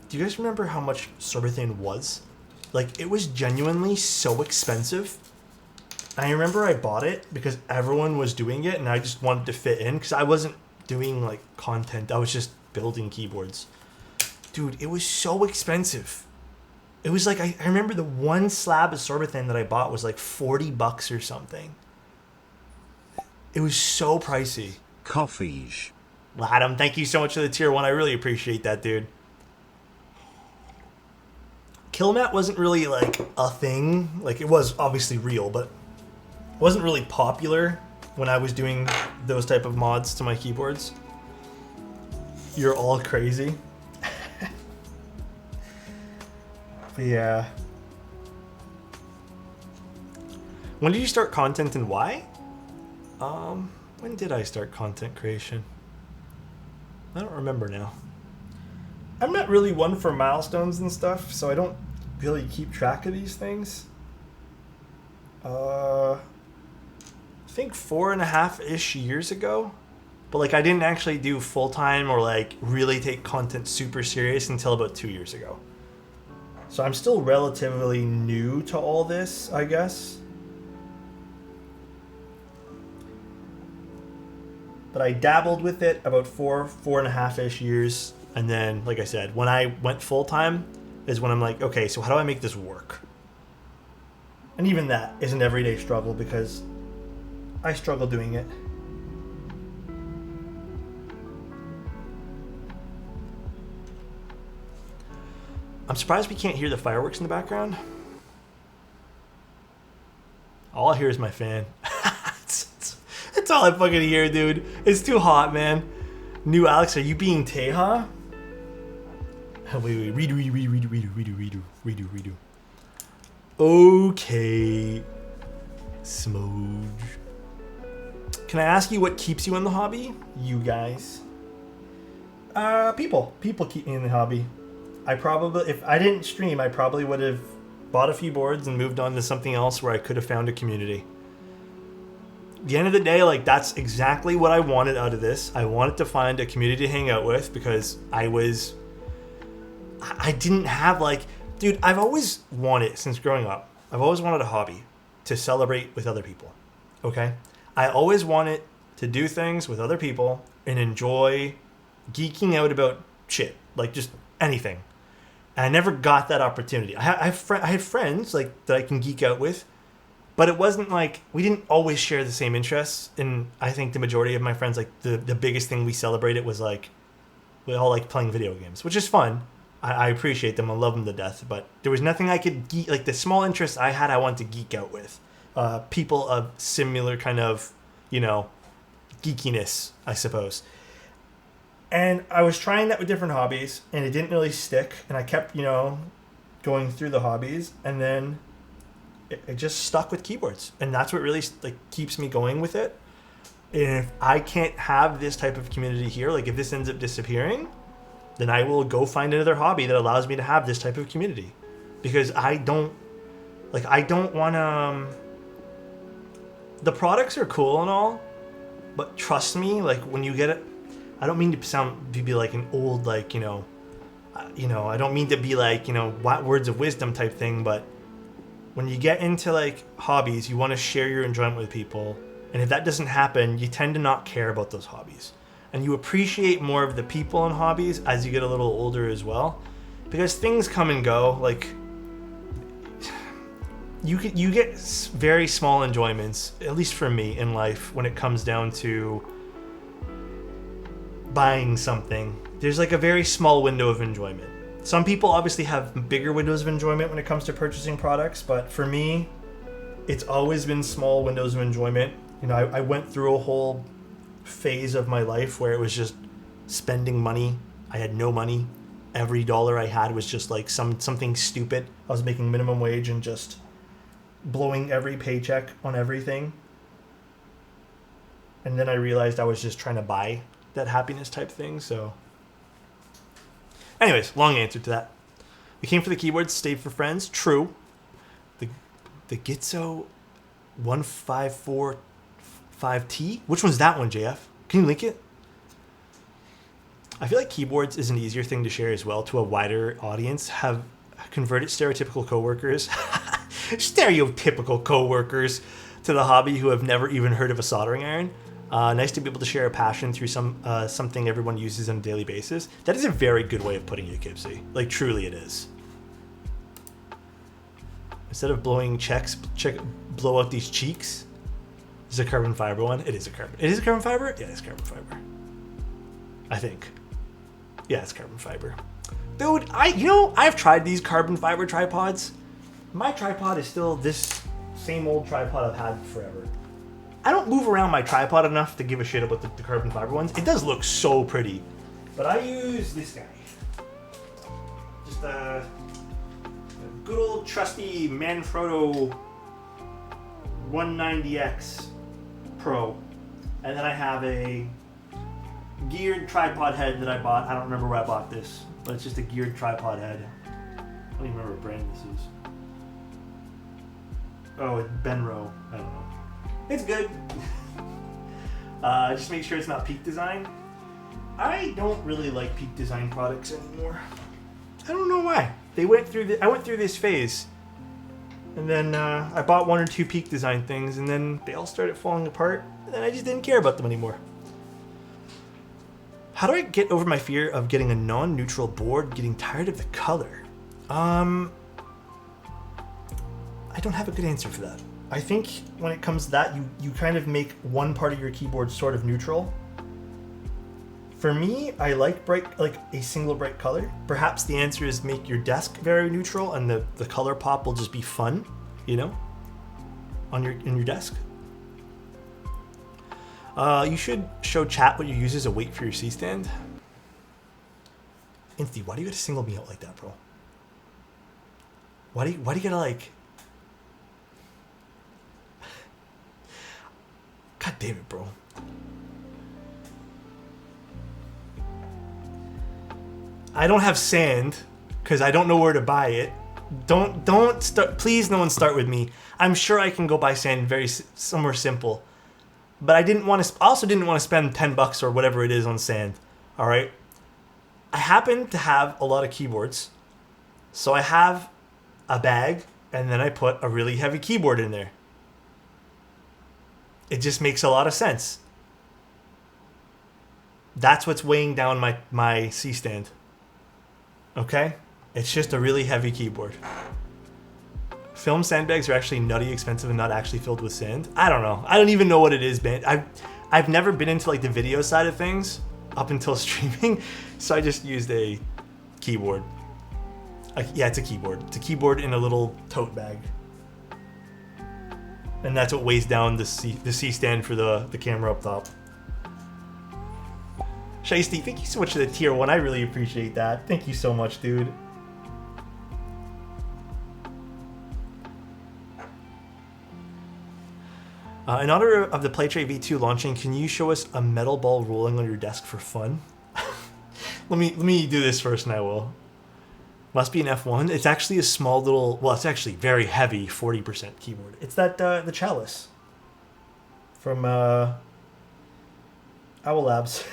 Speaker 1: do you guys remember how much sorbothane was? Like, it was genuinely so expensive. I remember I bought it because everyone was doing it and I just wanted to fit in because I wasn't doing like content. I was just building keyboards. Dude, it was so expensive. It was like, I remember the one slab of sorbitane that I bought was like $40 or something. It was so pricey.
Speaker 2: Coffees.
Speaker 1: Ladam, thank you so much for the tier 1. I really appreciate that, dude. Killmat wasn't really like a thing. Like, it was obviously real, but it wasn't really popular when I was doing those type of mods to my keyboards. You're all crazy. But yeah. When did you start content and why? When did I start content creation? I don't remember now. I'm not really one for milestones and stuff, so I don't really keep track of these things. I think 4.5-ish years ago. But like I didn't actually do full-time or like really take content super serious until about 2 years ago. So I'm still relatively new to all this, I guess. But I dabbled with it about 4.5-ish years. And then, like I said, when I went full-time is when I'm like, okay, so how do I make this work? And even that is an everyday struggle because I struggle doing it. I'm surprised we can't hear the fireworks in the background. All I hear is my fan. That's all I fucking hear, dude. It's too hot, man. New Alex, are you being Teja? Wait, redo. Okay. Smooge. Can I ask you what keeps you in the hobby? You guys. People. People keep me in the hobby. I probably, if I didn't stream, I probably would have bought a few boards and moved on to something else where I could have found a community. At the end of the day, like, that's exactly what I wanted out of this. I wanted to find a community to hang out with because I didn't have, like, dude, I've always wanted, since growing up, I've always wanted a hobby to celebrate with other people, okay? I always wanted to do things with other people and enjoy geeking out about shit, like just anything. And I never got that opportunity. I had friends like that I can geek out with, but it wasn't like, we didn't always share the same interests. And I think the majority of my friends, like the biggest thing we celebrated was like, we all like playing video games, which is fun. I appreciate them. I love them to death. But there was nothing I could geek, like the small interests I had, I wanted to geek out with. People of similar kind of, you know, geekiness, I suppose. And I was trying that with different hobbies, and it didn't really stick. And I kept, you know, going through the hobbies, and then it just stuck with keyboards. And that's what really like keeps me going with it. And if I can't have this type of community here, like if this ends up disappearing, then I will go find another hobby that allows me to have this type of community. Because I don't want to... The products are cool and all, but trust me, like when you get it, I don't mean to be like an old, like, you know, I don't mean to be like, you know, words of wisdom type thing, but when you get into like hobbies, you want to share your enjoyment with people. And if that doesn't happen, you tend to not care about those hobbies. And you appreciate more of the people in hobbies as you get a little older as well. Because things come and go, like you get very small enjoyments, at least for me in life, when it comes down to buying something. There's like a very small window of enjoyment. Some people obviously have bigger windows of enjoyment when it comes to purchasing products, but for me, it's always been small windows of enjoyment. You know, I went through a whole phase of my life where it was just spending money. I had no money. Every dollar I had was just like something stupid. I was making minimum wage and just blowing every paycheck on everything. And then I realized I was just trying to buy that happiness type thing. So anyways, long answer to that. We came for the keyboards, stayed for friends. True. The Gitzo 1545T. Which one's that one, JF? Can you link it? I feel like keyboards is an easier thing to share as well to a wider audience. Have converted stereotypical coworkers. Stereotypical co-workers to the hobby who have never even heard of a soldering iron. Nice to be able to share a passion through something everyone uses on a daily basis. That is a very good way of putting it, Kipsy. Like, truly it is. Instead of blowing blow out these cheeks. Is it a carbon fiber one? It is a carbon. It is a carbon fiber? Yeah, it's carbon fiber. I think. Yeah, it's carbon fiber. Dude, I've tried these carbon fiber tripods. My tripod is still this same old tripod I've had forever. I don't move around my tripod enough to give a shit about the carbon fiber ones. It does look so pretty. But I use this guy. Just a good old trusty Manfrotto 190X Pro. And then I have a geared tripod head that I bought. I don't remember where I bought this, but it's just a geared tripod head. I don't even remember what brand this is. Oh, it's Benro. I don't know. It's good. Just make sure it's not Peak Design. I don't really like Peak Design products anymore. I don't know why. I went through this phase, and then I bought 1 or 2 Peak Design things, and then they all started falling apart, and then I just didn't care about them anymore. How do I get over my fear of getting a non-neutral board, getting tired of the color? I don't have a good answer for that. I think when it comes to that, you kind of make one part of your keyboard sort of neutral. For me, I like a single bright color. Perhaps the answer is make your desk very neutral and the color pop will just be fun, in your desk. You should show chat what you use as a weight for your C-stand. Insty, why do you gotta single me out like that, bro? Why do you gotta like... God damn it, bro. I don't have sand because I don't know where to buy it. Don't start. Please, no one start with me. I'm sure I can go buy sand somewhere simple. But I also didn't want to spend $10 or whatever it is on sand. All right. I happen to have a lot of keyboards, so I have a bag, and then I put a really heavy keyboard in there. It just makes a lot of sense. That's what's weighing down my C-stand. Okay? It's just a really heavy keyboard. Film sandbags are actually nutty expensive and not actually filled with sand. I don't know. I don't even know what it is, man. I've never been into like the video side of things up until streaming, so I just used a keyboard. Yeah, it's a keyboard. It's a keyboard in a little tote bag. And that's what weighs down the C-stand for the camera up top. Shiesty, thank you so much for the tier 1. I really appreciate that. Thank you so much, dude. In honor of the Playtray V2 launching, can you show us a metal ball rolling on your desk for fun? Let me do this first and I will. Must be an F1. It's actually a small little, well, it's actually very heavy 40% keyboard. It's that the Chalice from Owl Labs.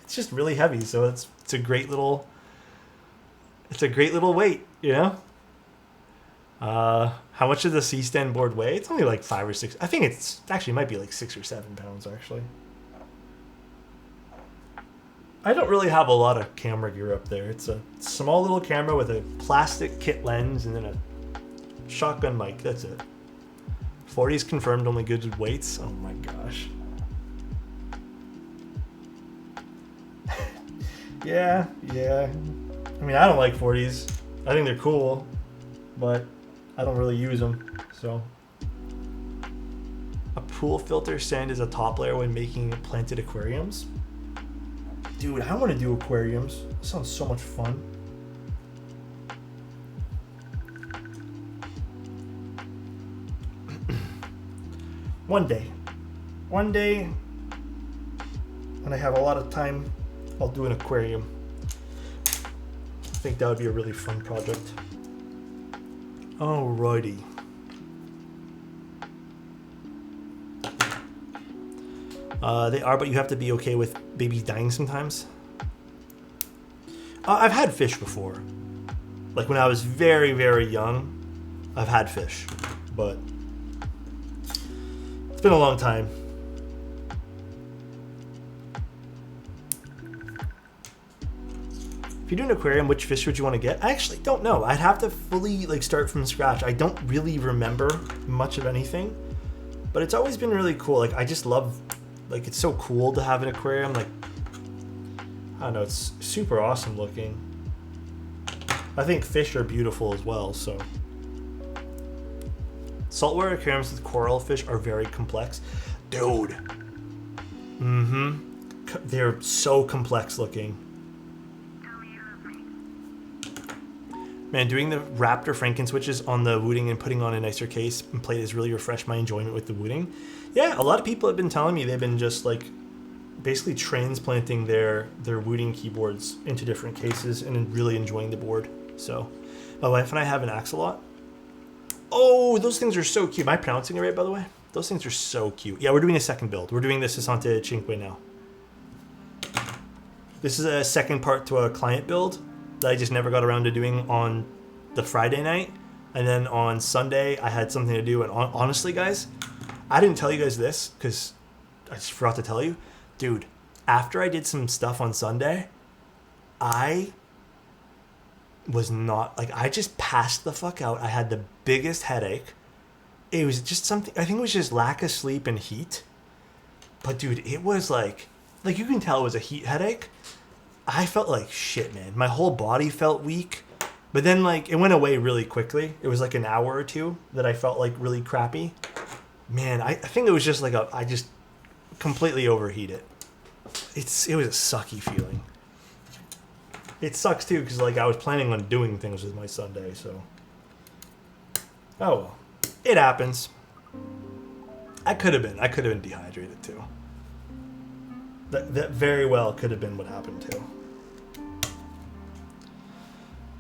Speaker 1: It's just really heavy, so it's a great little weight, How much does the C-stand board weigh? It's only like 5 or 6. I think it's actually might be like 6 or 7 pounds actually. I don't really have a lot of camera gear up there. It's a small little camera with a plastic kit lens and then a shotgun mic. That's it. 40's confirmed, only good with weights. Oh my gosh. Yeah. I mean, I don't like 40s. I think they're cool, but I don't really use them, so. A pool filter sand is a top layer when making planted aquariums. Dude, I want to do aquariums. That sounds so much fun. One day, when I have a lot of time, I'll do an aquarium. I think that would be a really fun project. Alrighty. They are, but you have to be okay with babies dying sometimes. I've had fish before. Like when I was very, very young, I've had fish, but it's been a long time. If you do an aquarium, which fish would you want to get? I actually don't know. I'd have to fully like start from scratch. I don't really remember much of anything, but it's always been really cool. Like I just love, like it's so cool to have an aquarium. Like I don't know, it's super awesome looking. I think fish are beautiful as well. So saltwater aquariums with coral fish are very complex, dude. They're so complex looking. Man, doing the Raptor Franken switches on the wooting and putting on a nicer case and plate has really refreshed my enjoyment with the wooting. Yeah, a lot of people have been telling me they've been just like basically transplanting their wooting keyboards into different cases and really enjoying the board. So my wife and I have an Axolot. Oh, those things are so cute. Am I pronouncing it right, by the way? Those things are so cute. Yeah, we're doing a second build. We're doing the Sesante Cinque now. This is a second part to a client build that I just never got around to doing on the Friday night. And then on Sunday, I had something to do. And honestly, guys, I didn't tell you guys this because I just forgot to tell you. Dude, after I did some stuff on Sunday, I was not, like, I just passed the fuck out. I had the biggest headache. It was just something, I think it was just lack of sleep and heat. But dude, it was like you can tell it was a heat headache. I felt like shit, man. My whole body felt weak. But then, like, it went away really quickly. It was like an hour or two that I felt like really crappy. Man, I think it was just like I just completely overheated. It was a sucky feeling. It sucks too, because like I was planning on doing things with my Sunday, so. Oh well. It happens. I could have been dehydrated too. That very well could have been what happened too.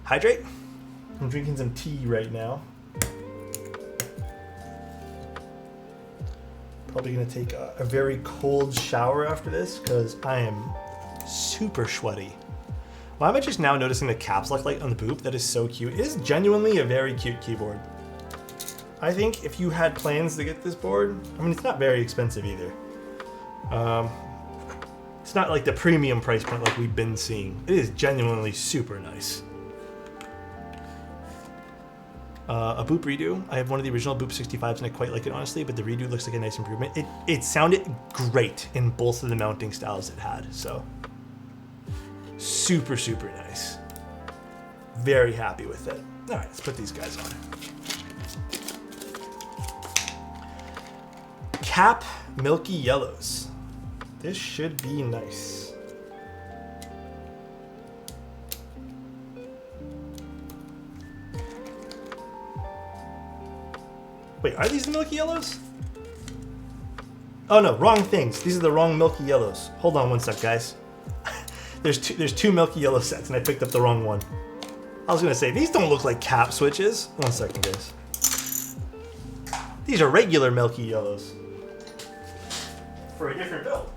Speaker 1: Hydrate. I'm drinking some tea right now. Probably gonna take a very cold shower after this because I am super sweaty. Why am I just now noticing the caps lock light on the Boop? That is so cute. It is genuinely a very cute keyboard. I think if you had plans to get this board, I mean, it's not very expensive either. It's not like the premium price point like we've been seeing. It is genuinely super nice. A Boop redo. I have one of the original Boop 65s and I quite like it honestly, but the redo looks like a nice improvement. It sounded great in both of the mounting styles it had, so super, super nice. Very happy with it. All right, let's put these guys on. Cap Milky Yellows. This should be nice. Wait, are these the Milky Yellows? Oh no, wrong things. These are the wrong Milky Yellows. Hold on one sec, guys. There's two Milky Yellow sets, and I picked up the wrong one. I was gonna say, these don't look like cap switches. 1 second, guys. These are regular Milky Yellows. For a different build.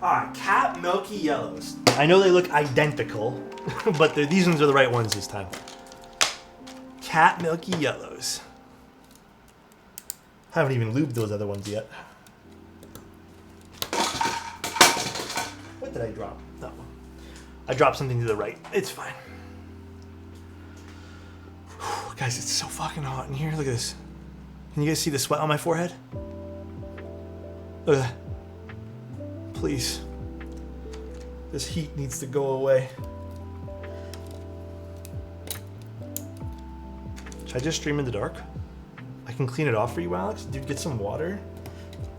Speaker 1: Alright, Cap Milky Yellows. I know they look identical, but these ones are the right ones this time. Cat Milky Yellows. Haven't even lubed those other ones yet. What did I drop? No. I dropped something to the right. It's fine. Whew, guys, it's so fucking hot in here. Look at this. Can you guys see the sweat on my forehead? Look at that. Please. This heat needs to go away. Should I just stream in the dark? I can clean it off for you, Alex. Dude, get some water.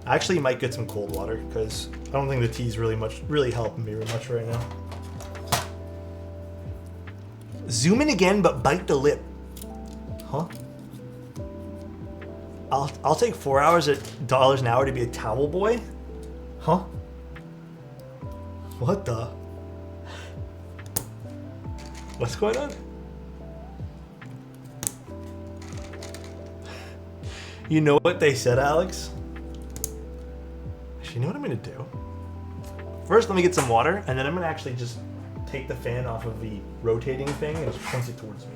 Speaker 1: I actually might get some cold water because I don't think the tea's really helping me very much right now. Zoom in again, but bite the lip. Huh? I'll take 4 hours at dollars an hour to be a towel boy? Huh? What the? What's going on? You know what they said, Alex? Actually, you know what I'm gonna do? First, let me get some water, and then I'm gonna actually just take the fan off of the rotating thing and just point it towards me.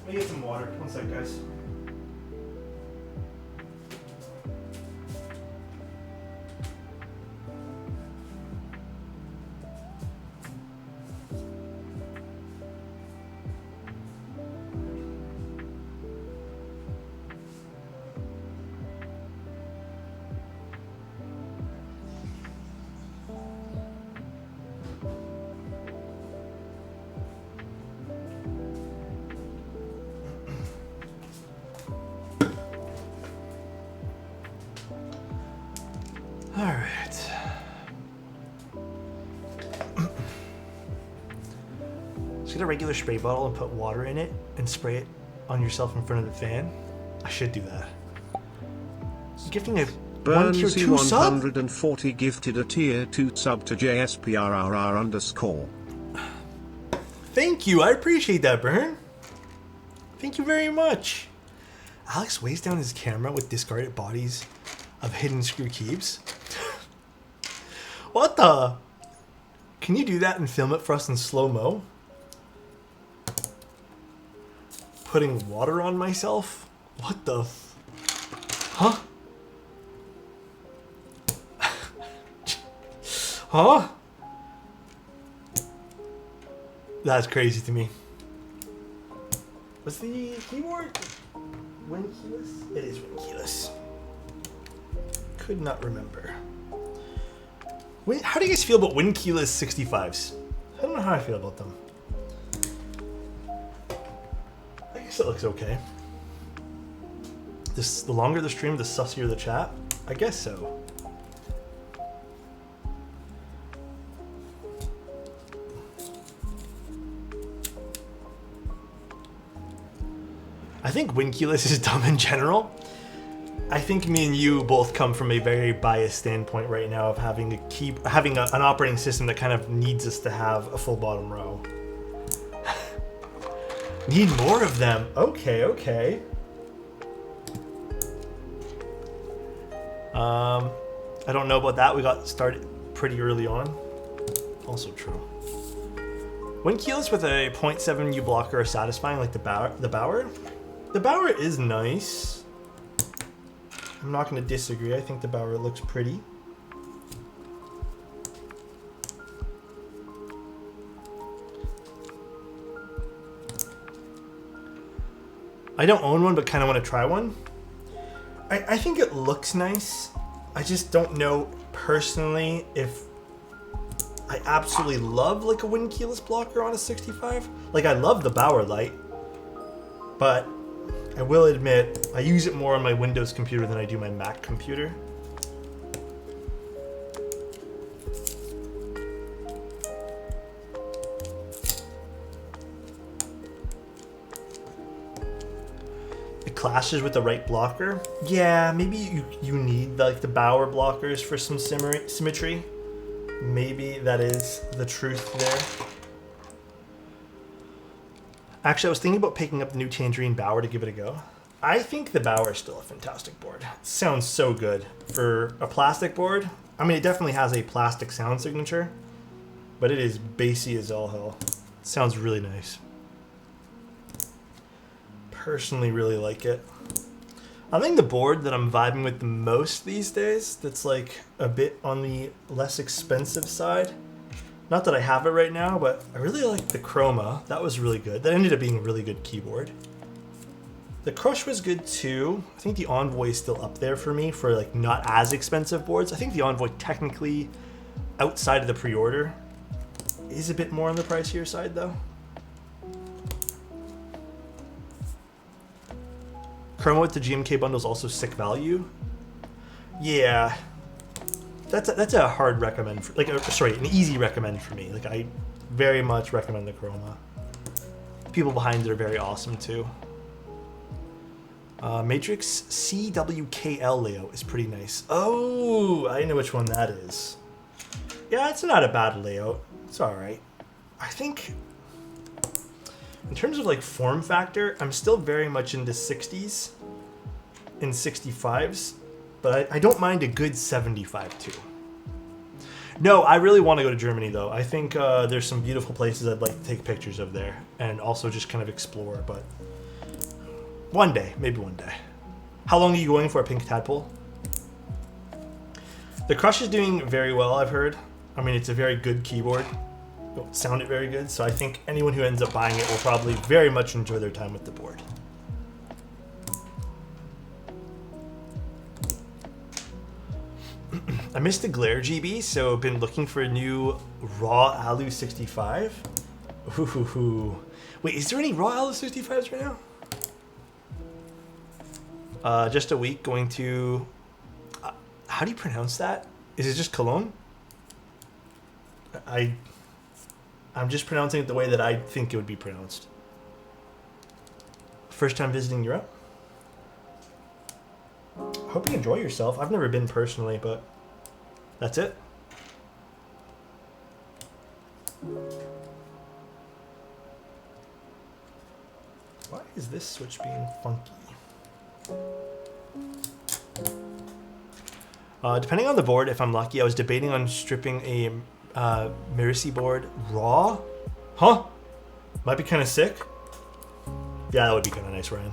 Speaker 1: Let me get some water. One sec, guys. All right. Just get a regular spray bottle and put water in it and spray it on yourself in front of the fan. I should do that. Gifting a one tier 2 sub?
Speaker 2: 140 gifted a tier 2 sub to JSPRRR_.
Speaker 1: Thank you. I appreciate that, Burn. Thank you very much. Alex weighs down his camera with discarded bodies of hidden screw keeps. What the? Can you do that and film it for us in slow-mo? Putting water on myself? What the? Huh? Huh? That's crazy to me. What's the keyword? Win-keyless? It is win-keyless. Could not remember. How do you guys feel about win-keyless 65s? I don't know how I feel about them. I guess it looks okay. The longer the stream, the sussier the chat. I guess so. I think win-keyless is dumb in general. I think me and you both come from a very biased standpoint right now of having an operating system that kind of needs us to have a full bottom row. Need more of them. Okay, okay. I don't know about that. We got started pretty early on. Also true. Win-keyless with a 0.7 U blocker are satisfying, like the Bauer. The Bauer is nice. I'm not going to disagree. I think the Bauer looks pretty. I don't own one, but kind of want to try one. I think it looks nice. I just don't know personally if I absolutely love like a win-keyless blocker on a 65. Like I love the Bauer light, but I will admit, I use it more on my Windows computer than I do my Mac computer. It clashes with the right blocker. Yeah, maybe you need like the Bauer blockers for some symmetry. Maybe that is the truth there. Actually, I was thinking about picking up the new Tangerine Bauer to give it a go. I think the Bauer is still a fantastic board. It sounds so good. For a plastic board, I mean, it definitely has a plastic sound signature, but it is bassy as all hell. It sounds really nice. Personally really like it. I think the board that I'm vibing with the most these days, that's like a bit on the less expensive side, not that I have it right now, but I really like the Chroma. That was really good. That ended up being a really good keyboard. The Crush was good too. I think the Envoy is still up there for me for like not as expensive boards. I think the Envoy technically, outside of the pre-order, is a bit more on the pricier side though. Chroma with the GMK bundle is also sick value. Yeah. That's a hard recommend for, like, sorry, an easy recommend for me. Like, I very much recommend the Chroma. People behind it are very awesome too. Matrix CWKL layout is pretty nice. Oh, I know which one that is. Yeah, it's not a bad layout. It's all right. I think In terms of like form factor, I'm still very much into 60s and 65s, but I don't mind a good 75 too. No, I really want to go to Germany though. I think there's some beautiful places I'd like to take pictures of there and also just kind of explore, but one day, maybe one day. How long are you going for a Pink Tadpole? The Crush is doing very well, I've heard. I mean, it's a very good keyboard. Don't sound it very good, so I think anyone who ends up buying it will probably very much enjoy their time with the board. I missed the Glare GB, so I've been looking for a new raw Alu 65. Ooh. Wait, is there any raw Alu 65s right now? Just a week going to... how do you pronounce that? Is it just Cologne? I'm just pronouncing it the way that I think it would be pronounced. First time visiting Europe? Hope you enjoy yourself. I've never been personally, but that's it. Why is this switch being funky? Depending on the board, if I'm lucky, I was debating on stripping a Mirisi board raw. Huh? Might be kind of sick. Yeah, that would be kind of nice, Ryan.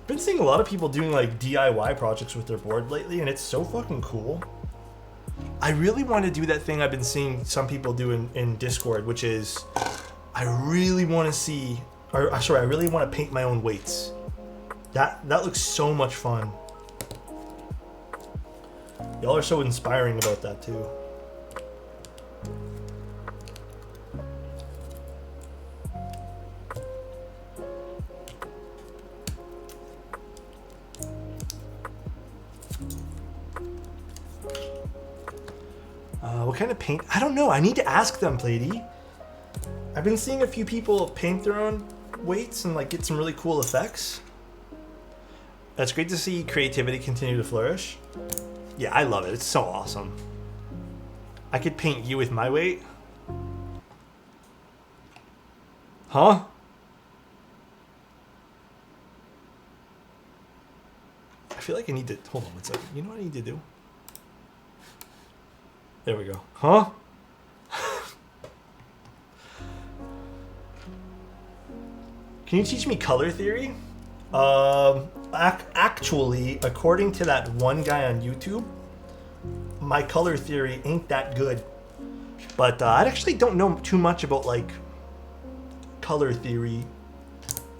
Speaker 1: Been seeing a lot of people doing like DIY projects with their board lately, and it's so fucking cool. I really want to do that thing I've been seeing some people do in Discord, which is I really want to see, or sorry, I really want to paint my own weights. That looks so much fun. Y'all are so inspiring about that too. What kind of paint? I don't know. I need to ask them, Plady. I've been seeing a few people paint their own weights and like get some really cool effects. It's great to see creativity continue to flourish. Yeah, I love it. It's so awesome. I could paint you with my weight. Huh? I feel like I need to... Hold on one second. You know what I need to do? There we go. Huh? Can you teach me color theory? Actually, according to that one guy on YouTube, my color theory ain't that good. But I actually don't know too much about like color theory.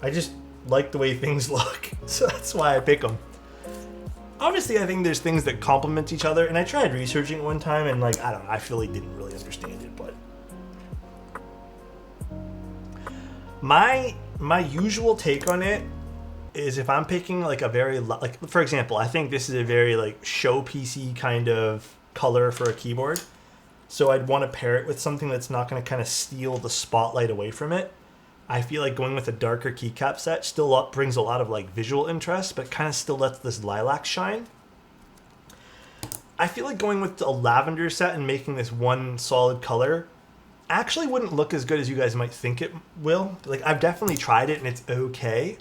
Speaker 1: I just like the way things look, so that's why I pick them. Obviously, I think there's things that complement each other, and I tried researching it one time, and like I don't know, I feel like didn't really understand it. But my usual take on it is if I'm picking like a very like, for example, I think this is a very like showpiecey kind of color for a keyboard, so I'd want to pair it with something that's not going to kind of steal the spotlight away from it. I feel like going with a darker keycap set still brings a lot of like visual interest, but kind of still lets this lilac shine. I feel like going with a lavender set and making this one solid color actually wouldn't look as good as you guys might think it will. Like I've definitely tried it and it's okay.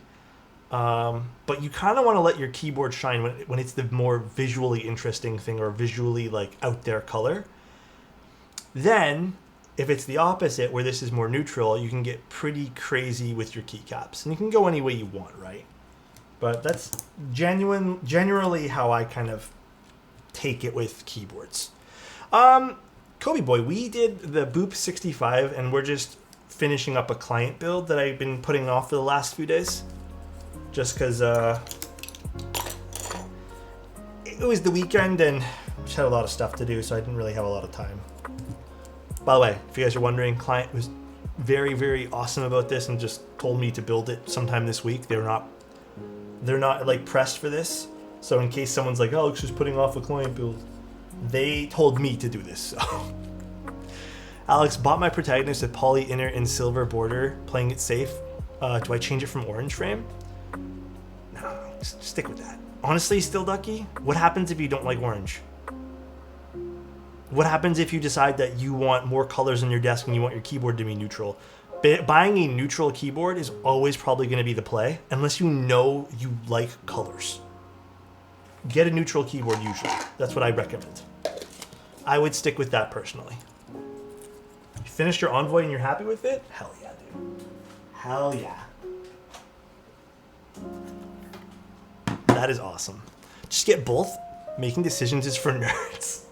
Speaker 1: But you kind of want to let your keyboard shine when it's the more visually interesting thing or visually like out there color. Then if it's the opposite, where this is more neutral, you can get pretty crazy with your keycaps. And you can go any way you want, right? But that's generally how I kind of take it with keyboards. Kobe Boy, we did the Boop 65, and we're just finishing up a client build that I've been putting off for the last few days. Just because it was the weekend, and just had a lot of stuff to do, so I didn't really have a lot of time. By the way, if you guys are wondering, client was very, very awesome about this and just told me to build it sometime this week. They're not like pressed for this. So in case someone's like, Alex is putting off a client build, they told me to do this. So. Alex, bought my protagonist a poly inner and silver border, playing it safe. Do I change it from orange frame? No, just stick with that. Honestly, Still Ducky, what happens if you don't like orange? What happens if you decide that you want more colors on your desk and you want your keyboard to be neutral? buying a neutral keyboard is always probably going to be the play, unless you know you like colors. Get a neutral keyboard usually. That's what I recommend. I would stick with that personally. You finished your Envoy and you're happy with it? Hell yeah, dude. Hell yeah. That is awesome. Just get both. Making decisions is for nerds.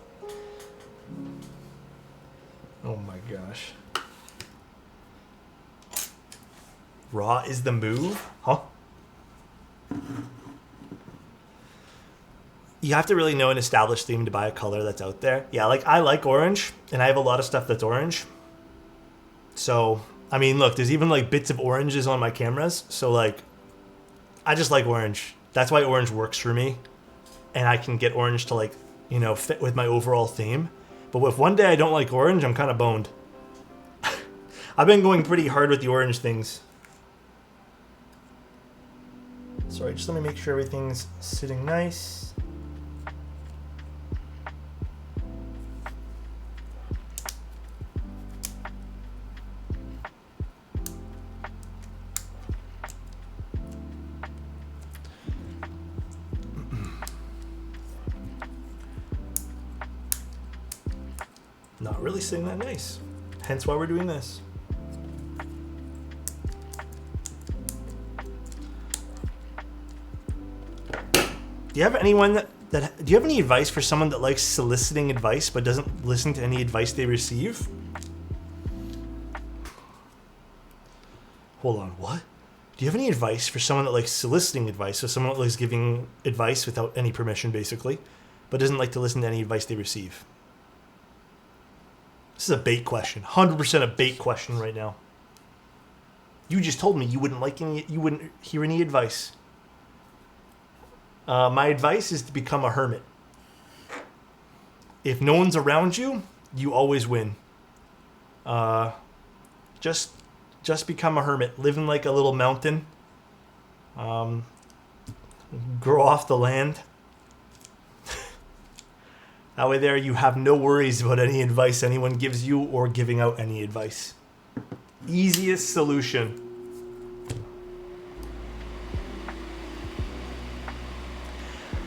Speaker 1: Oh my gosh. Raw is the move? Huh? You have to really know an established theme to buy a color that's out there. Yeah, like I like orange, and I have a lot of stuff that's orange. So, I mean, look, there's even like bits of oranges on my cameras. So like, I just like orange. That's why orange works for me. And I can get orange to like, you know, fit with my overall theme. But if one day I don't like orange, I'm kind of boned. I've been going pretty hard with the orange things. Sorry, just let me make sure everything's sitting nice. Not really sitting that nice. Hence why we're doing this. Do you have anyone do you have any advice for someone that likes soliciting advice but doesn't listen to any advice they receive? Hold on, what? Do you have any advice for someone that likes soliciting advice, so someone that likes giving advice without any permission basically, but doesn't like to listen to any advice they receive? This is a bait question. 100% a bait question right now. You just told me you wouldn't hear any advice. My advice is to become a hermit. If no one's around you, you always win. Just become a hermit. Live in like a little mountain. Grow off the land. That way there you have no worries about any advice anyone gives you or giving out any advice. Easiest solution.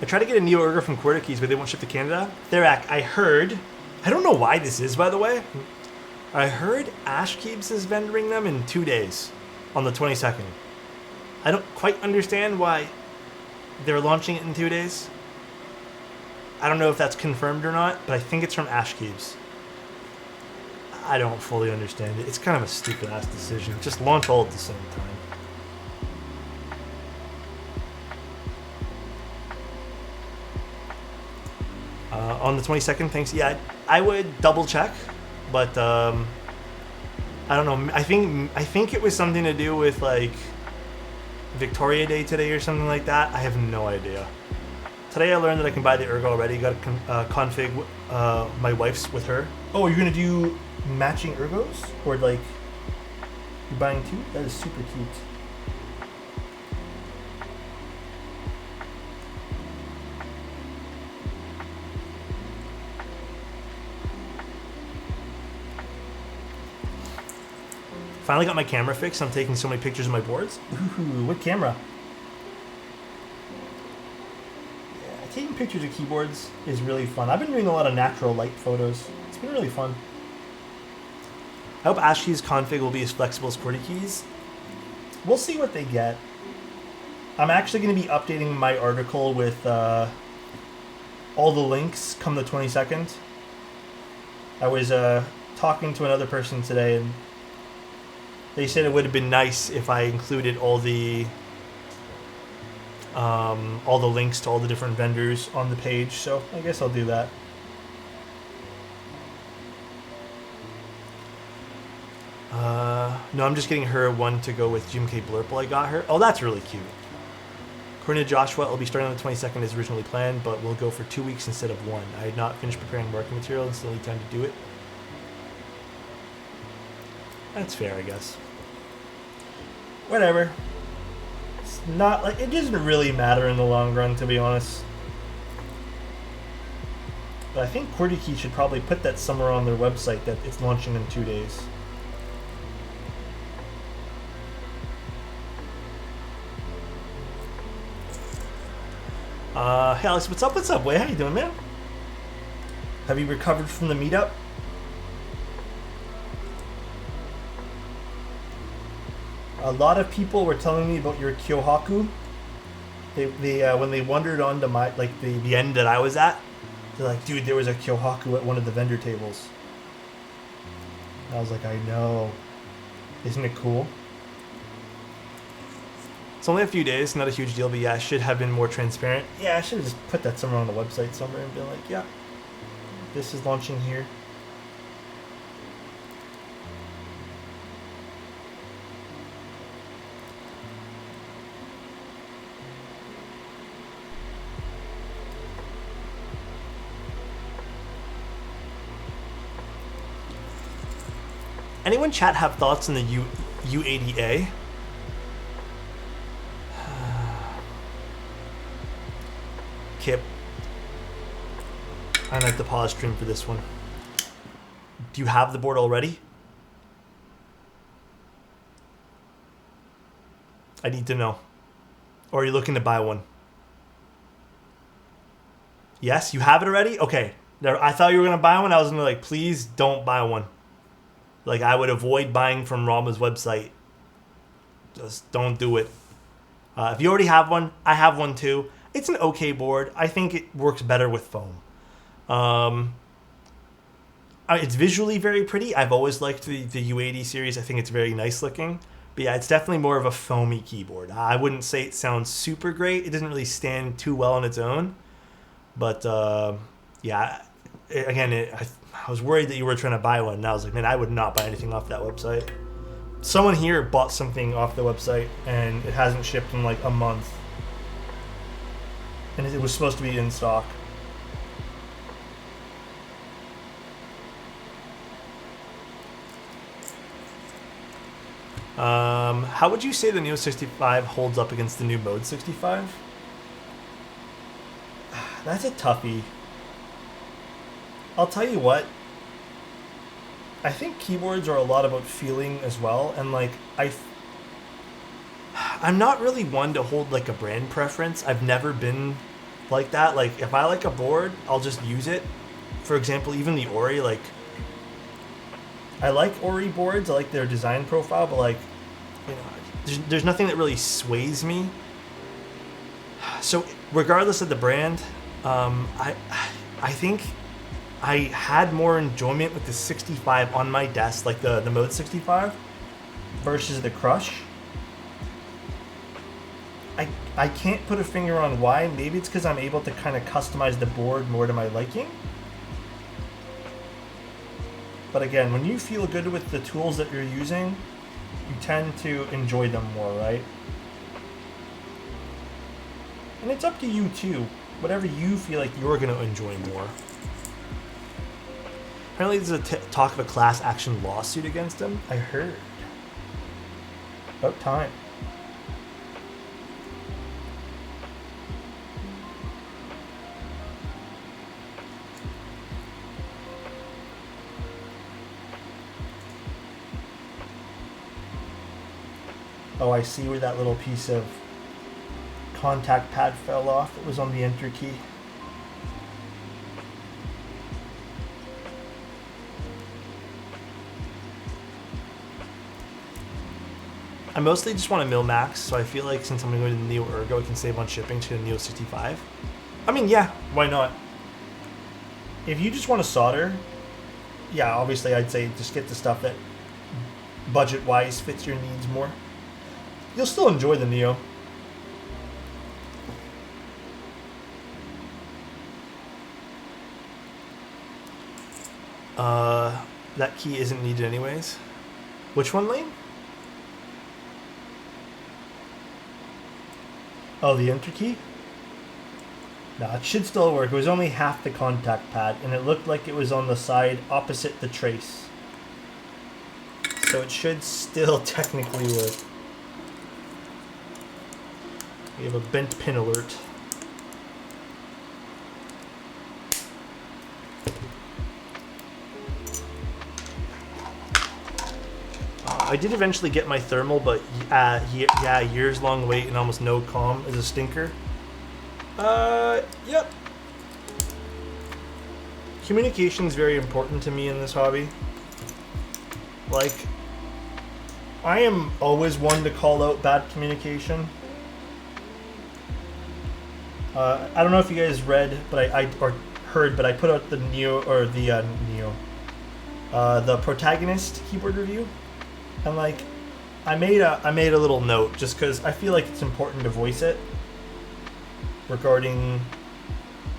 Speaker 1: I tried to get a Neo Ergo from Quarter Keys, but they won't ship to Canada. Therac, I heard, I don't know why this is, by the way. I heard Ashkeeps is vendoring them in 2 days on the 22nd. I don't quite understand why they're launching it in 2 days. I don't know if that's confirmed or not, but I think it's from Ashkeeps. I don't fully understand it. It's kind of a stupid ass decision. Just launch all at the same time. On the 22nd, thanks. Yeah, I would double check, but I don't know. I think it was something to do with like Victoria Day today or something like that. I have no idea. Today I learned that I can buy the Ergo already. Got to config my wife's with her. Oh, you're gonna do matching Ergos, or like you're buying two? That is super cute. Finally got my camera fixed. I'm taking so many pictures of my boards. Ooh, what camera? Yeah, taking pictures of keyboards is really fun. I've been doing a lot of natural light photos. It's been really fun. I hope AshKey's config will be as flexible as QWERTY keys. We'll see what they get. I'm actually going to be updating my article with all the links come the 22nd. I was talking to another person today, and they said it would have been nice if I included all the links to all the different vendors on the page. So I guess I'll do that. No, I'm just getting her one to go with Jim K. Blurple I got her. Oh, that's really cute. According to Joshua, it'll be starting on the 22nd as originally planned, but we'll go for 2 weeks instead of 1. I had not finished preparing marketing material and still need time to do it. That's fair, I guess. Whatever. It's not like it doesn't really matter in the long run, to be honest. But I think QWERTY Key should probably put that somewhere on their website that it's launching in 2 days. Hey Alex, what's up? What's up, Way? How you doing, man? Have you recovered from the meetup? A lot of people were telling me about your Kyohaku. They when they wandered onto my the end that I was at, they're like, dude, there was a Kyohaku at one of the vendor tables. I was like, I know. Isn't it cool? It's only a few days, not a huge deal, but yeah, I should have been more transparent. Yeah, I should have just put that somewhere on the website somewhere and been like, yeah, this is launching here. Anyone chat have thoughts on the U80A? Kip. I might have to pause stream for this one. Do you have the board already? I need to know. Or are you looking to buy one? Yes, you have it already? Okay. I thought you were going to buy one. I was going to be like, please don't buy one. Like, I would avoid buying from Rama's website. Just don't do it. If you already have one, I have one too. It's an okay board. I think it works better with foam. It's visually very pretty. I've always liked the U80 series. I think it's very nice looking. But yeah, it's definitely more of a foamy keyboard. I wouldn't say it sounds super great. It doesn't really stand too well on its own. But yeah, again, I was worried that you were trying to buy one. And I was like, man, I would not buy anything off that website. Someone here bought something off the website, and it hasn't shipped in like a month. And it was supposed to be in stock. How would you say the Neo 65 holds up against the new Mode 65? That's a toughie. I'll tell you what. I think keyboards are a lot about feeling as well, and like I'm not really one to hold like a brand preference. I've never been like that. Like if I like a board, I'll just use it. For example, even the Ori, like I like Ori boards. I like their design profile, but like, you know, there's nothing that really sways me. So regardless of the brand, I think I had more enjoyment with the 65 on my desk, like the Mode 65, versus the Crush. I can't put a finger on why. Maybe it's because I'm able to kind of customize the board more to my liking. But again, when you feel good with the tools that you're using, you tend to enjoy them more, right? And it's up to you too. Whatever you feel like you're going to enjoy more. Apparently there's talk of a class action lawsuit against him. I heard. About time. Oh, I see where that little piece of contact pad fell off. It was on the enter key. I mostly just want a mil max, so I feel like since I'm going to the Neo Ergo, I can save on shipping to the Neo 65. I mean, yeah, why not? If you just want to solder, yeah, obviously I'd say just get the stuff that budget-wise fits your needs more. You'll still enjoy the Neo. That key isn't needed anyways. Which one, Lane? Oh, the enter key? No, it should still work. It was only half the contact pad, and it looked like it was on the side opposite the trace. So it should still technically work. We have a bent pin alert. I did eventually get my thermal, but yeah, years long wait and almost no comm is a stinker. Yep. Communication is very important to me in this hobby. Like, I am always one to call out bad communication. I don't know if you guys read, but or heard, but I put out the the protagonist keyboard review, and like, I made a little note just because I feel like it's important to voice it regarding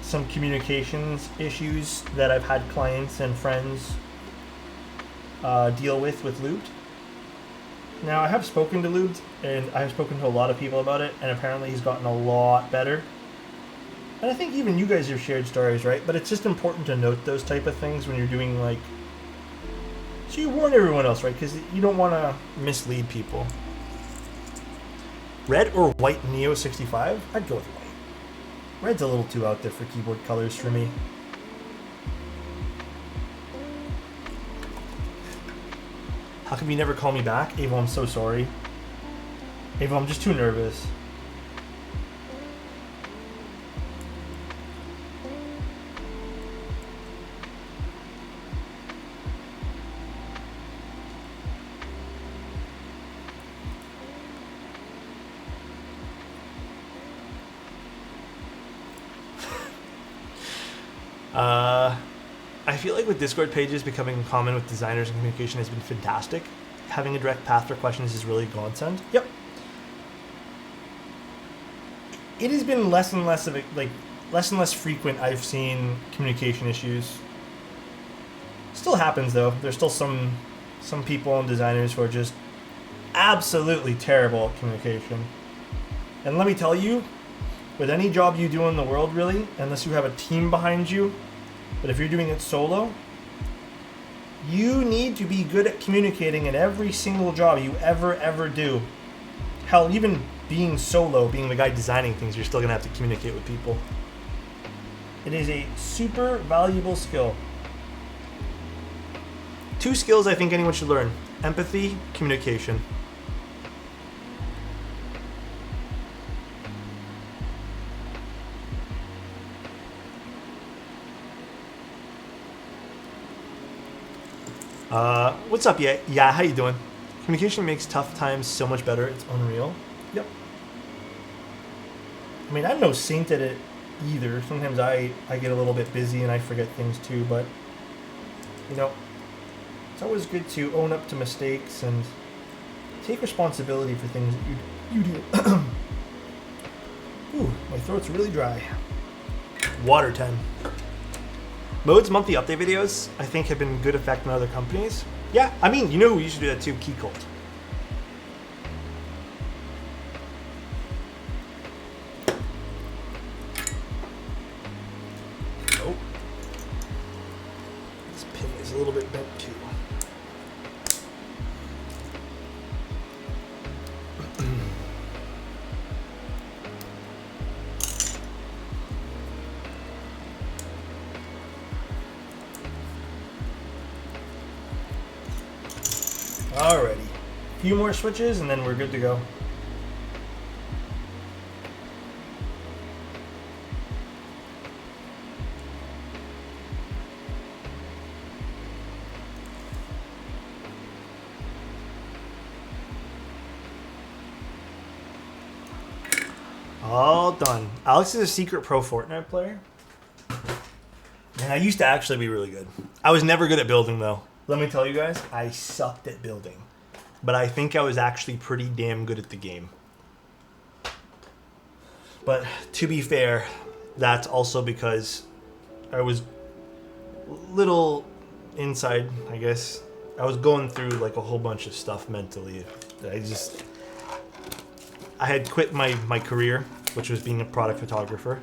Speaker 1: some communications issues that I've had clients and friends deal with Lubed. Now, I have spoken to Lubed, and I have spoken to a lot of people about it, and apparently he's gotten a lot better. And I think even you guys have shared stories, right? But it's just important to note those type of things when you're doing, like... So you warn everyone else, right? Because you don't want to mislead people. Red or white Neo 65? I'd go with white. Red's a little too out there for keyboard colors for me. How come you never call me back? Avo, I'm so sorry. Avo, I'm just too nervous. I feel like with Discord pages becoming common with designers and communication has been fantastic. Having a direct path for questions is really a godsend. Yep. It has been less and less of less and less frequent I've seen communication issues. Still happens though. There's still some people and designers who are just absolutely terrible at communication. And let me tell you, with any job you do in the world really, unless you have a team behind you, but if you're doing it solo, you need to be good at communicating in every single job you ever do. Hell, even being solo, being the guy designing things, you're still going to have to communicate with people. It is a super valuable skill. 2 skills I think anyone should learn: empathy, communication. What's up, yeah? Yeah, how you doing? Communication makes tough times so much better. It's unreal. Yep. I mean, I'm no saint at it either. Sometimes I get a little bit busy and I forget things too, but, you know, it's always good to own up to mistakes and take responsibility for things that you do. Ooh, my throat's really dry. Water 10. Mode's monthly update videos, I think, have been good effect in other companies. Yeah, I mean, you know who used to do that too? Keycap. Oh. This pin is a little bit bent too. Alrighty, a few more switches and then we're good to go. All done. Alex is a secret pro Fortnite player. And I used to actually be really good. I was never good at building though. Let me tell you guys, I sucked at building. But I think I was actually pretty damn good at the game. But to be fair, that's also because I was little inside, I guess. I was going through like a whole bunch of stuff mentally. I had quit my career, which was being a product photographer.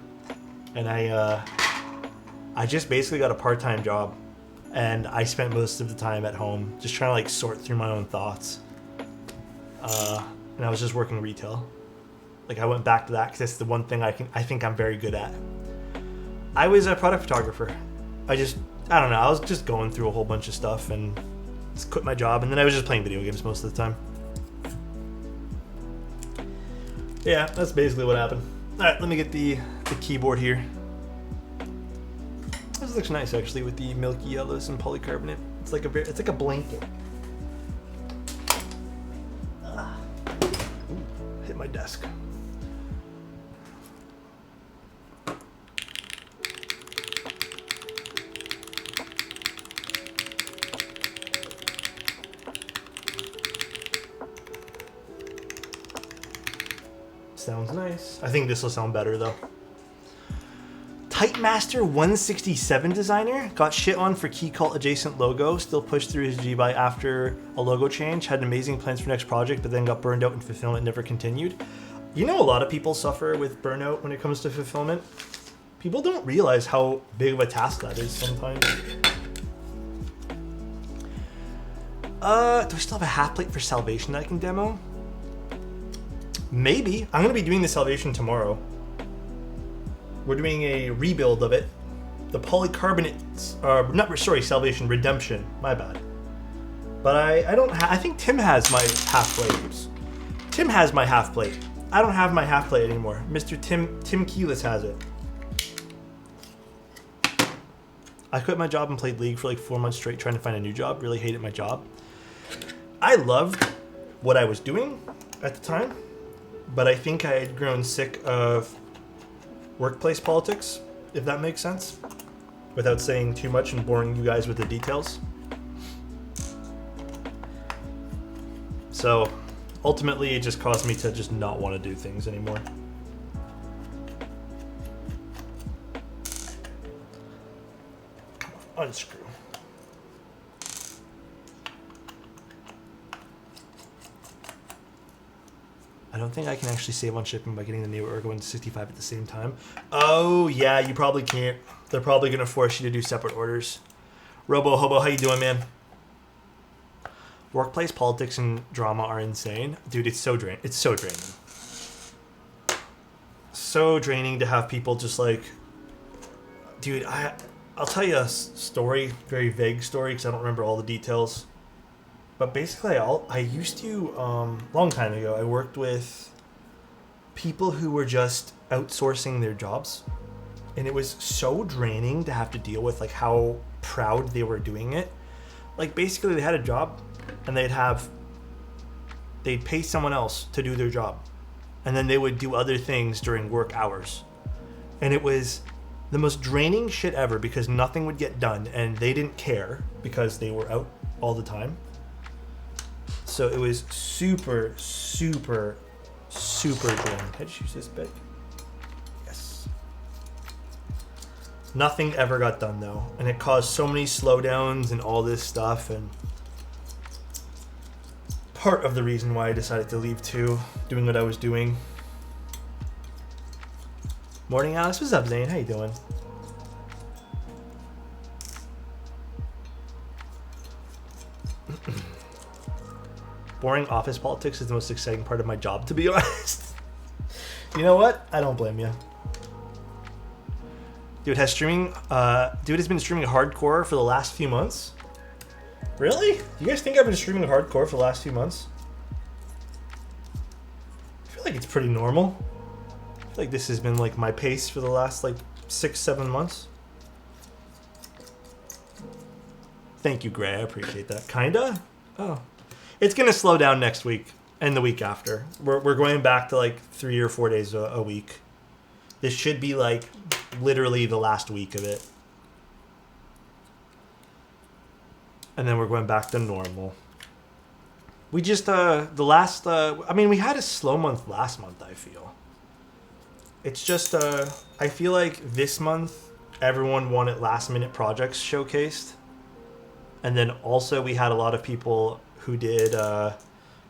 Speaker 1: And I just basically got a part-time job. And I spent most of the time at home just trying to like sort through my own thoughts. And I was just working retail. Like I went back to that because that's the one thing I think I'm very good at. I was a product photographer. I don't know, I was just going through a whole bunch of stuff and just quit my job, and then I was just playing video games most of the time. Yeah, that's basically what happened. Alright, let me get the the keyboard here. This looks nice actually with the milky yellows and polycarbonate. It's like a blanket. Ooh, hit my desk. Sounds nice. I think this will sound better though. Tightmaster 167 designer got shit on for key cult adjacent logo, still pushed through his G-Buy after a logo change, had amazing plans for next project, but then got burned out in fulfillment, never continued. You know, a lot of people suffer with burnout when it comes to fulfillment. People don't realize how big of a task that is sometimes. Do I still have a half plate for Salvation that I can demo? Maybe. I'm going to be doing the Salvation tomorrow. We're doing a rebuild of it. The polycarbonate, Salvation, Redemption. My bad. But I don't I think Tim has my half plate. Tim has my half plate. I don't have my half plate anymore. Mr. Tim Keyless has it. I quit my job and played League for like 4 months straight trying to find a new job. Really hated my job. I loved what I was doing at the time. But I think I had grown sick of workplace politics, if that makes sense, without saying too much and boring you guys with the details. So ultimately, it just caused me to just not want to do things anymore. Unscrew. I don't think I can actually save on shipping by getting the new Ergo into 65 at the same time. Oh, yeah, you probably can't. They're probably going to force you to do separate orders. Robo Hobo, how you doing, man? Workplace politics and drama are insane. Dude, it's so draining. It's so draining. So draining to have people just like... Dude, I'll tell you a story, very vague story, because I don't remember all the details. But basically, I used to, long time ago, I worked with people who were just outsourcing their jobs. And it was so draining to have to deal with like how proud they were doing it. Like basically they had a job and they'd pay someone else to do their job. And then they would do other things during work hours. And it was the most draining shit ever because nothing would get done and they didn't care because they were out all the time. So it was super, super, super draining. Can I just use this bit? Yes. Nothing ever got done though. And it caused so many slowdowns and all this stuff. And part of the reason why I decided to leave too, doing what I was doing. Morning, Alex. What's up, Zane? How you doing? Boring office politics is the most exciting part of my job, to be honest. You know what? I don't blame you. Dude has been streaming hardcore for the last few months. Really? You guys think I've been streaming hardcore for the last few months? I feel like it's pretty normal. I feel like this has been like my pace for the last like 6-7 months. Thank you, Gray. I appreciate that. Kinda? Oh. It's going to slow down next week and the week after. We're going back to like 3 or 4 days a week. This should be like literally the last week of it. And then we're going back to normal. We just, we had a slow month last month, I feel. It's just, I feel like this month, everyone wanted last minute projects showcased. And then also we had a lot of people who did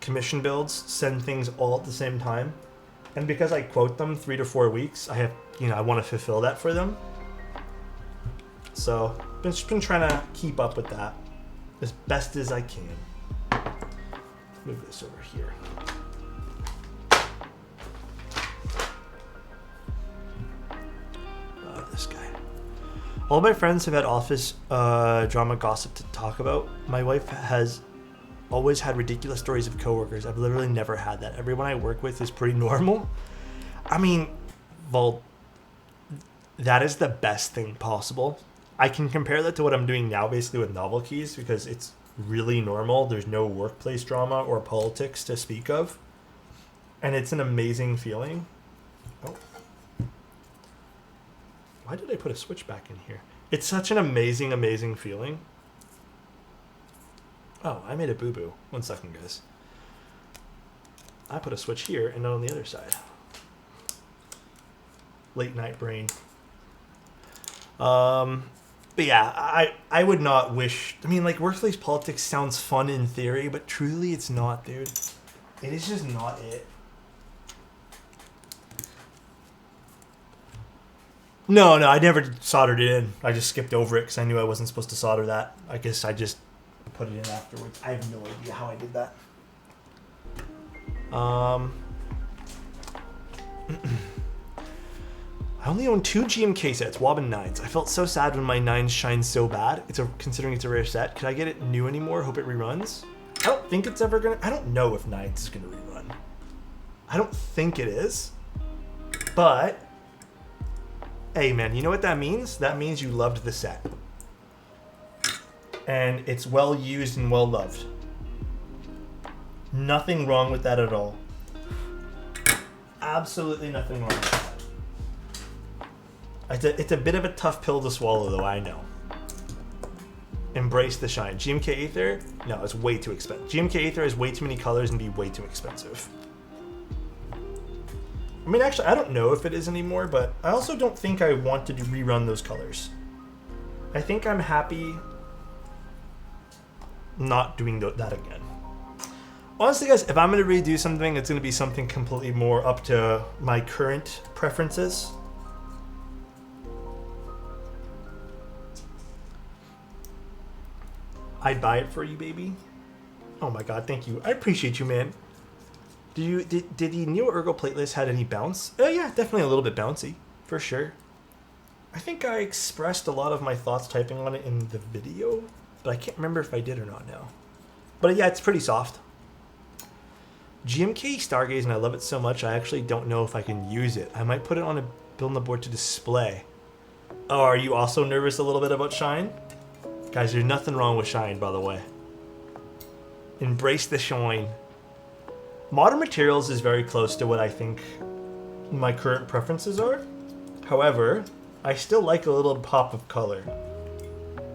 Speaker 1: commission builds send things all at the same time. And because I quote them 3 to 4 weeks, I want to fulfill that for them. So, been trying to keep up with that as best as I can. Move this over here. This guy. All my friends have had office drama gossip to talk about. My wife has always had ridiculous stories of coworkers. I've literally never had that. Everyone I work with is pretty normal. I mean, well, that is the best thing possible. I can compare that to what I'm doing now basically with novel keys because it's really normal. There's no workplace drama or politics to speak of. And it's an amazing feeling. Oh. Why did I put a switch back in here? It's such an amazing, amazing feeling. Oh, I made a boo-boo. 1 second, guys. I put a switch here and not on the other side. Late night brain. But yeah, I would not wish... I mean, like, workplace politics sounds fun in theory, but truly it's not, dude. It is just not it. No, I never soldered it in. I just skipped over it because I knew I wasn't supposed to solder that. I guess I just put it in afterwards. I have no idea how I did that. I only own 2 GMK sets, WOB and 9s. I felt so sad when my 9s shine so bad. Considering it's a rare set. Could I get it new anymore? Hope it reruns. I don't think it's ever gonna... I don't know if 9s is gonna rerun. I don't think it is. But... hey, man, you know what that means? That means you loved the set. And it's well used and well loved. Nothing wrong with that at all. Absolutely nothing wrong with that. It's a bit of a tough pill to swallow, though, I know. Embrace the shine. GMK Aether? No, it's way too expensive. GMK Aether has way too many colors and be way too expensive. I mean, actually, I don't know if it is anymore, but I also don't think I want to rerun those colors. I think I'm happy not doing that again. Honestly, guys, if I'm going to redo something, it's going to be something completely more up to my current preferences. I'd buy it for you, baby. Oh my god, thank you. I appreciate you, man. Did the Neo Ergo platelist had any bounce? Yeah, definitely a little bit bouncy, for sure. I think I expressed a lot of my thoughts typing on it in the video, but I can't remember if I did or not now. But yeah, it's pretty soft. GMK Stargaze, and I love it so much, I actually don't know if I can use it. I might put it on a build on the board to display. Oh, are you also nervous a little bit about Shine? Guys, there's nothing wrong with Shine, by the way. Embrace the shine. Modern Materials is very close to what I think my current preferences are. However, I still like a little pop of color.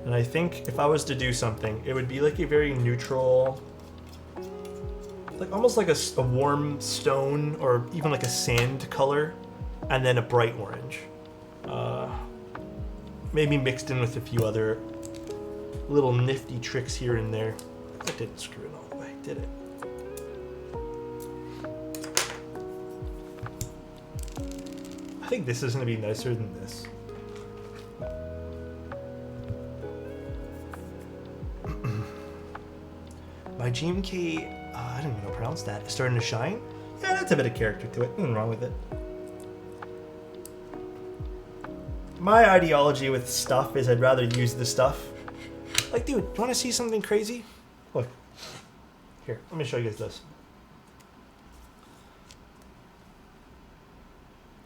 Speaker 1: And I think if I was to do something, it would be like a very neutral, like almost like a warm stone or even like a sand color, and then a bright orange. Maybe mixed in with a few other little nifty tricks here and there. I didn't screw it all the way, did it? I think this is going to be nicer than this. My GMK, I don't even know how to pronounce that, is starting to shine. Yeah, that's a bit of character to it. Nothing wrong with it. My ideology with stuff is I'd rather use the stuff. Like, dude, you want to see something crazy? Look. Here, let me show you guys this.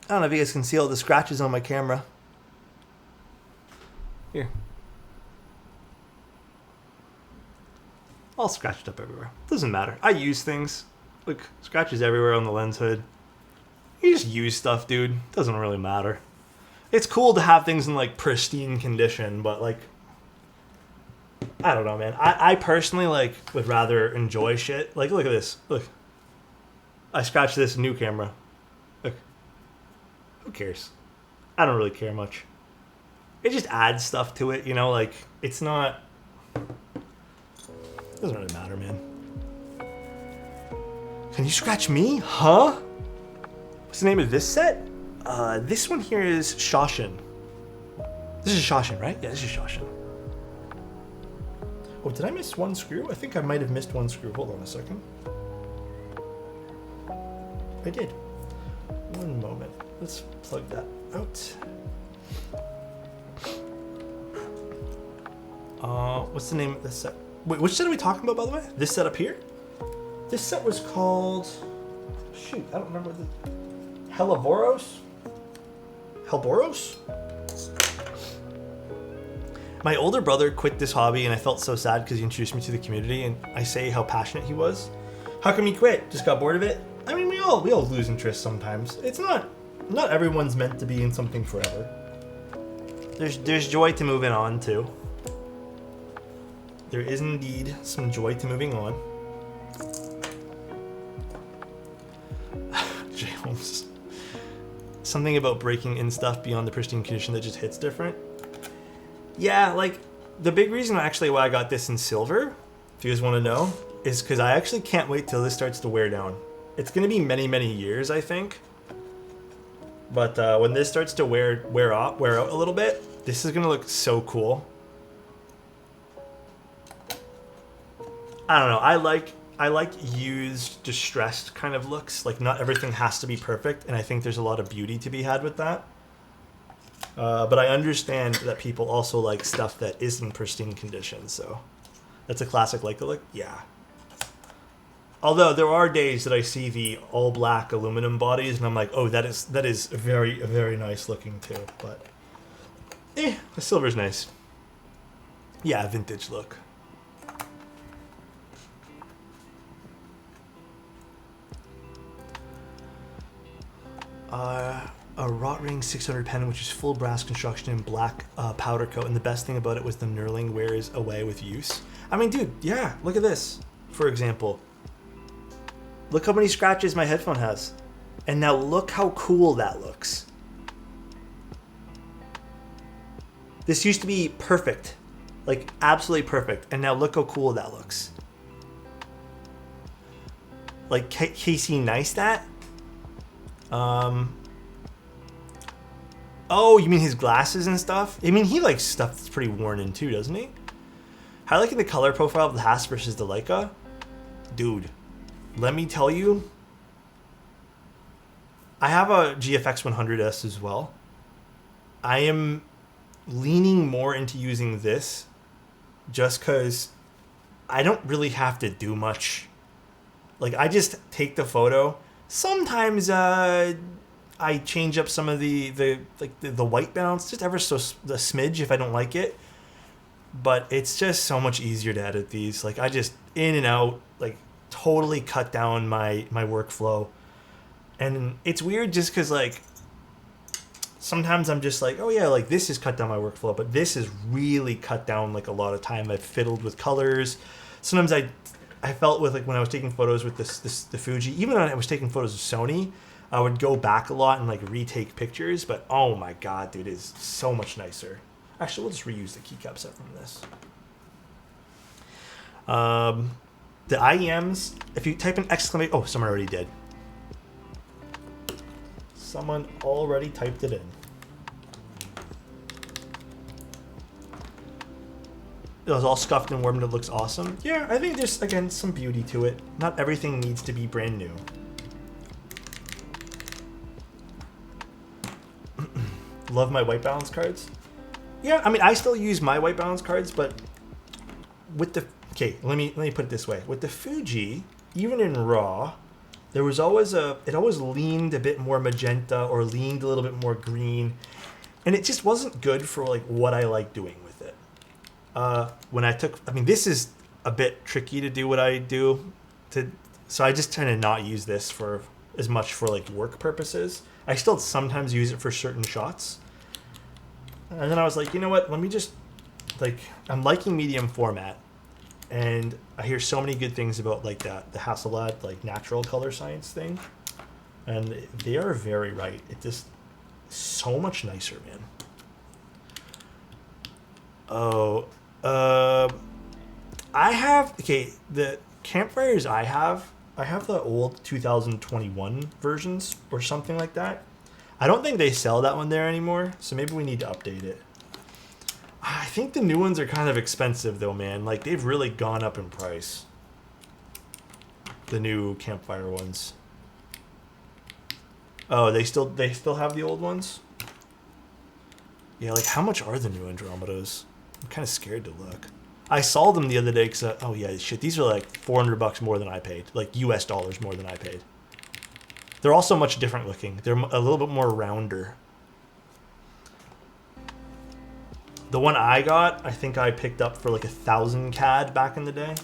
Speaker 1: I don't know if you guys can see all the scratches on my camera. Here. All scratched up everywhere. Doesn't matter. I use things. Look, scratches everywhere on the lens hood. You just use stuff, dude. Doesn't really matter. It's cool to have things in, like, pristine condition, but, like, I don't know, man. I personally, like, would rather enjoy shit. Like, look at this. Look. I scratched this new camera. Look. Who cares? I don't really care much. It just adds stuff to it, you know? Like, it's not... It doesn't really matter, man. Can you scratch me? Huh? What's the name of this set? This one here is Shoshin. This is Shoshin, right? Yeah, this is Shoshin. Oh, did I miss one screw? I think I might have missed one screw. Hold on a second. I did. One moment. Let's plug that out. What's the name of this set? Wait, which set are we talking about, by the way? This set up here? This set was called... Shoot, I don't remember the... Helleboros? Hellboros? My older brother quit this hobby, and I felt so sad because he introduced me to the community, and I say how passionate he was. How come he quit? Just got bored of it? I mean, we all lose interest sometimes. It's not everyone's meant to be in something forever. There's joy to moving on too. There is indeed some joy to moving on. J. Holmes. Something about breaking in stuff beyond the pristine condition that just hits different. Yeah, like, the big reason actually why I got this in silver, if you guys want to know, is because I actually can't wait till this starts to wear down. It's going to be many, many years, I think. But when this starts to wear out a little bit, this is going to look so cool. I don't know. I like used, distressed kind of looks. Like, not everything has to be perfect, and I think there's a lot of beauty to be had with that. But I understand that people also like stuff that is in pristine condition, so that's a classic like the look. Yeah. Although there are days that I see the all black aluminum bodies, and I'm like, oh, that is very, very nice looking too. But the silver's nice. Yeah, vintage look. A Rot Ring 600 pen, which is full brass construction and black powder coat, and the best thing about it was the knurling wears away with use. I mean, dude, yeah, look at this, for example. Look how many scratches my headphone has. And now look how cool that looks. This used to be perfect, like absolutely perfect, and now look how cool that looks. Like Casey Neistat? Oh, you mean his glasses and stuff? I mean, he likes stuff that's pretty worn in too, doesn't he? How liking the color profile of the Haas versus the Leica? Dude, let me tell you, I have a GFX 100S as well. I am leaning more into using this just because I don't really have to do much. Like, I just take the photo. Sometimes I change up some of the white balance, just ever so the smidge if I don't like it. But it's just so much easier to edit these. Like, I just in and out, like, totally cut down my workflow. And it's weird just because, like, sometimes I'm just like, oh yeah, like this has cut down my workflow, but this has really cut down like a lot of time I've fiddled with colors. Sometimes I felt with, like, when I was taking photos with the Fuji, even when I was taking photos of Sony, I would go back a lot and like retake pictures, but oh my god, dude, it is so much nicer. Actually, we'll just reuse the keycap set from this. The IEMs, if you type in exclamation, oh, someone already did. Someone already typed it in. It was all scuffed and warm and it looks awesome. Yeah, I think there's, again, some beauty to it. Not everything needs to be brand new. Love my white balance cards. Yeah, I mean, I still use my white balance cards, but with the, okay, let me put it this way. With the Fuji, even in RAW, there was always it always leaned a bit more magenta or leaned a little bit more green, and it just wasn't good for like what I like doing with it. When I took, I mean, this is a bit tricky to do what I do, so I just tend to not use this for as much for like work purposes. I still sometimes use it for certain shots. And then I was like, you know what? Let me just, like, I'm liking medium format, and I hear so many good things about like the Hasselblad like natural color science thing, and they are very right. It just so much nicer, man. Oh, I have, okay, the campfires I have the old 2021 versions or something like that. I don't think they sell that one there anymore, so maybe we need to update it. I think the new ones are kind of expensive though, man. Like, they've really gone up in price. The new campfire ones. Oh, they still have the old ones? Yeah, like, how much are the new Andromedas? I'm kind of scared to look. I saw them the other day because, oh yeah, shit, these are like $400 more than I paid. Like US dollars more than I paid. They're also much different looking. They're a little bit more rounder. The one I got, I think I picked up for like 1,000 CAD back in the day.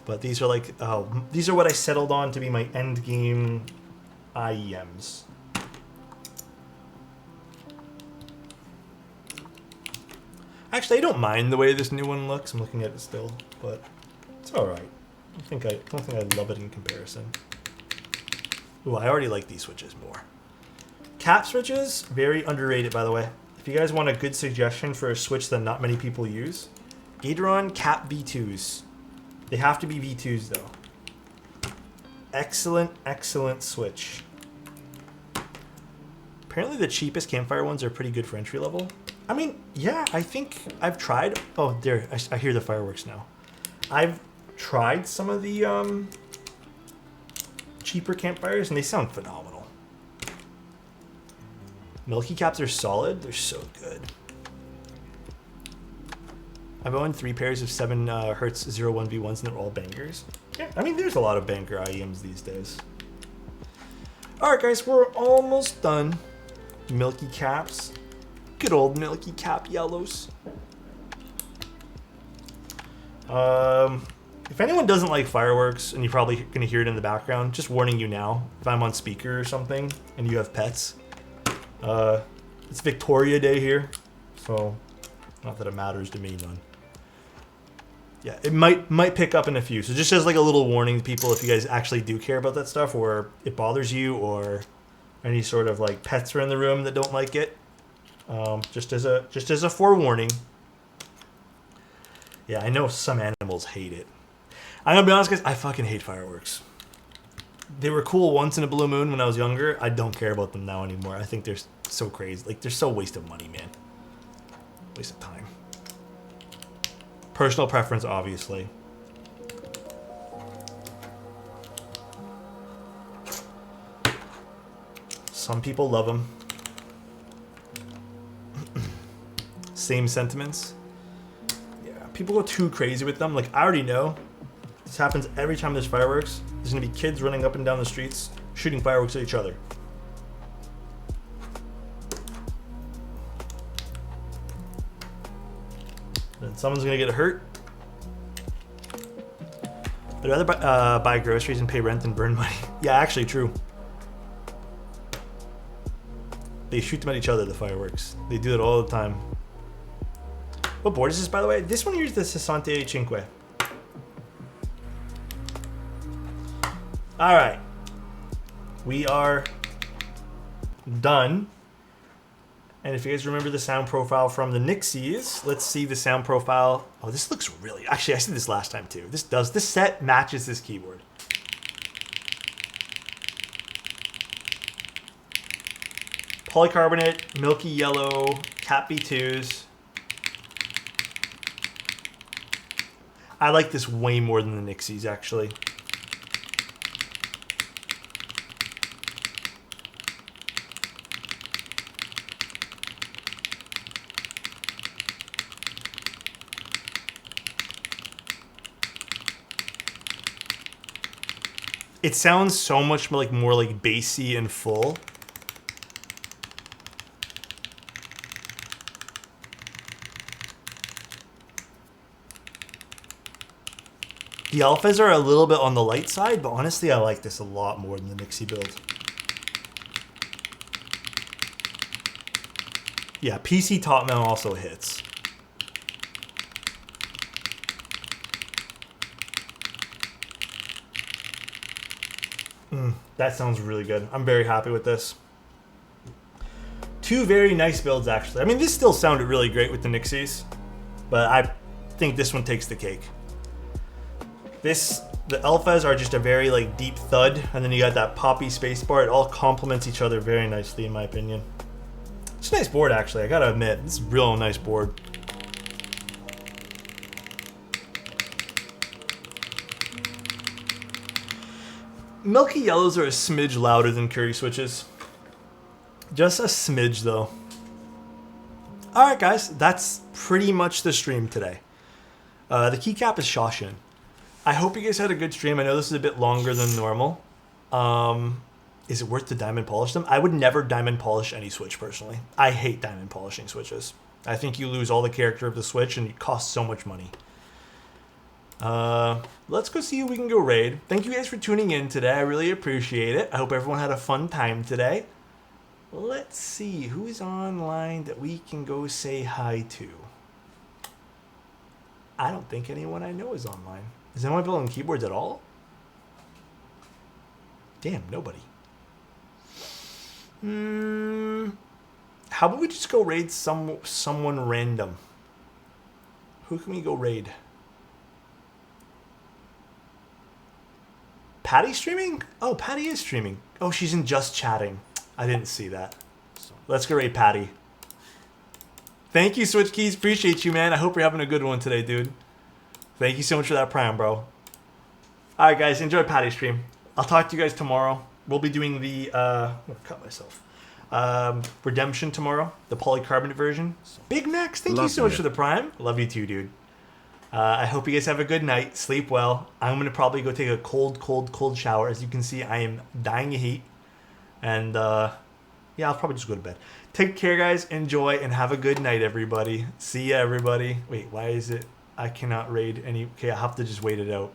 Speaker 1: But these are like, these are what I settled on to be my end game IEMs. Actually, I don't mind the way this new one looks. I'm looking at it still, but it's all right. I don't think I love it in comparison. Ooh, I already like these switches more. Cap switches, very underrated, by the way. If you guys want a good suggestion for a switch that not many people use, Gateron Cap V2s. They have to be V2s though. Excellent, excellent switch. Apparently the cheapest campfire ones are pretty good for entry level. I mean, yeah, I think I've tried. Oh, there, I hear the fireworks now. I've tried some of the cheaper campfires and they sound phenomenal. Milky caps are solid. They're so good. I've owned 3 pairs of 7 Hertz 01V1s and they're all bangers. Yeah, I mean, there's a lot of banger IEMs these days. All right, guys, we're almost done. Milky caps. Good old Milky cap yellows. If anyone doesn't like fireworks, and you're probably going to hear it in the background, just warning you now, if I'm on speaker or something and you have pets, it's Victoria Day here, so not that it matters to me none. Yeah, it might pick up in a few, so just as like a little warning to people if you guys actually do care about that stuff, or it bothers you, or any sort of like pets are in the room that don't like it. Just as a forewarning. Yeah, I know some animals hate it. I'm gonna be honest, guys. I fucking hate fireworks. They were cool once in a blue moon when I was younger. I don't care about them now anymore. I think they're so crazy. Like, they're so waste of money, man. Waste of time. Personal preference, obviously. Some people love them. Same sentiments. Yeah, people go too crazy with them. Like, I already know this happens every time there's fireworks. There's gonna be kids running up and down the streets shooting fireworks at each other. Then someone's gonna get hurt. I'd rather buy groceries and pay rent than burn money. Yeah, actually true. They shoot them at each other, the fireworks. They do it all the time. What board is this, by the way? This one here is the Sessante Cinque. All right. We are done. And if you guys remember the sound profile from the Nixies, let's see the sound profile. Oh, this looks really... Actually, I said this last time, too. This set matches this keyboard. Polycarbonate, milky yellow, Cat B2s. I like this way more than the Nixies, actually. It sounds so much more like bassy and full. The alphas are a little bit on the light side, but honestly, I like this a lot more than the Nixie build. Yeah, PC top mount also hits. That sounds really good. I'm very happy with this. 2 very nice builds, actually. I mean, this still sounded really great with the Nixies, but I think this one takes the cake. The alphas are just a very like deep thud, and then you got that poppy spacebar. It all complements each other very nicely, in my opinion. It's a nice board, actually. I gotta admit, it's a real nice board. Milky yellows are a smidge louder than curry switches. Just a smidge, though. All right, guys, that's pretty much the stream today. The keycap is Shawshin. I hope you guys had a good stream. I know this is a bit longer than normal. Is it worth to diamond polish them? I would never diamond polish any Switch personally. I hate diamond polishing Switches. I think you lose all the character of the Switch and it costs so much money. Let's go see who we can go raid. Thank you guys for tuning in today. I really appreciate it. I hope everyone had a fun time today. Let's see who is online that we can go say hi to. I don't think anyone I know is online. Is anyone building keyboards at all? Damn, nobody. How about we just go raid someone random? Who can we go raid? Patty streaming? Oh, Patty is streaming. Oh, she's in just chatting. I didn't see that. So let's go raid Patty. Thank you, Switch Keys. Appreciate you, man. I hope you're having a good one today, dude. Thank you so much for that prime, bro. All right, guys. Enjoy Patty's stream. I'll talk to you guys tomorrow. We'll be doing the... I'm going to cut myself. Redemption tomorrow. The polycarbonate version. Big Max, thank you so much for the prime. Love you too, dude. I hope you guys have a good night. Sleep well. I'm going to probably go take a cold shower. As you can see, I am dying of heat. And, yeah, I'll probably just go to bed. Take care, guys. Enjoy, and have a good night, everybody. See ya, everybody. Wait, why is it I cannot raid any... Okay, I'll have to just wait it out.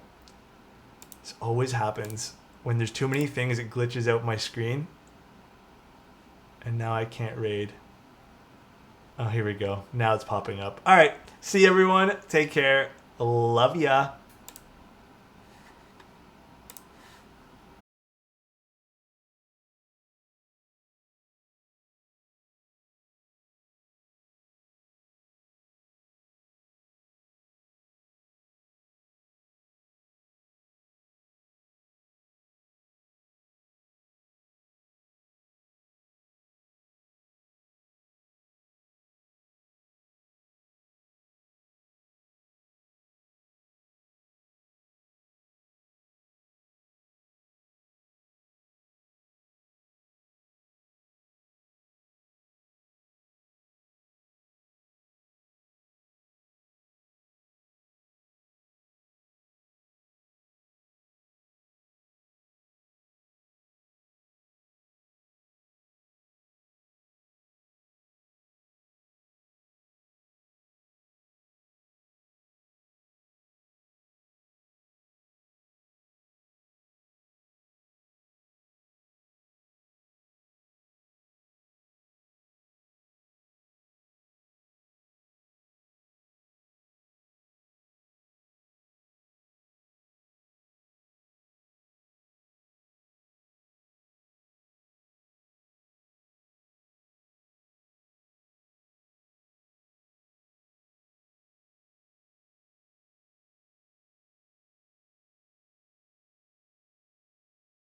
Speaker 1: This always happens. When there's too many things, it glitches out my screen. And now I can't raid. Oh, here we go. Now it's popping up. All right. See you, everyone. Take care. Love ya.